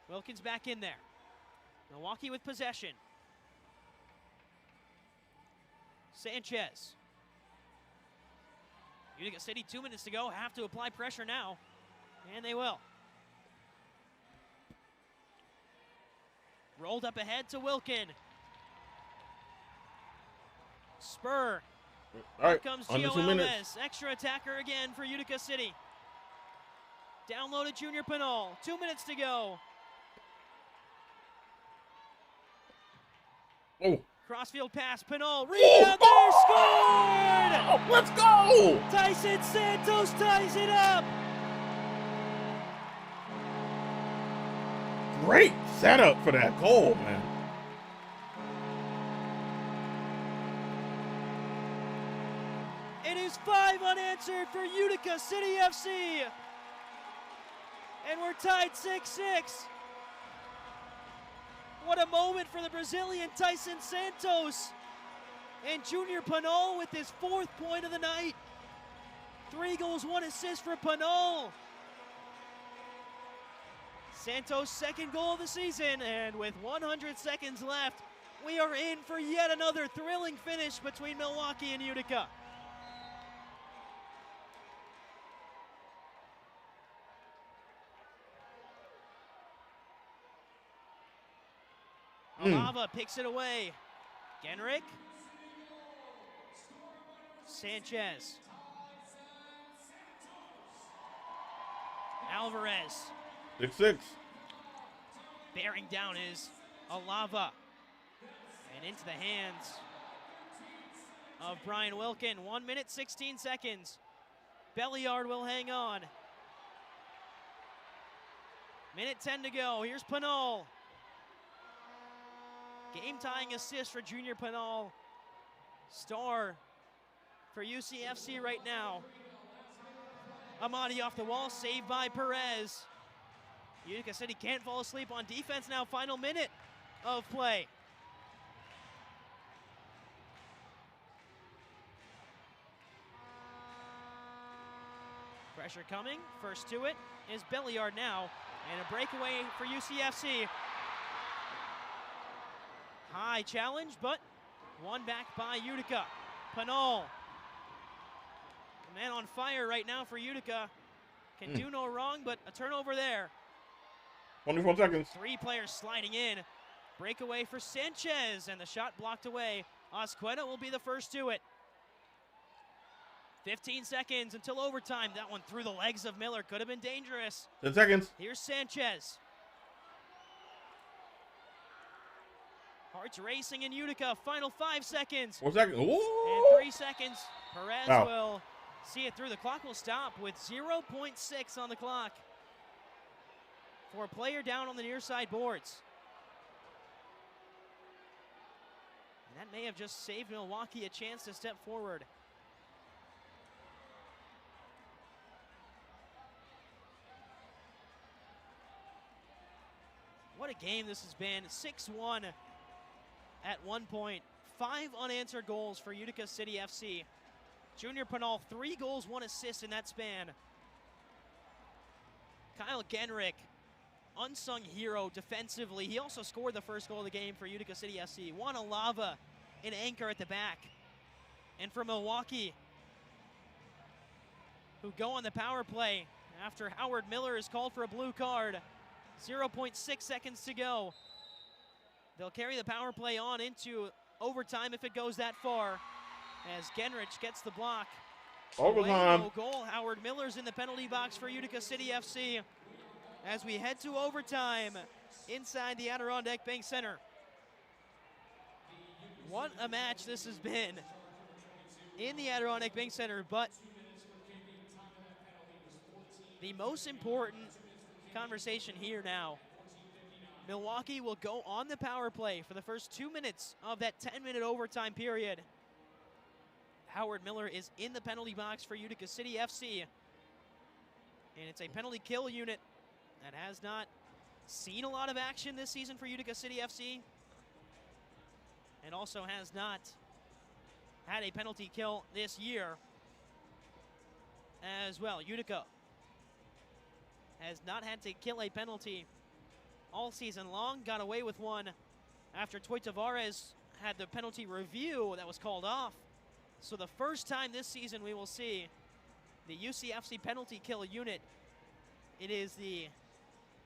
Speaker 3: Wilkins back in there. Milwaukee with possession. Sanchez. Utica City, 2 minutes to go. Have to apply pressure now. And they will. Rolled up ahead to Wilkin. Spur.
Speaker 1: All right,
Speaker 3: Here comes
Speaker 1: under
Speaker 3: Gio
Speaker 1: 2 minutes.
Speaker 3: Alves. Extra attacker again for Utica City. Down low to Junior Pinal. 2 minutes to go.
Speaker 1: Oh.
Speaker 3: Crossfield pass. Pinal. Rebound there. Scored!
Speaker 1: Oh, let's go!
Speaker 3: Tyson Santos ties it up.
Speaker 1: Great setup for that goal, man.
Speaker 3: It is 5 unanswered for Utica City FC. And we're tied 6-6. What a moment for the Brazilian Tyson Santos. And Junior Pinal with his 4th point of the night. 3 goals, 1 assist for Pinal. Santos' 2nd goal of the season, and with 100 seconds left, we are in for yet another thrilling finish between Milwaukee and Utica. Alava picks it away. Genrick. Sanchez. Alvarez.
Speaker 1: 6-6.
Speaker 3: Bearing down is Alava. And into the hands of Brian Wilkin. 1 minute, 16 seconds. Belliard will hang on. Minute 10 to go. Here's Pinal. Game-tying assist for Junior Pinal. Star for UCFC right now. Amadi off the wall, saved by Perez. Utica City can't fall asleep on defense now. Final minute of play. Pressure coming. First to it is Belliard now. And a breakaway for UCFC. High challenge, but won back by Utica. Pinal. The man on fire right now for Utica. Can do no wrong, but a turnover there.
Speaker 1: 24 seconds.
Speaker 3: 3 players sliding in. Breakaway for Sanchez, and the shot blocked away Osqueda will be the first to it. 15 seconds until overtime. That one through the legs of Miller. Could have been dangerous.
Speaker 1: 10 seconds.
Speaker 3: Here's Sanchez. Hearts racing in Utica. Final 5 seconds.
Speaker 1: 4 seconds. Ooh.
Speaker 3: And 3 seconds. Perez
Speaker 1: Wow.
Speaker 3: will see it through. The clock will stop with 0.6 on the clock for a player down on the near side boards. And that may have just saved Milwaukee a chance to step forward. What a game this has been. 6-1 at one point. 5 unanswered goals for Utica City FC. Junior Pinal, 3 goals, 1 assist in that span. Kyle Genrick, unsung hero defensively. He also scored the first goal of the game for Utica City FC. Juan Alava, an anchor at the back. And for Milwaukee, who go on the power play after Howard Miller is called for a blue card. 0.6 seconds to go. They'll carry the power play on into overtime if it goes that far, as Genrich gets the block.
Speaker 1: Overtime.
Speaker 3: No goal. Howard Miller's in the penalty box for Utica City FC as we head to overtime inside the Adirondack Bank Center. What a match this has been in the Adirondack Bank Center, but the most important conversation here now. Milwaukee will go on the power play for the first 2 minutes of that 10-minute overtime period. Howard Miller is in the penalty box for Utica City FC. And it's a penalty kill unit that has not seen a lot of action this season for Utica City FC. And also has not had a penalty kill this year as well. Utica has not had to kill a penalty all season long. Got away with one after Toy Tavares had the penalty review that was called off. So the first time this season we will see the UCFC penalty kill unit. It is the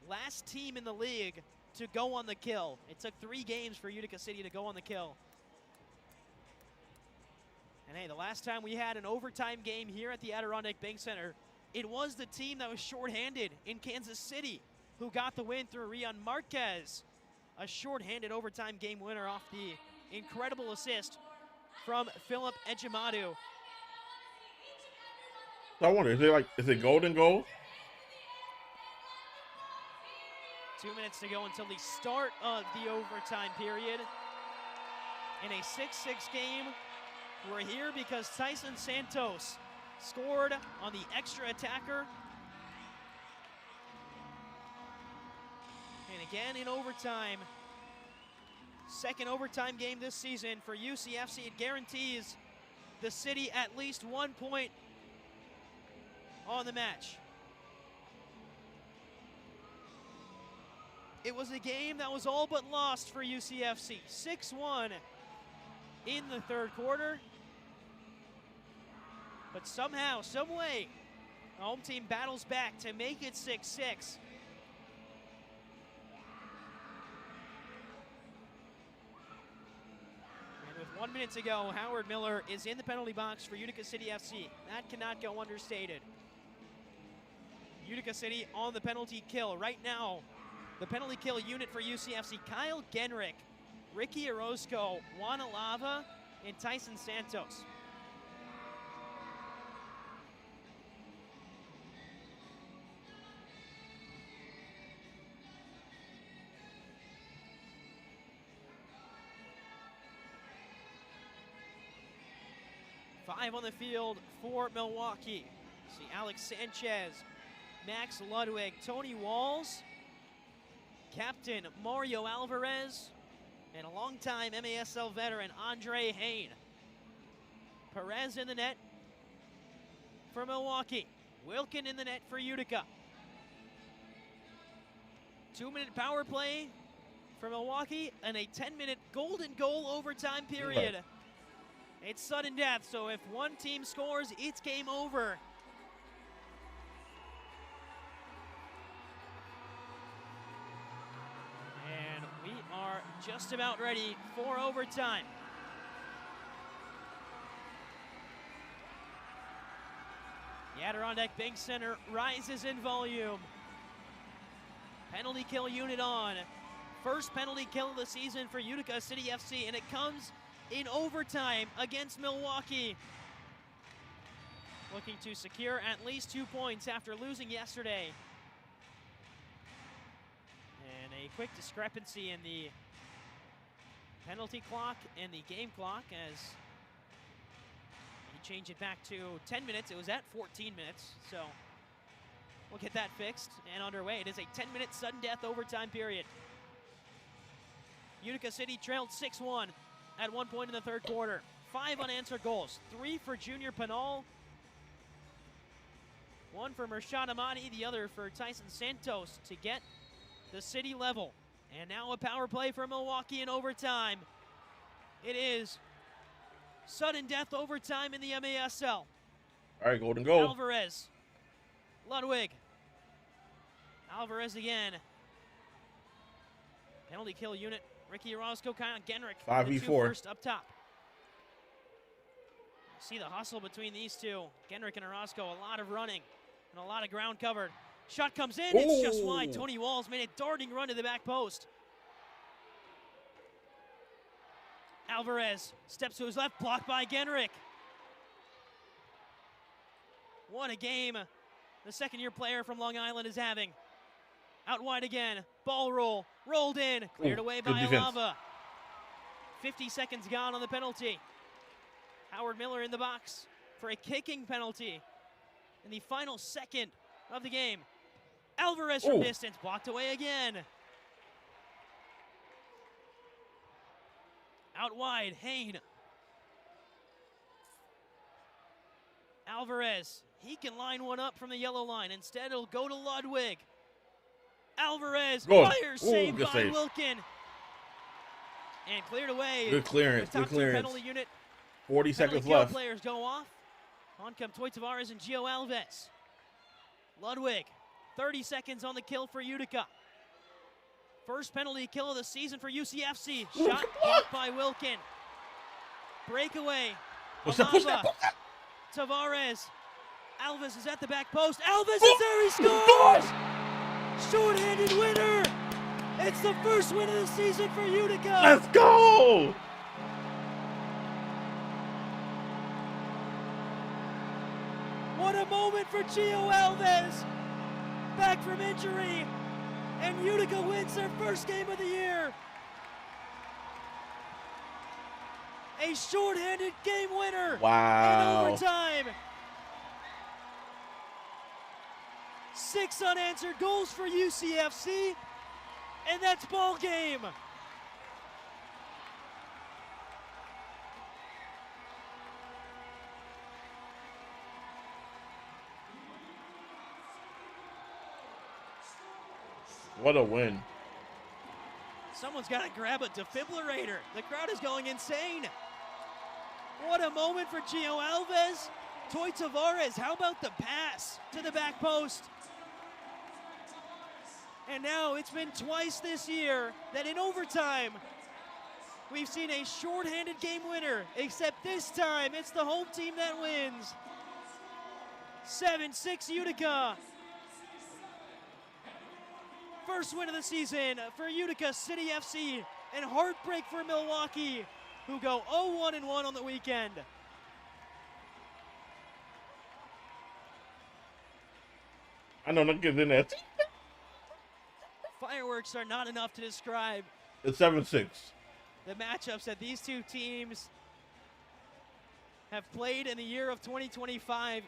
Speaker 3: last team in the league to go on the kill. It took 3 games for Utica City to go on the kill. And hey, the last time we had an overtime game here at the Adirondack Bank Center, it was the team that was shorthanded in Kansas City who got the win through Rion Marquez. A shorthanded overtime game winner off the incredible assist from Philip Ejimadu.
Speaker 1: I wonder, is it golden goal?
Speaker 3: 2 minutes to go until the start of the overtime period. In a 6-6 game, we're here because Tyson Santos scored on the extra attacker. And again in overtime. Second overtime game this season for UCFC. It guarantees the city at least 1 point on the match. It was a game that was all but lost for UCFC. 6-1 in the third quarter. But somehow, some way, the home team battles back to make it 6-6. And with 1 minute to go, Howard Miller is in the penalty box for Utica City FC. That cannot go understated. Utica City on the penalty kill. Right now, the penalty kill unit for UCFC, Kyle Genrick, Ricky Orozco, Juan Alava, and Tyson Santos. Five on the field for Milwaukee. See Alex Sanchez, Max Ludwig, Tony Walls, Captain Mario Alvarez, and a longtime MASL veteran, Andre Hain. Perez in the net for Milwaukee. Wilkin in the net for Utica. 2-minute power play for Milwaukee and a 10-minute golden goal overtime period. It's sudden death, so if one team scores, it's game over. And we are just about ready for overtime. The Adirondack Bank Center rises in volume. Penalty kill unit on. First penalty kill of the season for Utica City FC, and it comes in overtime against Milwaukee. Looking to secure at least 2 points after losing yesterday. And a quick discrepancy in the penalty clock and the game clock as you change it back to 10 minutes. It was at 14 minutes, so we'll get that fixed and underway. It is a 10-minute sudden death overtime period. Utica City trailed 6-1 at one point in the third quarter. 5 unanswered goals, 3 for Junior Pinal, 1 for Mershad Amadi, the other for Tyson Santos to get the city level. And now a power play for Milwaukee in overtime. It is sudden death overtime in the MASL.
Speaker 1: All right, golden goal.
Speaker 3: Alvarez, Ludwig, Alvarez again. Penalty kill unit, Ricky Orozco, Kyle Genrick.
Speaker 1: 5v4.
Speaker 3: First up top. See the hustle between these two. Genrick and Orozco, a lot of running and a lot of ground covered. Shot comes in, it's just wide. Tony Walls made a darting run to the back post. Alvarez steps to his left, blocked by Genrick. What a game the second-year player from Long Island is having. Out wide again, ball roll, rolled in, cleared away by Alava. 50 seconds gone on the penalty. Howard Miller in the box for a kicking penalty in the final second of the game. Alvarez from distance, blocked away again. Out wide, Hain. Alvarez, he can line one up from the yellow line. Instead, it'll go to Ludwig. Alvarez, fires, saved by Wilkin. And cleared away.
Speaker 1: Good clearance, good clearance.
Speaker 3: Penalty unit.
Speaker 1: 40 seconds left.
Speaker 3: Players go off. On come Toy Tavares and Gio Alves. Ludwig, 30 seconds on the kill for Utica. First penalty kill of the season for UCFC. Shot blocked by Wilkin. Breakaway. Alava. Tavares. Alves is at the back post. Alves is there, he scores! Short-handed winner! It's the first win of the season for Utica!
Speaker 1: Let's go!
Speaker 3: What a moment for Gio Alves! Back from injury, and Utica wins their first game of the year. A short-handed game winner
Speaker 1: wow.
Speaker 3: in overtime. 6 unanswered goals for UCFC, and that's ball game.
Speaker 1: What a win.
Speaker 3: Someone's got to grab a defibrillator. The crowd is going insane. What a moment for Gio Alves. Toy Tavares, how about the pass to the back post? And now it's been twice this year that in overtime we've seen a shorthanded game winner, except this time it's the home team that wins. 7-6 Utica. First win of the season for Utica City FC, and heartbreak for Milwaukee, who go 0-1-1 on the weekend.
Speaker 1: I know, not getting in there.
Speaker 3: Fireworks are not enough to describe.
Speaker 1: It's 7-6.
Speaker 3: The matchups that these two teams have played in the year of 2025.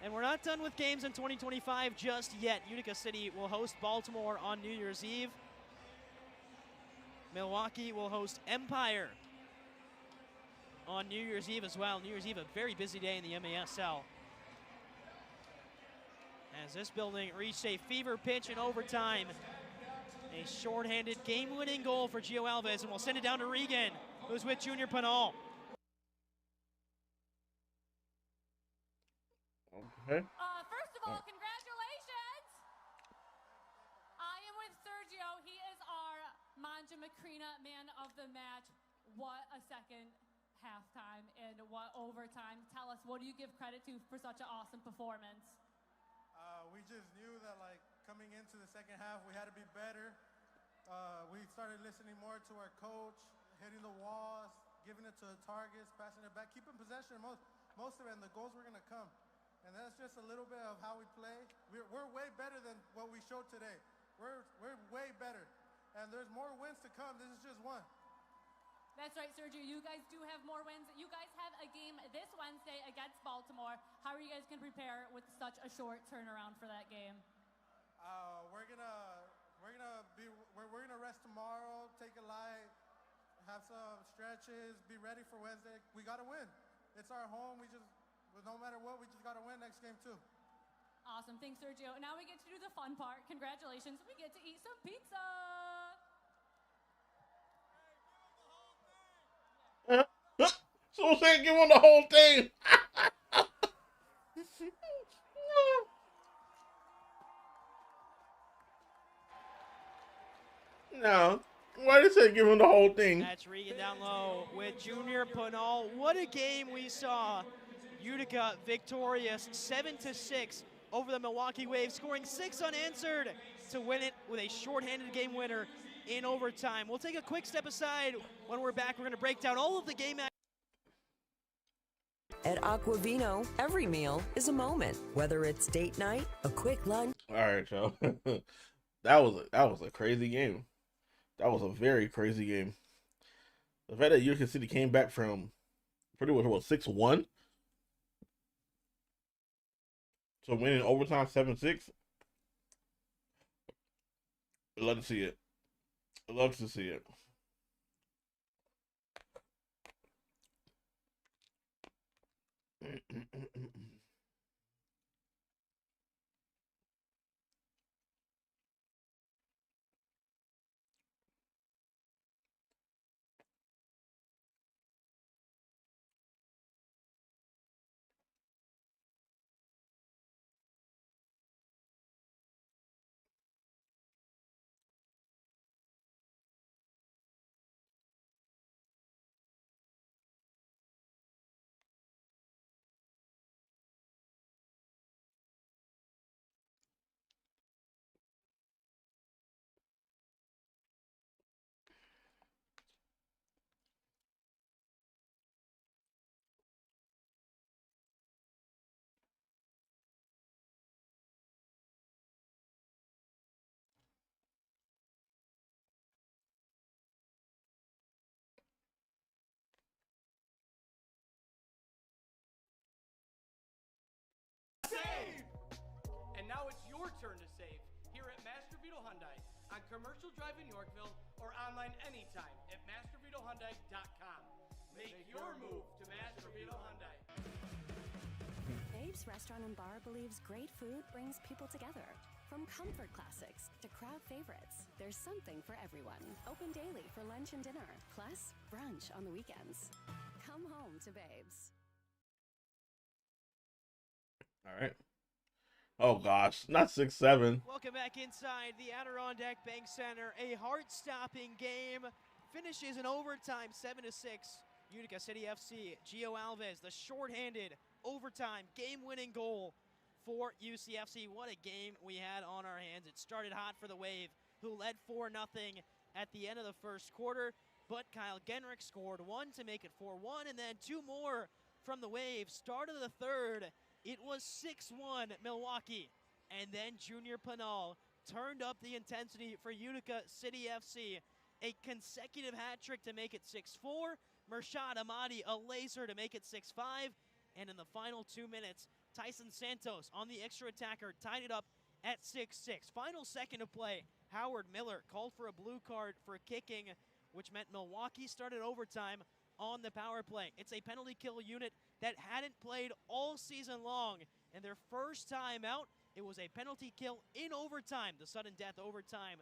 Speaker 3: And we're not done with games in 2025 just yet. Utica City will host Baltimore on New Year's Eve. Milwaukee will host Empire on New Year's Eve as well. New Year's Eve, a very busy day in the MASL. As this building reached a fever pitch in overtime. A shorthanded game-winning goal for Gio Alves, and we'll send it down to Regan, who's with Junior Pinal.
Speaker 1: Okay.
Speaker 6: First of all, congratulations. I am with Sergio. He is our Manja Macrina man of the match. What a second halftime and what overtime. Tell us us, what do you give credit to for such an awesome performance?
Speaker 7: We just knew that, like, coming into the second half, we had to be better. We started listening more to our coach, hitting the walls, giving it to the targets, passing it back, keeping possession most of it, and the goals were going to come. And that's just a little bit of how we play. We're way better than what we showed today. We're way better. And there's more wins to come. This is just one.
Speaker 6: That's right, Sergio. You guys do have more wins. You guys have a game this Wednesday against Baltimore. How are you guys going to prepare with such a short turnaround for that game?
Speaker 7: We're gonna rest tomorrow, take it light, have some stretches, be ready for Wednesday. We gotta win. It's our home. No matter what, we just gotta win next game too.
Speaker 6: Awesome. Thanks, Sergio. Now we get to do the fun part. Congratulations. We get to eat some pizza.
Speaker 1: So say give him the whole thing. No. Why did they give him the whole thing?
Speaker 3: That's Regan down low with Junior Pinal. What a game we saw. Utica victorious 7-6 over the Milwaukee Waves, scoring 6 unanswered to win it with a shorthanded game winner in overtime. We'll take a quick step aside. When we're back, we're going to break down all of the game action.
Speaker 5: At Aquavino, every meal is a moment. Whether it's date night, a quick lunch.
Speaker 1: All right, y'all. that was a crazy game. That was a very crazy game. The fact that Utica City came back from pretty much 6-1 to winning overtime 7-6. I'd love to see it. I'd love to see it.
Speaker 8: Save! And now it's your turn to save here at Master Vito Hyundai on Commercial Drive in Yorkville or online anytime at mastervitohyundai.com. Make your move to Master Vito Hyundai.
Speaker 9: Babe's Restaurant and Bar believes great food brings people together. From comfort classics to crowd favorites, there's something for everyone. Open daily for lunch and dinner, plus brunch on the weekends. Come home to Babe's.
Speaker 1: All right. Oh gosh, not 6-7.
Speaker 3: Welcome back inside the Adirondack Bank Center. A heart-stopping game finishes in overtime, 7-6. Utica City FC, Gio Alves, the shorthanded overtime game-winning goal for UCFC. What a game we had on our hands. It started hot for the Wave, who led 4-0 at the end of the first quarter, but Kyle Genrich scored one to make it 4-1, and then two more from the Wave. Start of the third, it was 6-1 Milwaukee, and then Junior Pinal turned up the intensity for Utica City FC. A consecutive hat trick to make it 6-4. Mershad Ahmadi, a laser to make it 6-5. And in the final 2 minutes, Tyson Santos on the extra attacker tied it up at 6-6. Final second of play, Howard Miller called for a blue card for kicking, which meant Milwaukee started overtime on the power play. It's a penalty kill unit that hadn't played all season long, and their first time out, it was a penalty kill in overtime, the sudden death overtime,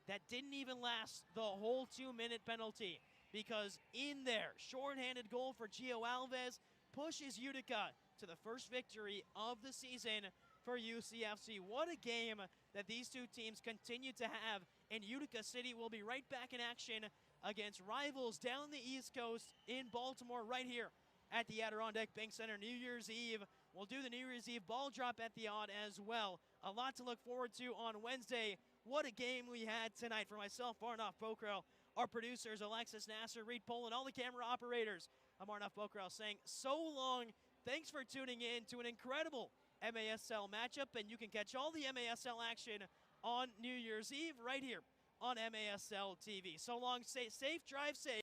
Speaker 3: that didn't even last the whole 2-minute penalty, because in there, shorthanded goal for Gio Alves pushes Utica to the first victory of the season for UCFC. What a game that these two teams continue to have, and Utica City will be right back in action against rivals down the East Coast in Baltimore right here at the Adirondack Bank Center New Year's Eve. We'll do the New Year's Eve ball drop at the Odd as well. A lot to look forward to on Wednesday. What a game we had tonight. For myself, Barnoff Bokrell, our producers, Alexis Nasser, Reed Poland, all the camera operators. I'm Barnoff Bokrell saying so long. Thanks for tuning in to an incredible MASL matchup, and you can catch all the MASL action on New Year's Eve right here on MASL TV. So long, stay safe, drive safe.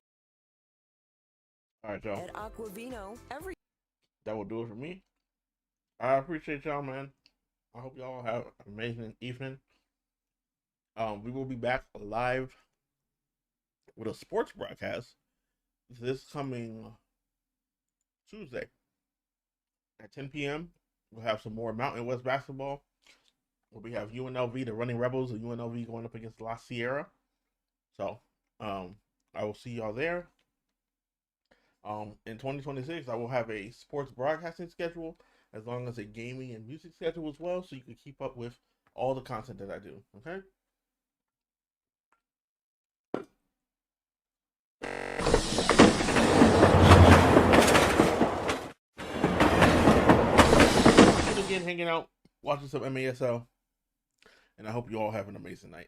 Speaker 1: All right, y'all.
Speaker 5: At Aquavino,
Speaker 1: That will do it for me. I appreciate y'all, man. I hope y'all have an amazing evening. We will be back live with a sports broadcast this coming Tuesday at 10 p.m. We'll have some more Mountain West basketball. We have UNLV, the Running Rebels of UNLV, going up against La Sierra. So, I will see y'all there. In 2026, I will have a sports broadcasting schedule as long as a gaming and music schedule as well, so you can keep up with all the content that I do. Okay. Again, hanging out, watching some MASL, and I hope you all have an amazing night.